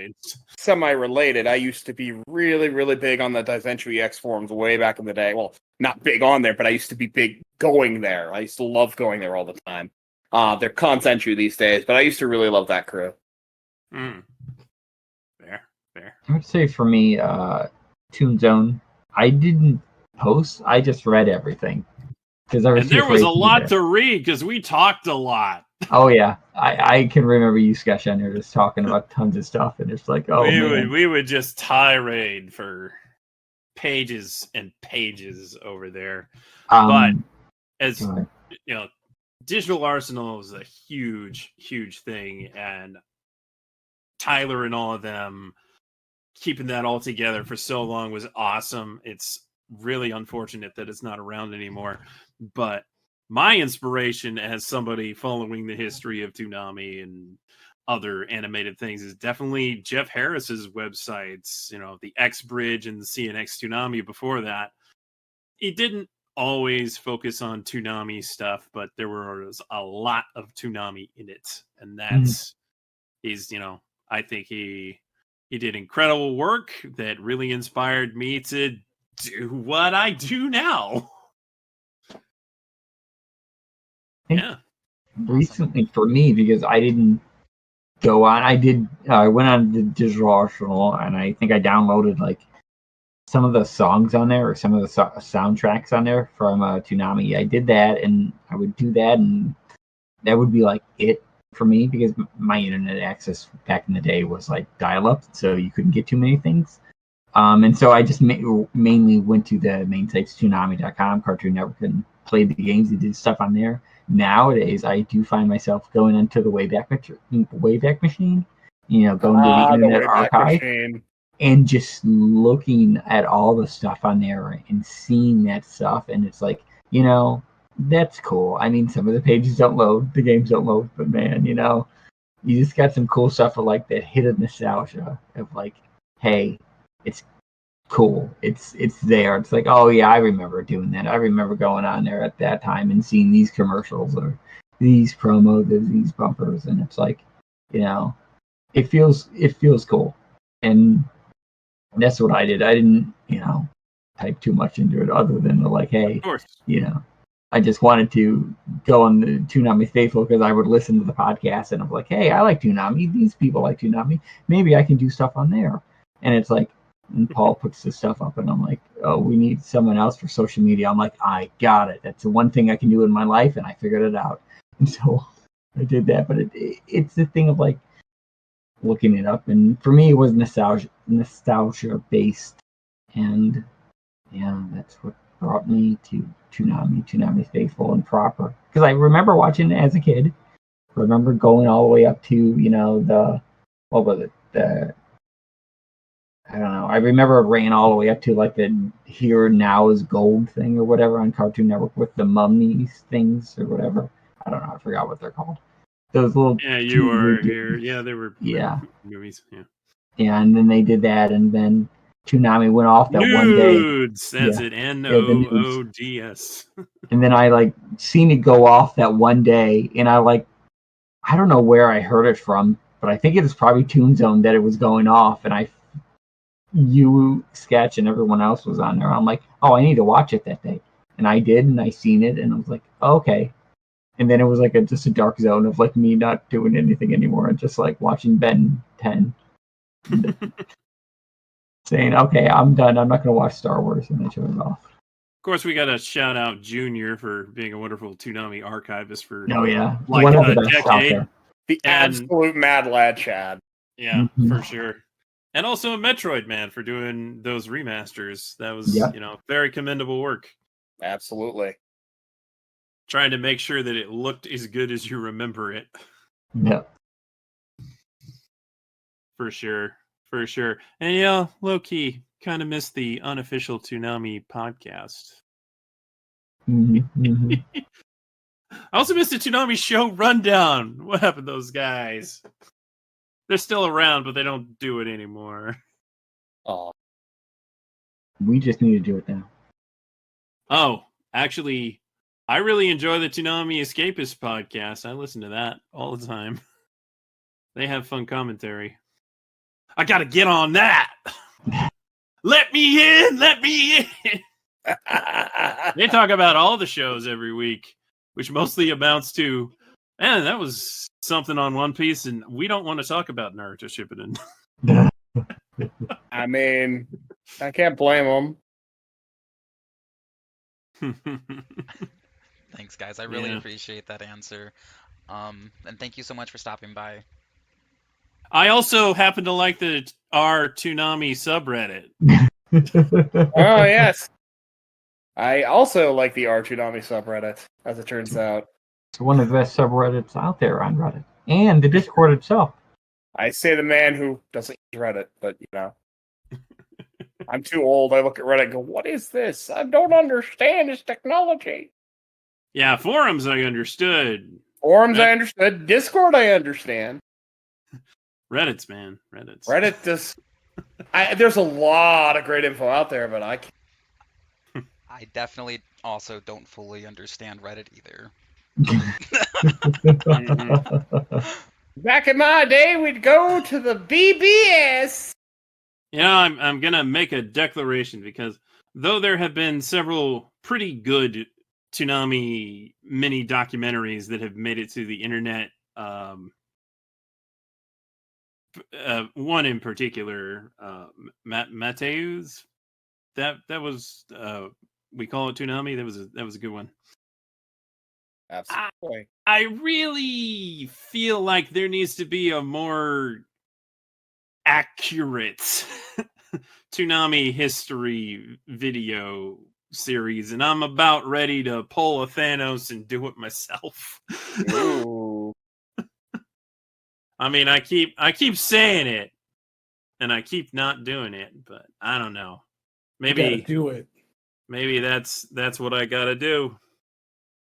semi-related, I used to be really, really big on the Daizenshuu EX forums way back in the day. Well, not big on there, but I used to be big going there. I used to love going there all the time. They're Consenshu these days, but I used to really love that crew. Fair. I would say for me, Toon Zone, I didn't post. I just read everything. And there was a lot to read because we talked a lot. Oh yeah, I can remember you, Sketch, on there just talking about tons of stuff, and it's like, we would just tirade for pages and pages over there. But as Digital Arsenal is a huge, huge thing, and Tyler and all of them keeping that all together for so long was awesome. It's really unfortunate that it's not around anymore, but my inspiration as somebody following the history of Toonami and other animated things is definitely Jeff Harris's websites, the X Bridge and the CNX Toonami before that. He didn't always focus on Toonami stuff, but there was a lot of Toonami in it. And that's, I think he did incredible work that really inspired me to do what I do now. Yeah. Recently for me, because I didn't go on, I went on the Digital Arsenal, and I think I downloaded like some of the songs on there or some of the soundtracks on there from Toonami. I did that, and I would do that, and that would be like it for me, because my internet access back in the day was like dial-up, so you couldn't get too many things. And so I just mainly went to the main sites, Toonami.com, Cartoon Network, and played the games and did stuff on there. Nowadays, I do find myself going into the Wayback Machine, going to the Internet Archive, and just looking at all the stuff on there and seeing that stuff. And it's like, that's cool. I mean, some of the pages don't load, the games don't load, but man, you just got some cool stuff of like that hit of nostalgia of like, hey, it's cool. It's there. It's like, oh yeah, I remember doing that. I remember going on there at that time and seeing these commercials or these promos, these bumpers, and it's like, it feels cool. And that's what I did. I didn't, type too much into it other than the like, hey, I just wanted to go on the Toonami faithful because I would listen to the podcast and I'm like, hey, I like Toonami. These people like Toonami. Maybe I can do stuff on there. And it's like, and Paul puts this stuff up, and I'm like, oh, we need someone else for social media. I'm like, I got it. That's the one thing I can do in my life, and I figured it out. And so I did that. But it's the thing of like looking it up, and for me, it was nostalgia based, and yeah, that's what brought me to Toonami faithful and proper. Because I remember watching it as a kid. I remember going all the way up to I don't know. I remember it ran all the way up to like the Here Now Is Gold thing or whatever on Cartoon Network with the mummies things or whatever. I don't know. I forgot what they're called. Those little. Yeah, you were here. Yeah, they were. Yeah. Movies. Yeah. Yeah, and then they did that, and then Toonami went off that one day. Nudes. That's it. NOODS. And then I like seen it go off that one day, and I don't know where I heard it from, but I think it was probably Toon Zone that it was going off, and I you, Sketch, and everyone else was on there. I'm like, oh, I need to watch it that day. And I did, and I seen it, and I was like, oh, okay. And then it was like just a dark zone of like me not doing anything anymore and just like watching Ben 10. Saying, okay, I'm done. I'm not going to watch Star Wars. And I shut it off. Of course, we got to shout out Junior for being a wonderful Toonami archivist for Like one of the best out decade. there. The absolute mad lad, Chad. Yeah, for sure. And also Metroid Man for doing those remasters. That was, very commendable work. Absolutely. Trying to make sure that it looked as good as you remember it. Yeah. For sure. For sure. And low key, kind of missed the unofficial Toonami podcast. Mm-hmm. I also missed the Toonami show rundown. What happened to those guys? They're still around, but they don't do it anymore. Oh. We just need to do it now. Oh, actually, I really enjoy the Toonami Escapist podcast. I listen to that all the time. They have fun commentary. I gotta get on that. Let me in. Let me in. They talk about all the shows every week, which mostly amounts to, man, that was something on One Piece, and we don't want to talk about Naruto Shippuden. I mean, I can't blame them. Thanks, guys. I really appreciate that answer. And thank you so much for stopping by. I also happen to like our Toonami subreddit. Oh, yes. I also like the R2Nami subreddit, as it turns out. It's one of the best subreddits out there on Reddit. And the Discord itself. I say the man who doesn't use Reddit, but, I'm too old. I look at Reddit and go, what is this? I don't understand this technology. Yeah, forums I understood. I understood. Discord I understand. Reddit's, man. Reddit's. Reddit just... there's a lot of great info out there, but I can't. I definitely also don't fully understand Reddit either. Back in my day, we'd go to the BBS. I'm going to make a declaration because though there have been several pretty good Toonami mini documentaries that have made it to the internet, one in particular, Mateus, that was we call it Toonami. That was a good one. Absolutely. I really feel like there needs to be a more accurate Toonami history video series, and I'm about ready to pull a Thanos and do it myself. Ooh. I mean, I keep saying it, and I keep not doing it, but I don't know. Maybe you gotta do it. Maybe that's what I gotta do.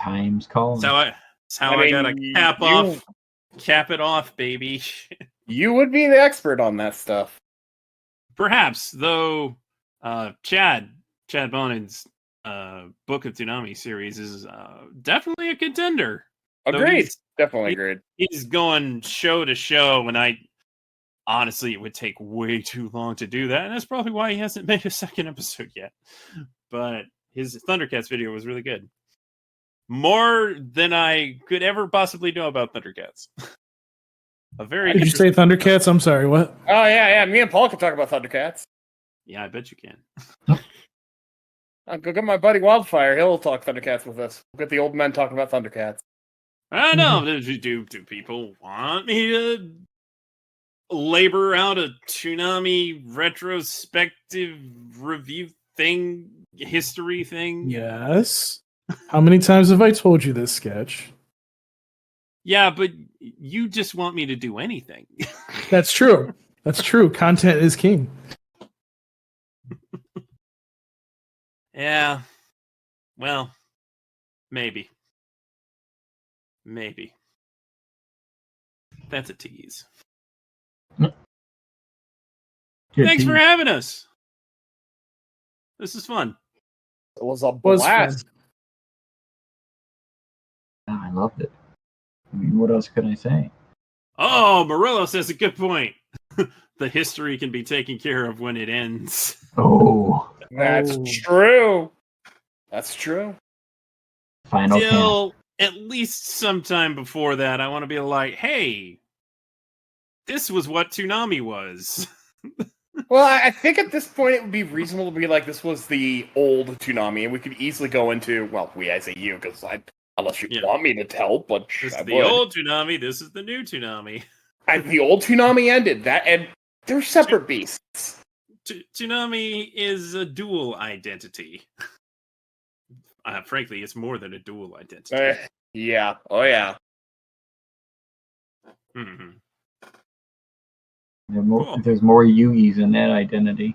Time's calling. That's how I gotta cap it off, baby. You would be the expert on that stuff. Perhaps, though. Chad Bonin's Book of Toonami series is definitely a contender. Agreed. Definitely agreed. He's going show to show, and honestly, it would take way too long to do that, and that's probably why he hasn't made a second episode yet. But his Thundercats video was really good. More than I could ever possibly know about Thundercats. Did you say Thundercats? I'm sorry, what? Oh, yeah. Me and Paul can talk about Thundercats. Yeah, I bet you can. I'll go get my buddy Wildfire. He'll talk Thundercats with us. We'll get the old men talking about Thundercats. I know. Do people want me to labor out a Toonami retrospective review thing, history thing? Yes. How many times have I told you this, Sketch? Yeah, but you just want me to do anything. That's true. That's true. Content is king. Yeah. Well, maybe. That's a tease. Thanks for having us. This is fun. It was a blast. I loved it. I mean, what else could I say? Oh, Morelos has a good point. the history can be taken care of when it ends. Oh, That's true. That's true. Final Still, at least sometime before that, I want to be like, hey, this was what Toonami was. Well, I think at this point it would be reasonable to be like, this was the old Toonami, and we could easily go into, well, I say you, because unless you want me to tell, but This I is the would. old Toonami, this is the new Toonami. The old Toonami ended, and they're separate beasts. Toonami is a dual identity. Frankly, it's more than a dual identity. Yeah. Oh, yeah. Mm-hmm. There's more Yugis in that identity.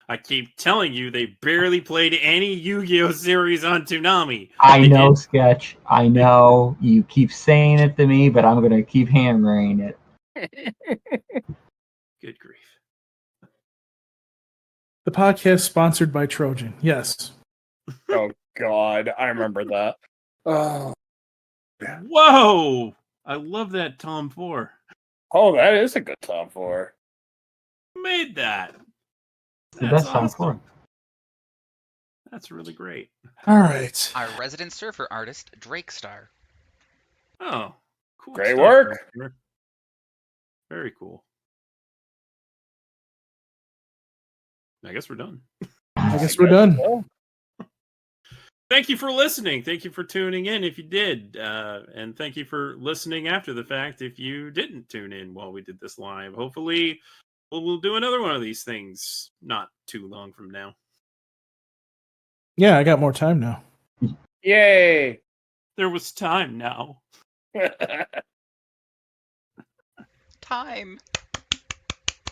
I keep telling you, they barely played any Yu-Gi-Oh series on Toonami. I know, Sketch. I know. You keep saying it to me, but I'm going to keep hammering it. Good grief. The podcast sponsored by Trojan. Yes. Oh, God. I remember that. Oh. Whoa! I love that Tom 4. Oh, that is a good Tom 4. Who made that? The best Tom 4. That's really great. All right. Our resident surfer artist, Drake Star. Oh, cool. Great stuff, work. Drake. Very cool. I guess we're done. I guess we're done. Thank you for listening. Thank you for tuning in if you did. And thank you for listening after the fact if you didn't tune in while we did this live. Hopefully, we'll do another one of these things not too long from now. Yeah, I got more time now. Yay! There was time now. Time.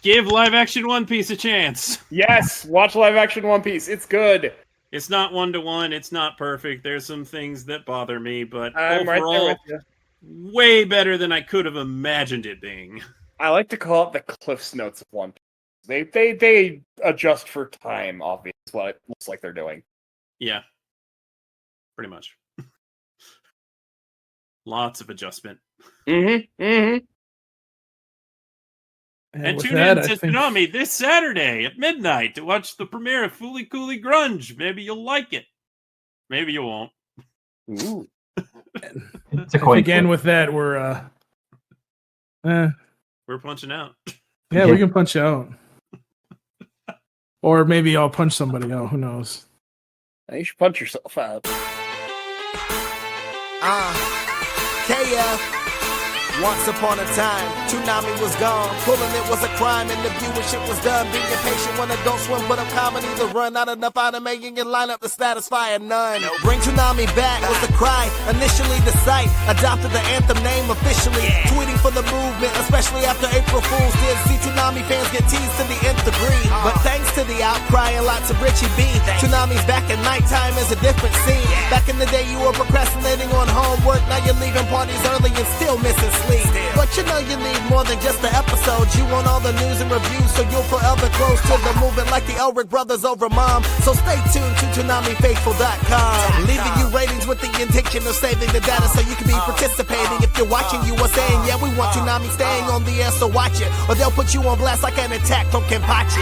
Give live action One Piece a chance. Yes, watch live action One Piece. It's good. It's not 1-to-1. It's not perfect. There's some things that bother me, but I'm right there overall, with you. way better than I could have imagined it being. I like to call it the Cliff's Notes of One Piece. They adjust for time, obviously, what it looks like they're doing. Yeah. Pretty much. Lots of adjustment. Mm-hmm. Mm-hmm. And tune in to Toonami this Saturday at midnight to watch the premiere of Fooly Cooly Grunge. Maybe you'll like it. Maybe you won't. Ooh. It's a coin Again, flip. with that, we're punching out. Yeah, we can punch out. Or maybe I'll punch somebody out. Who knows? You should punch yourself out. KF. Once upon a time, Toonami was gone. Pulling it was a crime and the viewership was done. Being impatient when adults swim, but a comedy to run. Not enough anime in your lineup to satisfy a none. Bring Toonami back was the cry. Initially the site adopted the anthem name officially. Tweeting for the movement, especially after April Fools did see Toonami fans get teased to the nth degree. But thanks to the outcry and lots of Richie B, Toonami's back at nighttime is a different scene. Back in the day you were procrastinating on homework. Now you're leaving parties early and still missing sleep. But you know you need more than just the episodes. You want all the news and reviews, so you'll forever close to the movement like the Ulrich brothers over Mom. So stay tuned to ToonamiFaithful.com, leaving you ratings with the intention of saving the data so you can be participating. If you're watching, you are saying, yeah, we want Toonami staying on the air, so watch it, or they'll put you on blast like an attack from Kenpachi.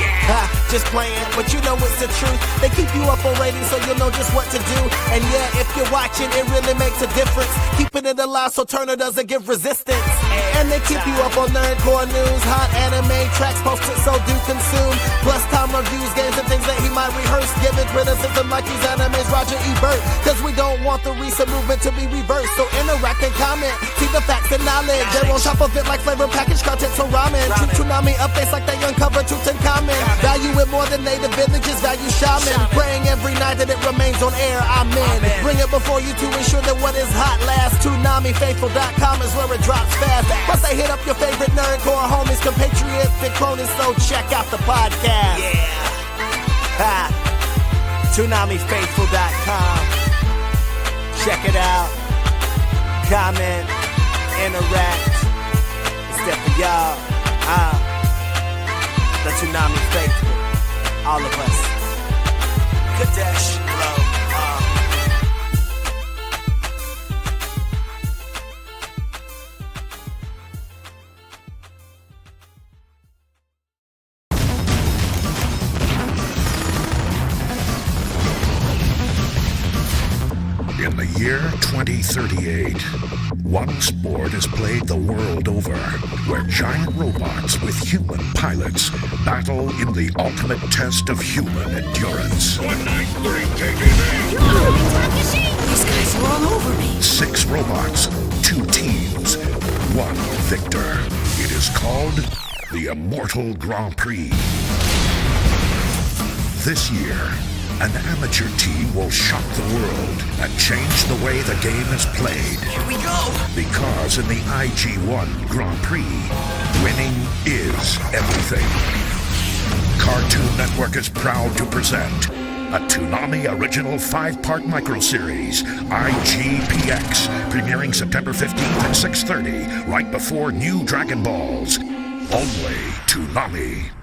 Just playing, but you know it's the truth. They keep you up on ratings so you'll know just what to do. And yeah, if you're watching, it really makes a difference. Keeping it alive so Turner doesn't give resistance. And they keep you up on nerdcore news, hot anime tracks posted, so do consume. Plus time reviews, games and things that he might rehearse, giving criticism like these animes Roger Ebert. Cause we don't want the recent movement to be reversed. So interact and comment, see the facts and knowledge. They're on top of it like flavor package content for ramen. Toonami updates like they uncover truth and common. Value it more than native villages value shaman. Praying every night that it remains on air, amen. Bring it before you to ensure that what is hot lasts. ToonamiFaithful.com is where it drops fast. Plus they hit up your favorite nerdcore homies, compatriots and cronies, so check out the podcast. Yeah. ToonamiFaithful.com. Check it out. Comment. Interact. It's there for y'all. The Toonami Faithful. All of us. Kadesh. Hello. In the year 2038, one sport is played the world over, where giant robots with human pilots battle in the ultimate test of human endurance. 193 You are a time machine! These guys are all over me. 6 robots, 2 teams, 1 victor. It is called the Immortal Grand Prix. This year, an amateur team will shock the world and change the way the game is played. Here we go! Because in the IG1 Grand Prix, winning is everything. Cartoon Network is proud to present a Toonami original 5-part microseries, IGPX, premiering September 15th at 6:30, right before new Dragon Balls. Only Toonami.